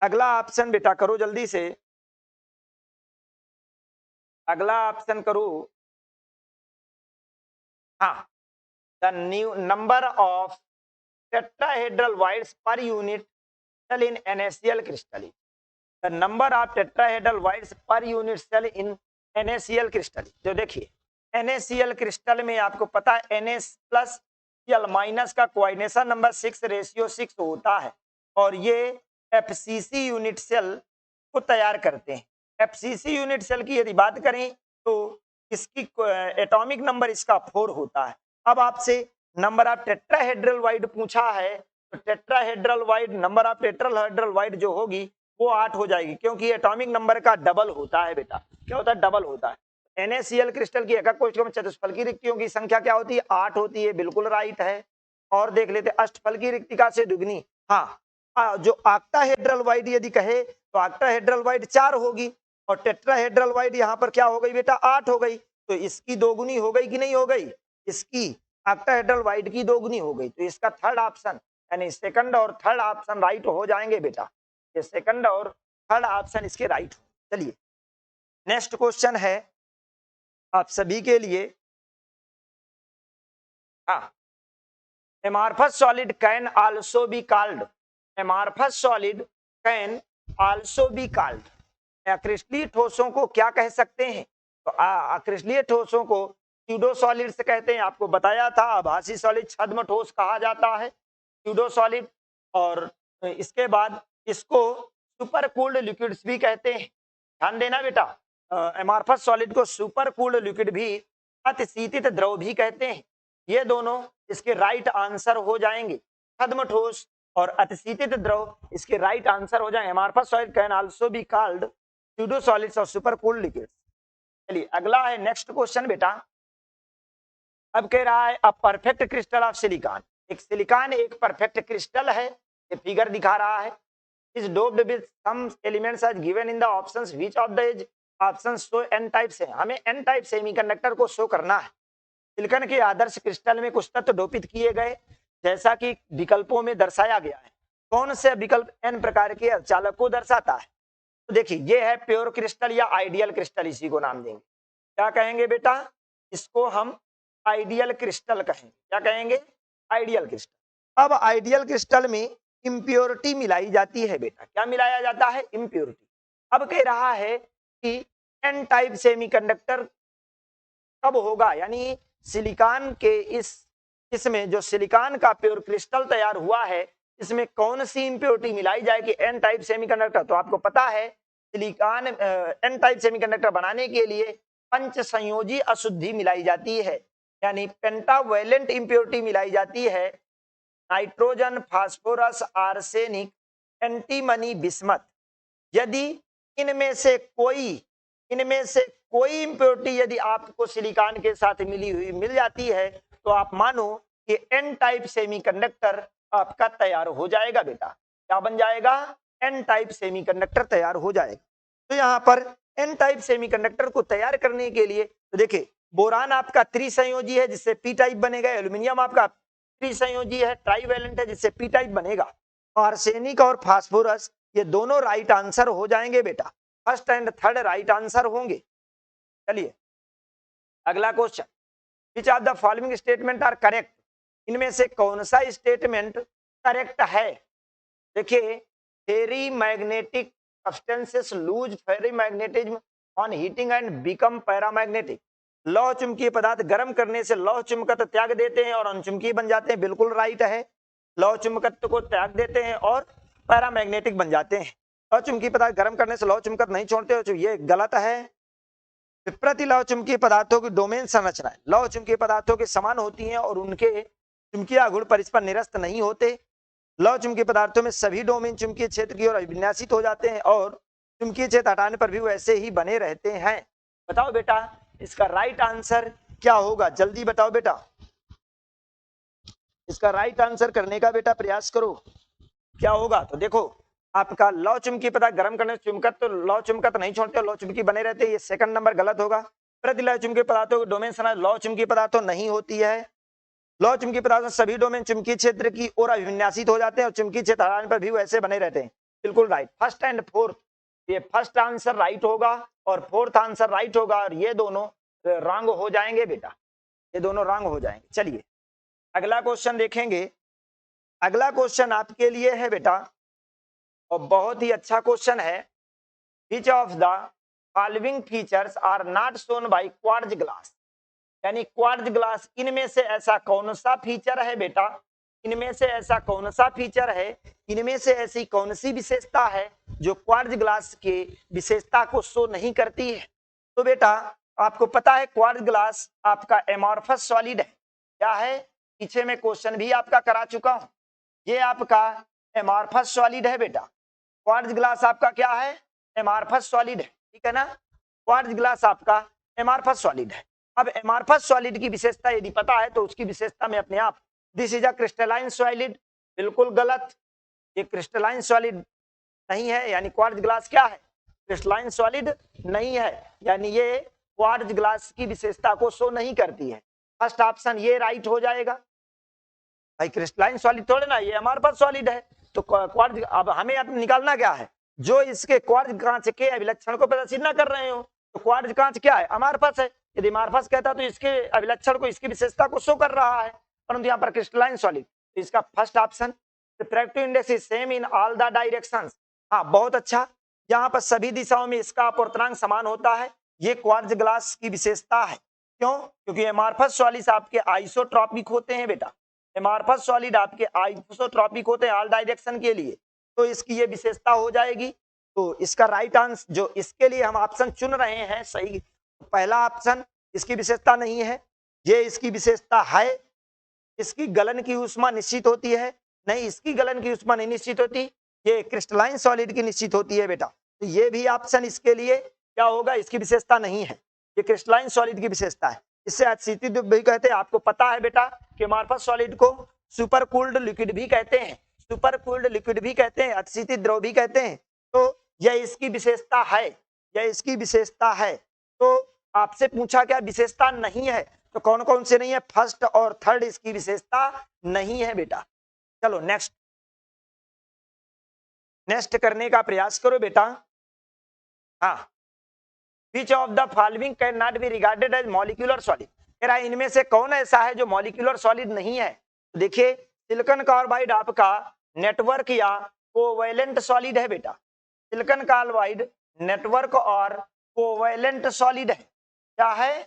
अगला ऑप्शन बेटा करो जल्दी से, अगला ऑप्शन करो। हाँ, the new number of tetrahedral voids per unit cell in NaCl crystalline, the number of tetrahedral voids per unit cell in NaCl crystalline। जो देखिए NaCl क्रिस्टल में आपको पता है Na+Cl- का कोऑर्डिनेशन नंबर 6:6 होता है, और ये FCC यूनिट सेल को तैयार करते हैं। FCC यूनिट सेल की यदि बात करें तो इसकी एटॉमिक नंबर इसका 4 होता है। अब आपसे नंबर ऑफ टेट्राहेड्रल वाइड पूछा है, तो tetrahedral void, number of tetrahedral void जो होगी वो 8 हो जाएगी, क्योंकि एटॉमिक नंबर का डबल होता है बेटा। क्या होता है? डबल होता है। NaCl क्रिस्टल की एका कोष्ठक चतुष्फलकी रिक्तियों की संख्या क्या होती है? 8 होती है, बिल्कुल राइट है। और देख लेते अष्टफलकी रिक्तिका से दुगनी, हाँ जो ऑक्टाहेड्रल वाइड यदि कहे तो ऑक्टाहेड्रल वाइड 4 होगी, और टेट्राहेड्रल वाइड यहाँ पर क्या हो गई बेटा? 8 हो गई। तो इसकी दोगुनी हो गई कि नहीं हो गई? इसकी ऑक्टाहेड्रल वाइड की दोगुनी हो गई। तो इसका थर्ड ऑप्शन, यानी सेकंड और थर्ड ऑप्शन राइट हो जाएंगे बेटा। ये सेकंड और थर्ड ऑप्शन इसके राइट हो। चलिए नेक्स्ट क्वेश्चन है आप सभी के लिए। हाँ, amorphous solid can also be called, amorphous solid can also be called, अक्रिस्टलीय ठोसों को क्या कह सकते हैं? तो अक्रिस्टलीय ठोसों को स्यूडो सॉलिड से कहते हैं, आपको बताया था। आभासी सॉलिड छद्म ठोस कहा जाता है, स्यूडो सॉलिड। और इसके बाद इसको सुपर कूल्ड लिक्विड्स भी कहते हैं, ध्यान देना बेटा। एमॉर्फस सॉलिड को सुपर कूल्ड लिक्विड भी, अतिशीतित द्रव भी कहते हैं। ये दोनों इसके राइट आंसर हो जाएंगे। छद्म ठोस और अतिशीतित द्रव इसके राइट आंसर हो जाएंगे। Amorphous solid can also be called pseudo solids और सुपर कूल्ड लिक्विड्स। चलिए अगला है नेक्स्ट क्वेश्चन बेटा। अब कह रहा है a perfect crystal of silicon, एक सिलिकॉन एक परफेक्ट क्रिस्टल है, ये फिगर दिखा रहा है। Is doped with some elements as given in the options, which of the is option show N type से, हमें एन टाइप सेमीकंडक्टर को शो करना है। सिलिकॉन के आदर्श क्रिस्टल में कुछ तत्व डोपित किए गए जैसा कि विकल्पों में दर्शाया गया है। कौन से विकल्प एन प्रकार के अर्धचालक को दर्शाता है? तो देखिए ये है प्योर क्रिस्टल या आइडियल क्रिस्टल, इसी को नाम देंगे। क्या कहेंगे बेटा? इसको हम आइडियल क्रिस्टल कहेंगे। क्या कहेंगे? Ideal crystal. अब आइडियल क्रिस्टल में इंप्योरिटी मिलाई जाती है बेटा। क्या मिलाया जाता है? इंप्योरिटी। अब कह रहा है कि एन टाइप सेमीकंडक्टर कब होगा, यानी सिलिकॉन के इसमें जो सिलिकॉन का प्योर क्रिस्टल तैयार हुआ है इसमें कौन सी इंप्योरिटी मिलाई जाएगी एन टाइप सेमीकंडक्टर? तो आपको पता है सिलिकॉन एन टाइप सेमीकंडक्टर बनाने के लिए पंच संयोजी अशुद्धि मिलाई जाती है, यानी पेंटावैलेंट इंप्योरिटी मिलाई जाती है। Nitrogen, phosphorus, arsenic, antimony, bismuth. यदि इनमें से कोई इंप्योरिटी यदि आपको सिलिकॉन के साथ मिल जाती है तो आप मानो कि एन टाइप सेमीकंडक्टर आपका तैयार हो जाएगा बेटा। क्या बन जाएगा? एन टाइप सेमीकंडक्टर तैयार हो जाएगा। तो यहाँ पर एन टाइप सेमीकंडक्टर को तैयार करने के लिए तो देखिए बोरान आपका त्रिसंयोजी है जिससे पी टाइप बनेगा, एल्यूमिनियम आपका त्रिसंयोजी है, ट्राइवेलेंट है जिससे पी टाइप बनेगा। आर्सेनिक और फास्फोरस ये दोनों राइट आंसर हो जाएंगे बेटा, first and third right answer होंगे। चलिए अगला question, which of the following statement are correct? इनमें से कौन सा स्टेटमेंट करेक्ट है? देखिए ferrimagnetic substances lose ferrimagnetism on heating and become paramagnetic. लौह चुंबकीय पदार्थ गर्म करने से लौह चुंबकत्व त्याग देते हैं और अणुचुंबकीय बन जाते हैं। बिल्कुल राइट है, लौह चुंबकत्व को त्याग देते हैं और पैरामैग्नेटिक बन जाते हैं। लौह चुंबकीय पदार्थ गर्म करने से लौह चुंबकत्व नहीं छोड़ते, तो ये गलत है। विप्रति लौह चुंबकीय पदार्थों की डोमेन संरचना लौह चुंबकीय पदार्थों के समान होती हैं और उनके चुंबकीय गुण परस्पर निरस्त नहीं होते। लौह चुंबकीय पदार्थों में सभी डोमेन चुंबकीय क्षेत्र की ओर अभिविन्यासित हो जाते हैं और चुंबकीय क्षेत्र हटाने पर भी वैसे ही बने रहते हैं। बताओ बेटा इसका राइट आंसर क्या होगा? जल्दी बताओ बेटा, इसका राइट आंसर करने का बेटा प्रयास करो, क्या होगा? तो देखो आपका लौह चुंबकीय पदार्थ गर्म करने से चुंबकत्व तो लौह चुंबकत्व नहीं छोड़ते, लौह चुंबकीय बने रहते हैं, ये सेकंड नंबर गलत होगा। प्रति लौह चुंबकीय पदार्थों की डोमेन संरचना लौह चुंबकीय पदार्थों नहीं होती है। लौह चुंबकीय पदार्थों सभी डोमेन चुंबकीय क्षेत्र की ओर अभिविन्यासित हो जाते हैं और चुंबकीय क्षेत्र हटाने पर भी वैसे बने रहते हैं। बिल्कुल राइट, फर्स्ट एंड फोर्थ, ये फर्स्ट आंसर राइट होगा और फोर्थ आंसर राइट होगा और ये दोनों रॉन्ग हो जाएंगे बेटा, ये दोनों रॉन्ग हो जाएंगे। चलिए अगला क्वेश्चन देखेंगे। अगला क्वेश्चन आपके लिए है बेटा और बहुत ही अच्छा क्वेश्चन है। Which of the following features are not shown by quartz glass? यानी क्वार्ट्ज ग्लास इनमें से ऐसा कौन सा फीचर है बेटा? इनमें से ऐसा कौन सा फीचर है, इनमें से ऐसी कौन सी विशेषता है जो क्वार्ट्ज ग्लास के विशेषता को शो नहीं करती है? तो बेटा आपको पता है क्वार्ट्ज ग्लास आपका एमॉर्फस सॉलिड है। क्या है? पीछे में क्वेश्चन भी आपका करा चुका हूं, ये आपका एमॉर्फस सॉलिड है बेटा। क्वार्ट्ज ग्लास आपका क्या है? एमॉर्फस सॉलिड है, ठीक है ना। क्वार्ट्ज ग्लास आपका एमॉर्फस सॉलिड है। अब एमॉर्फस सॉलिड की विशेषता यदि पता है तो उसकी विशेषता में अपने आप, this is a crystalline solid, बिल्कुल गलत, ये क्रिस्टलाइन सॉलिड नहीं है, यानी क्वार्ट्ज ग्लास क्या है? क्रिस्टलाइन सॉलिड नहीं है, यानी ये क्वार्ट्ज ग्लास की विशेषता को शो नहीं करती है। फर्स्ट ऑप्शन ये राइट हो जाएगा। भाई क्रिस्टलाइन सॉलिड थोड़े ना, ये एमॉर्फस सॉलिड है, तो क्वार्ट्ज, अब हमें निकालना क्या है? जो इसके क्वार्ट्ज कांच के अभिलक्षण को प्रदर्शित न कर रहे हो, तो क्वार्ट्ज कांच क्या है? अमॉर्फस है। यदि अमॉर्फस कहता तो इसके अभिलक्षण को, इसकी विशेषता को शो कर रहा है, परंतु यहाँ पर क्रिस्टलाइन सॉलिड, तो इसका first option refractive index is same in all the directions. हाँ बहुत अच्छा, यहाँ पर सभी दिशाओं में इसका अपवर्तनांक समान होता है, ये क्वार्ट्ज ग्लास की विशेषता है। क्यों? क्योंकि एमॉर्फस सॉलिड आपके आइसोट्रॉपिक होते हैं बेटा, एमॉर्फस सॉलिड आपके आइसोट्रॉपिक होते हैं ऑल डायरेक्शन के लिए, तो इसकी ये विशेषता हो जाएगी। तो इसका राइट आंसर जो इसके लिए हम ऑप्शन चुन रहे हैं सही, पहला ऑप्शन इसकी विशेषता नहीं है, ये इसकी विशेषता है। इसकी गलन की ऊष्मा निश्चित होती है, नहीं इसकी गलन की ऊष्मा नहीं निश्चित होती, ये क्रिस्टलाइन सॉलिड की निश्चित होती है बेटा। तो ये भी ऑप्शन इसके लिए क्या होगा? इसकी विशेषता नहीं है, ये क्रिस्टलाइन सॉलिड की विशेषता है। इससे अतिशीतित भी कहते हैं। आपको पता है बेटा कि एमॉर्फस सॉलिड को सुपर कूल्ड लिक्विड भी कहते हैं, सुपर कूल्ड लिक्विड भी कहते हैं, अतिशीतित द्रव भी कहते हैं। तो यह इसकी विशेषता है, या इसकी विशेषता है। तो आपसे पूछा क्या विशेषता नहीं है, तो कौन कौन से नहीं है, फर्स्ट और थर्ड इसकी विशेषता नहीं है बेटा। चलो नेक्स्ट करने का प्रयास करो बेटा। हाँ, which of the following can not be regarded as molecular solid, कह रहा है इनमें से कौन ऐसा है जो मॉलिक्यूलर सॉलिड नहीं है। तो देखिए सिलिकॉन कार्बाइड आपका नेटवर्क या कोवैलेंट सॉलिड है बेटा। सिलिकॉन कार्बाइड नेटवर्क और कोवैलेंट सॉलिड है। क्या है,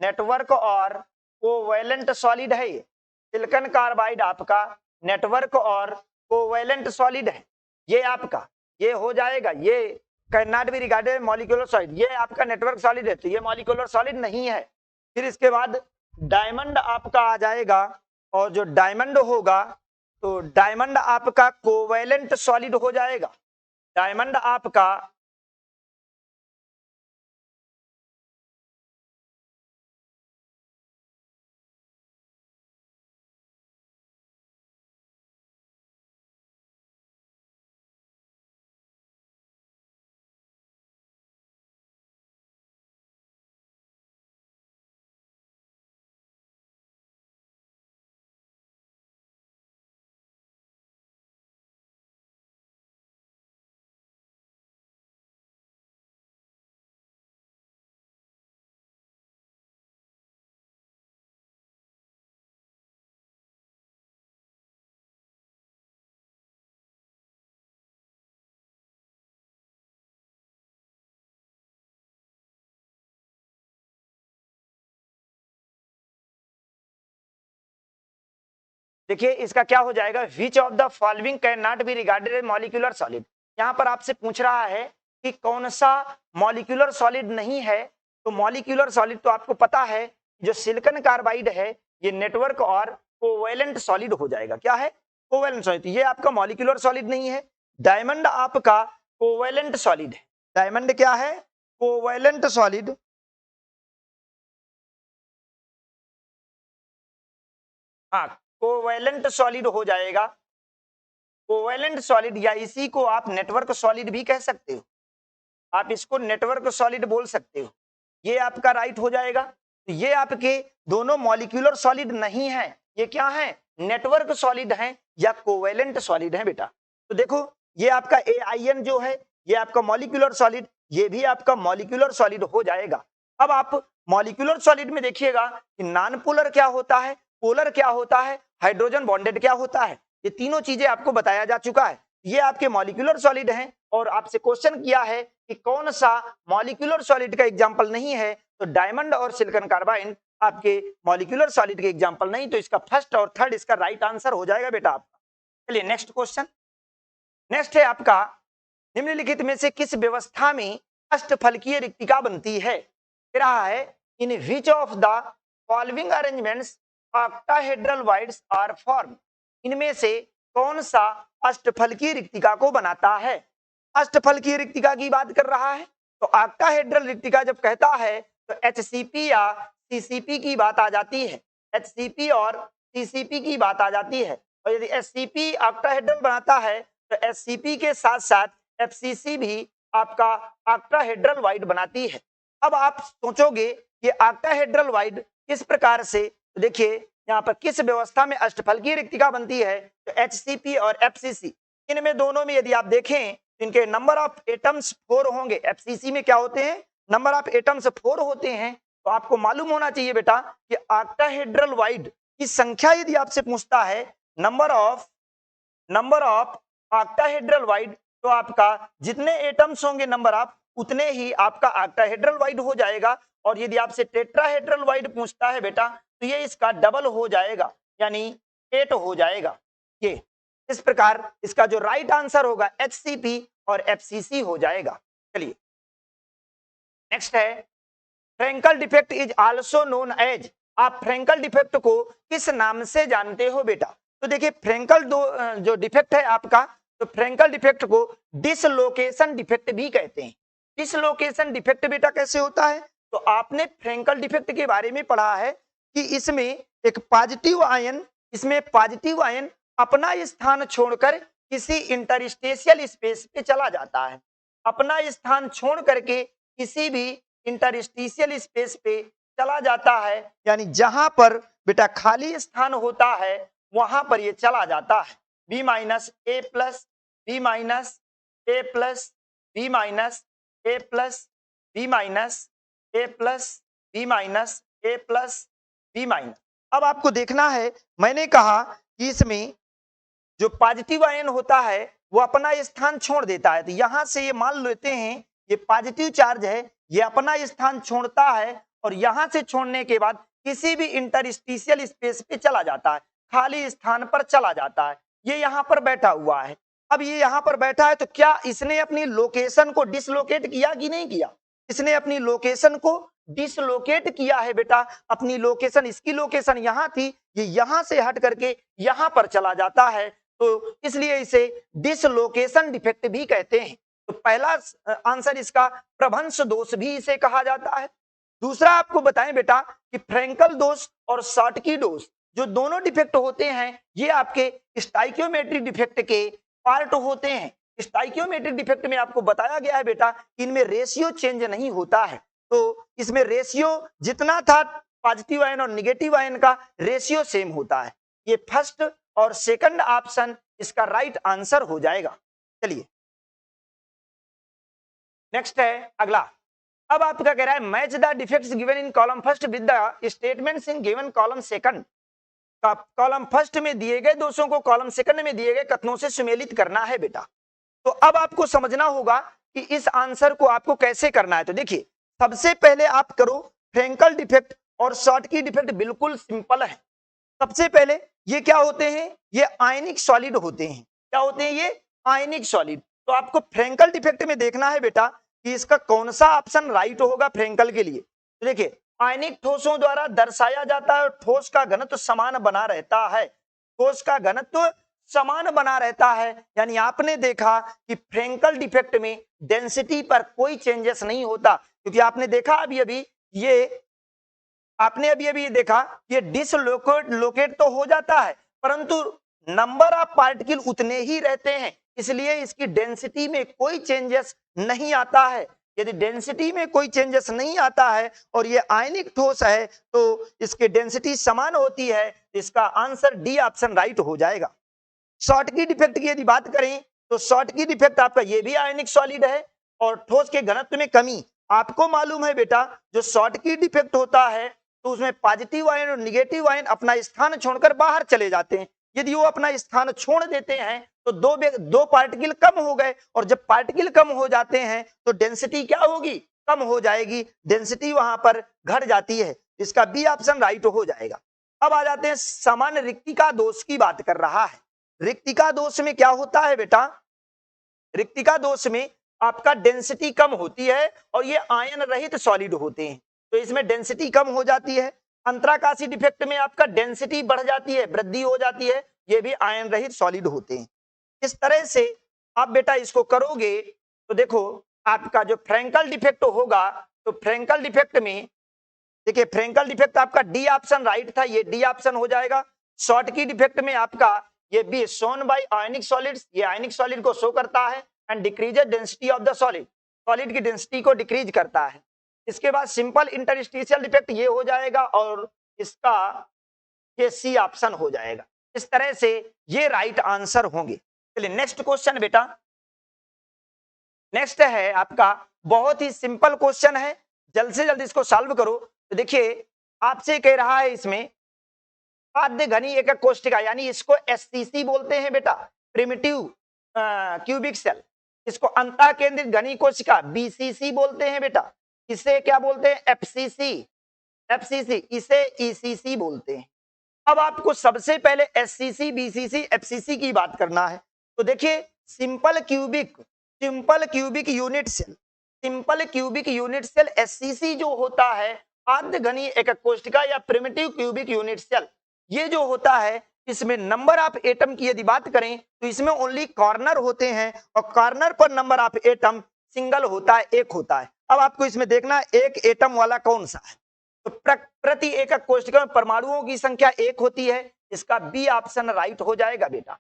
नेटवर्क और कोवैलेंट सॉलिड है ये। सिलिकॉन कार्बाइड आपका नेटवर्क और कोवैलेंट सॉलिड है। ये आपका ये हो जाएगा, ये can not be regarded molecular solid, ये आपका नेटवर्क सॉलिड है, तो ये मॉलिक्यूलर सॉलिड नहीं है। फिर इसके बाद डायमंड आपका आ जाएगा, और जो डायमंड होगा तो डायमंड आपका कोवैलेंट सॉलिड हो जाएगा। डायमंड आपका देखिए इसका क्या हो जाएगा, which of the following can not be regarded as molecular solid. यहाँ पर आपसे पूछ रहा है कि कौन सा मॉलिक्यूलर सॉलिड नहीं है। तो मॉलिक्यूलर सॉलिड तो आपको पता है जो सिलिकॉन कार्बाइड है ये नेटवर्क और कोवैलेंट सॉलिड हो जाएगा। क्या है, कोवैलेंट सॉलिड, ये आपका मॉलिक्यूलर सॉलिड नहीं है। डायमंड आपका कोवैलेंट सॉलिड है। डायमंड क्या है, कोवैलेंट सॉलिड। हाँ, कोवैलेंट सॉलिड हो जाएगा। कोवैलेंट सॉलिड या इसी को आप नेटवर्क सॉलिड भी कह सकते हो, आप इसको नेटवर्क सॉलिड बोल सकते हो। ये आपका राइट हो जाएगा। तो ये आपके दोनों मॉलिक्यूलर सॉलिड नहीं है, ये क्या है, नेटवर्क सॉलिड है या कोवैलेंट सॉलिड है बेटा। तो देखो ये आपका AIN जो है ये आपका मॉलिक्यूलर सॉलिड, ये भी आपका मॉलिक्यूलर सॉलिड हो जाएगा। अब आप मॉलिक्यूलर सॉलिड में देखिएगा कि नॉन पोलर क्या होता है, पोलर क्या होता है, हाइड्रोजन बॉन्डेड क्या होता है, ये तीनों चीजें आपको बताया जा चुका है। ये आपके मॉलिक्यूलर सॉलिड हैं, और आपसे क्वेश्चन किया है कि कौन सा मॉलिक्यूलर सॉलिड का एग्जांपल नहीं है, तो डायमंड और सिलिकॉन कार्बाइड आपके मॉलिक्यूलर सॉलिड के एग्जांपल नहीं, तो इसका फर्स्ट और थर्ड इसका राइट आंसर हो जाएगा बेटा आपका। चलिए नेक्स्ट क्वेश्चन। नेक्स्ट है आपका, निम्नलिखित में से किस व्यवस्था में अष्टफलकीय रिक्तिका बनती है। कह रहा है in which of the following arrangements octahedral voids are form, इनमें से कौन सा अष्टफलकीय रिक्तिका को बनाता है। अष्टफलकीय रिक्तिका की बात कर रहा है, तो ऑक्टाहेड्रल रिक्तिका जब कहता है तो HCP या CCP की बात आ जाती है। HCP और CCP की बात आ जाती है, और यदि SCP ऑक्टाहेड्रल बनाता है तो SCP के साथ साथ FCC भी आपका ऑक्टाहेड्रल वाइड बनाती है। अब आप सोचोगे कि ऑक्टाहेड्रल वाइड किस प्रकार से, तो देखिए यहाँ पर किस व्यवस्था में अष्टफलकीय रिक्तिका बनती है, तो HCP और FCC, इनमें दोनों में यदि आप देखें तो इनके नंबर ऑफ एटम्स 4 होंगे। FCC में क्या होते हैं, नंबर ऑफ एटम्स 4 होते हैं। तो आपको मालूम होना चाहिए बेटा कि ऑक्टाहेड्रल वाइड की संख्या यदि आपसे पूछता है नंबर ऑफ ऑक्टाहेड्रल वाइड, तो आपका जितने एटम्स होंगे नंबर ऑफ उतने ही आपका ऑक्टाहेड्रल वाइड हो जाएगा। और यदि आपसे टेट्राहेड्रल वाइड पूछता है बेटा तो ये इसका डबल हो जाएगा, यानी 8 हो जाएगा। ये इस प्रकार इसका जो राइट आंसर होगा HCP और FCC हो जाएगा। चलिए नेक्स्ट है, Frenkel defect is also known as, आप फ्रैंकल डिफेक्ट को किस नाम से जानते हो बेटा। तो देखिए फ्रैंकल जो डिफेक्ट है आपका, तो फ्रैंकल डिफेक्ट को डिसलोकेशन डिफेक्ट भी कहते हैं। डिसलोकेशन डिफेक्ट बेटा कैसे होता है, तो आपने फ्रैंकल डिफेक्ट के बारे में पढ़ा है कि इसमें एक पॉजिटिव आयन, इसमें पॉजिटिव आयन अपना स्थान छोड़कर किसी इंटरस्टेशियल स्पेस पे चला जाता है, अपना स्थान छोड़ करके किसी भी इंटरस्टिशियल स्पेस पे चला जाता है, यानी जहां पर बेटा खाली स्थान होता है वहां पर ये चला जाता है। B minus A plus B minus A plus B minus A plus B minus A plus B minus A plus B minus. अब आपको देखना है, मैंने कहा कि इसमें जो पॉजिटिव आयन होता है वो अपना स्थान छोड़ देता है, तो यहां से ये मान लेते हैं ये पॉजिटिव चार्ज है, ये अपना स्थान छोड़ता है और यहां से छोड़ने के बाद किसी भी इंटरस्टिशियल स्पेस पे चला जाता है, खाली स्थान पर चला जाता है। ये यहां पर बैठा हुआ है। अब ये यहां पर बैठा है तो क्या इसने अपनी लोकेशन को डिसलोकेट किया कि नहीं किया? इसने अपनी लोकेशन को डिसलोकेट किया है बेटा। अपनी लोकेशन, इसकी लोकेशन यहां थी, ये यहां से हट करके यहां पर चला जाता है, तो इसलिए इसे डिसलोकेशन डिफेक्ट भी कहते हैं। तो पहला आंसर इसका प्रभंश दोष भी इसे कहा जाता है। दूसरा आपको बताएं बेटा कि फ्रैंकल दोष और शॉर्टकी दोष जो दोनों डिफेक्ट होते हैं ये आपके स्टाइकियोमेट्रिक डिफेक्ट के पार्ट होते हैं। स्टाइकियोमेट्रिक डिफेक्ट में आपको बताया गया है बेटा कि इनमें रेशियो चेंज नहीं होता है, तो इसमें रेशियो जितना था पॉजिटिव आयन और निगेटिव आयन का रेशियो सेम होता है। ये फर्स्ट और सेकंड ऑप्शन इसका राइट आंसर हो जाएगा। चलिए नेक्स्ट है अगला। अब आपका कह रहा है match the defects given in column first with the statements in given column second. Column first में दिए गए दोषों को कॉलम सेकंड में दिए गए कथनों से सुमेलित करना है बेटा। तो अब आपको समझना होगा कि इस आंसर को आपको कैसे करना है। तो देखिए सबसे पहले आप करो फ्रैंकल डिफेक्ट और शॉर्टकी डिफेक्ट, बिल्कुल सिंपल है। सबसे पहले ये क्या होते हैं? ये आयनिक सॉलिड होते हैं। क्या होते हैं ये? Ionic solid. तो आपको फ्रैंकल डिफेक्ट में देखना है बेटा कि इसका कौन सा ऑप्शन राइट होगा फ्रैंकल के लिए। तो देखिए आयनिक ठोसों द्वारा दर्शाया जाता है और ठोस का घनत्व समान बना रहता है। ठोस का घनत्व समान बना रहता है, यानी आपने देखा कि फ्रैंकल डिफेक्ट में डेंसिटी पर कोई चेंजेस नहीं होता, क्योंकि आपने देखा अभी अभी ये देखा ये डिसलोकेट तो हो जाता है परंतु नंबर ऑफ पार्टिकल उतने ही रहते हैं, इसलिए इसकी डेंसिटी में कोई चेंजेस नहीं आता है। यदि डेंसिटी में कोई चेंजेस नहीं आता है और ये आयनिक ठोस है तो इसकी डेंसिटी समान होती है, इसका आंसर डी ऑप्शन राइट हो जाएगा। शॉर्टकी डिफेक्ट की यदि बात करें तो शॉर्टकी डिफेक्ट आपका ये भी आयनिक सॉलिड है और ठोस के घनत्व में कमी। आपको मालूम है बेटा जो शॉर्टकी डिफेक्ट होता है तो उसमें पॉजिटिव आयन और निगेटिव आयन अपना स्थान छोड़कर बाहर चले जाते हैं। यदि वो अपना स्थान छोड़ देते हैं तो दो पार्टिकल कम हो गए, और जब पार्टिकल कम हो जाते हैं तो डेंसिटी क्या होगी? कम हो जाएगी, डेंसिटी वहां पर घट जाती है। इसका बी ऑप्शन राइट हो जाएगा। अब आ जाते हैं सामान्य रिक्तिका दोष की बात कर रहा है। रिक्तिका दोष में क्या होता है बेटा? रिक्तिका दोष में आपका डेंसिटी कम होती है और ये आयन रहित सॉलिड होते हैं, तो इसमें डेंसिटी कम हो जाती है। अंतराकाशी डिफेक्ट में आपका डेंसिटी बढ़ जाती है, वृद्धि हो जाती है, ये भी आयन रहित सॉलिड होते हैं। इस तरह से आप बेटा इसको करोगे तो देखो आपका जो फ्रैंकल डिफेक्ट होगा तो फ्रैंकल डिफेक्ट में देखिए फ्रैंकल डिफेक्ट आपका डी ऑप्शन राइट था, ये डी ऑप्शन हो जाएगा। शॉर्टकी डिफेक्ट में आपका ये be shown by ionic solids, ये आयनिक सॉलिड को शो करता है and decreases density of the solid, solid की डेंसिटी को डिक्रीज करता है। इसके बाद सिंपल इंटरस्टिशियल डिफेक्ट ये हो जाएगा और इसका ये सी ऑप्शन हो जाएगा। इस तरह से ये राइट आंसर होंगे। चलिए नेक्स्ट क्वेश्चन बेटा, नेक्स्ट है आपका बहुत ही सिंपल क्वेश्चन है, जल्द से जल्द इसको सॉल्व करो। तो देखिए आपसे कह रहा है इसमें आद्य घनी एकक कोशिका, यानी इसको एससीसी बोलते हैं बेटा, प्रिमिटिव क्यूबिक सेल। इसको अंतः केंद्रित घनी कोशिका बीसीसी बोलते हैं बेटा। इसे क्या बोलते हैं? एफसीसी, एफसीसी, इसे ईसीसी बोलते हैं। अब आपको सबसे पहले एससीसी, बीसीसी, एफसीसी की बात करना है। तो देखिए simple cubic unit cell, simple cubic unit cell SCC जो होता है आद्य घनी एकक कोशिका या प्रिमिटिव क्यूबिक यूनिट सेल, ये जो होता है इसमें नंबर ऑफ एटम की यदि बात करें तो इसमें ओनली कॉर्नर होते हैं और कॉर्नर पर नंबर ऑफ एटम सिंगल होता है, एक होता है। अब आपको इसमें देखना एक एटम वाला कौन सा है, तो प्रति एकक कोशिका में परमाणुओं की संख्या एक होती है, इसका बी ऑप्शन राइट हो जाएगा बेटा।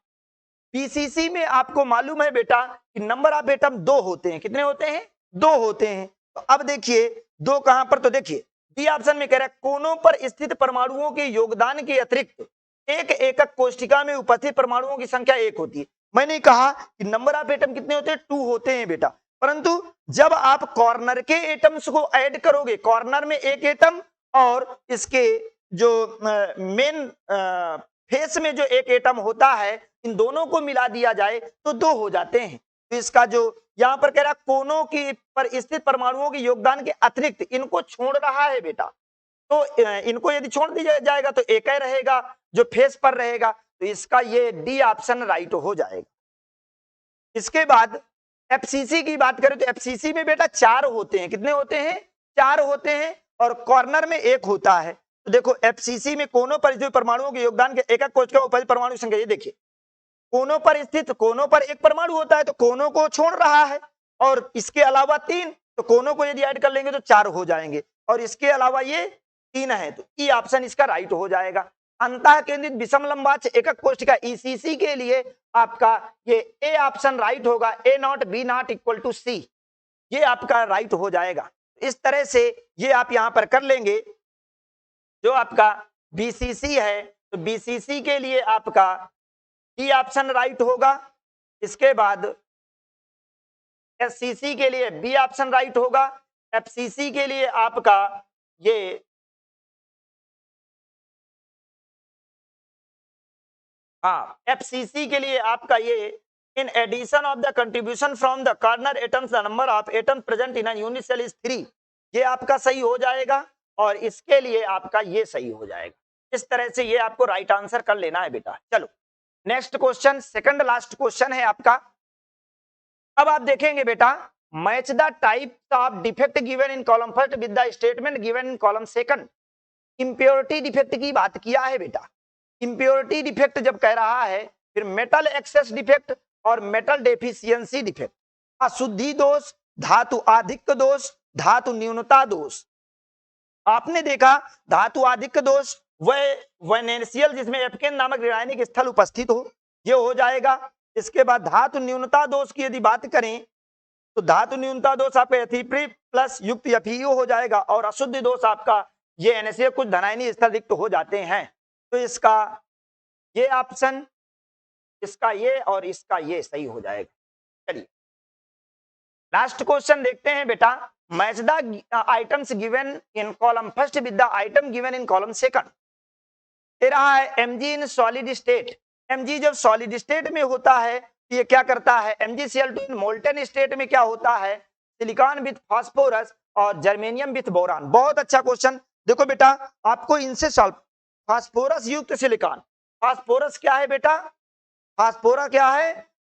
बीसीसी में आपको मालूम है बेटा कि नंबर ऑफ एटम दो होते हैं, कितने होते हैं? दो होते हैं। तो तो अब देखिए दो कहां पर, तो देखिए डी ऑप्शन में कह रहा है कोनों पर स्थित परमाणुओं के योगदान के अतिरिक्त एक एकक कोष्ठिका में उपस्थित परमाणुओं की संख्या 1 होती है। मैंने कहा कि नंबर ऑफ एटम कितने होते हैं, 2 होते हैं बेटा, परंतु जब आप कॉर्नर के एटम्स को ऐड करोगे, कॉर्नर में एक एटम और इसके जो मेन फेस में जो एक एटम होता है, इन दोनों को मिला दिया जाए तो 2 हो जाते हैं। तो इसका जो यहां पर कह रहा कोनों की पर स्थित परमाणुओं के योगदान के अतिरिक्त इनको छोड़ रहा है बेटा, तो इनको यदि छोड़ दिया जाएगा तो एक ही रहेगा जो फेस पर रहेगा, तो इसका ये डी ऑप्शन राइट हो जाएगा। इसके बाद एफसीसी की बात करें तो एफसीसी में बेटा 4 होते हैं, कितने होते हैं, 4 होते हैं और कॉर्नर में 1 होता है। तो देखो एफसीसी में कोनों पर जो परमाणुओं के योगदान के एकक कोशिका उपस्थित परमाणु संख्या, ये देखिए कोनों पर स्थित, कोनों पर एक परमाणु होता है तो कोनों को छोड़ रहा है, और इसके अलावा 3, तो कोनों को यदि ऐड कर लेंगे तो 4 हो जाएंगे, और इसके अलावा ये 3 है, तो ई ऑप्शन इसका राइट हो जाएगा। अंतः केंद्रित विषम लंबाक्ष एकक कोशिका ईसीसी के लिए आपका ये ए ऑप्शन राइट होगा, A not B not equal to C, ये आपका राइट हो जाएगा। इस तरह से ये आप यहां पर कर लेंगे। जो आपका बीसीसी है तो बीसीसी के लिए आपका डी ऑप्शन राइट होगा, इसके बाद एससीसी के लिए बी ऑप्शन राइट होगा, एफसीसी के लिए आपका ये एफसीसी के लिए आपका ये in addition of the contribution from the corner atoms the number of atoms present in unit cell is 3, ये आपका सही हो जाएगा, और इसके लिए आपका ये सही हो जाएगा। इस तरह से ये आपको राइट आंसर कर लेना है बेटा। चलो next question, second last question है आपका। अब आप देखेंगे बेटा, match the types of defect given in column first with the statement given in column second. Impurity defect की बात किया है बेटा। इंप्योरिटी डिफेक्ट जब कह रहा है, फिर मेटल एक्सेस डिफेक्ट और मेटल डेफिशिएंसी डिफेक्ट, अशुद्धि दोष, धातु आधिक्य दोष, धातु न्यूनता दोष। आपने देखा धातु आधिक्य दोष वह वेनेशियल जिसमें एफकेन नामक रासायनिक स्थल उपस्थित हो, ये हो जाएगा। इसके बाद धातु न्यूनता दोष की यदि बात करें तो धातु न्यूनता दोष आपका एथिप्री प्लस युक्त एफईओ हो जाएगा, और अशुद्ध दोष आपका ये एनएसए कुछ धनायनी स्थल रिक्त हो जाते हैं। तो इसका ये ऑप्शन, इसका ये और इसका ये सही हो जाएगा। चलिए लास्ट क्वेश्चन देखते हैं बेटा, match the items given in column first with the item given in column second. दे रहा है MG in solid state. MG जब सॉलिड स्टेट में होता है तो ये क्या करता है, MgCl2 इन मोल्टन स्टेट में क्या होता है, सिलिकॉन विथ फास्फोरस और जर्मेनियम विथ बोरान। बहुत अच्छा क्वेश्चन। देखो बेटा आपको इनसे सॉल्व, फास्फोरस युक्त सिलिकॉन, फास्फोरस क्या है बेटा, फास्फोरस क्या है,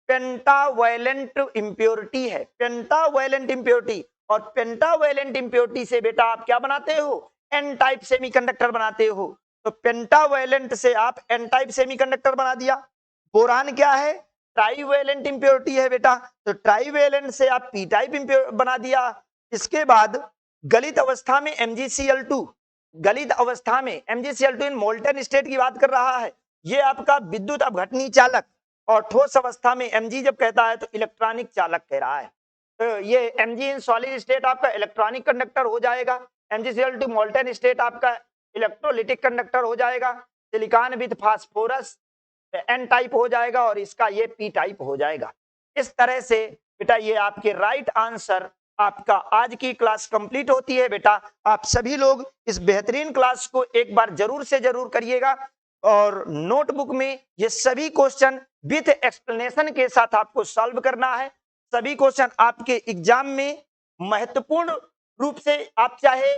पेंटावैलेंट इंप्योरिटी है, पेंटावैलेंट इंप्योरिटी, और पेंटावैलेंट इंप्योरिटी से बेटा आप क्या बनाते हो, एन टाइप सेमीकंडक्टर बनाते हो। तो पेंटावैलेंट से आप एन टाइप सेमीकंडक्टर बना दिया। बोरान क्या है, ट्राईवैलेंट इंप्योरिटी है बेटा, तो ट्राईवैलेंट से आप पी टाइप बना दिया। इसके बाद गलित अवस्था में MgCl2, गलित अवस्था में MgCl2 इन मोल्टन स्टेट की बात कर रहा है, ये आपका विद्युत अपघटनी चालक, और ठोस अवस्था में Mg जब कहता है तो इलेक्ट्रॉनिक चालक कह रहा है। तो ये Mg इन सॉलिड स्टेट आपका इलेक्ट्रॉनिक कंडक्टर हो जाएगा, MgCl2 मोल्टन स्टेट आपका इलेक्ट्रोलिटिक कंडक्टर हो जाएगा, silicon with phosphorus N type हो जाएगा, और इसका ये पी टाइप हो जाएगा। इस तरह से बेटा ये आपके राइट आंसर आपका आज की क्लास कंप्लीट होती है। बेटा आप सभी लोग इस बेहतरीन क्लास को एक बार जरूर से जरूर करिएगा, और नोटबुक में ये सभी क्वेश्चन विथ एक्सप्लेनेशन के साथ आपको सॉल्व करना है। सभी क्वेश्चन आपके एग्जाम में महत्वपूर्ण रूप से, आप चाहे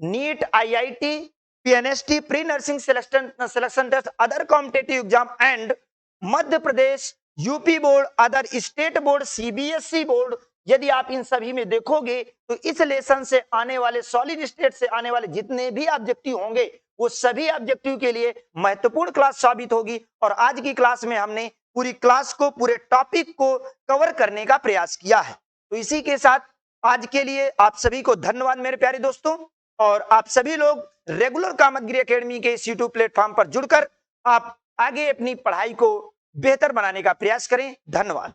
NEET, IIT, PNST, pre nursing selection test, other competitive exam and Madhya Pradesh, UP board, other state board, CBSE board, यदि आप इन सभी में देखोगे तो इस लेसन से आने वाले, सॉलिड स्टेट से आने वाले जितने भी ऑब्जेक्टिव होंगे वो सभी ऑब्जेक्टिव के लिए महत्वपूर्ण क्लास साबित होगी। और आज की क्लास में हमने पूरी क्लास को, पूरे टॉपिक को कवर करने का प्रयास किया है। तो इसी के साथ आज के लिए आप सभी को धन्यवाद मेरे प्यारे दोस्तों, और आप सभी लोग रेगुलर कामतगिरी एकेडमी के इस यूट्यूब प्लेटफॉर्म पर जुड़कर आप आगे अपनी पढ़ाई को बेहतर बनाने का प्रयास करें। धन्यवाद।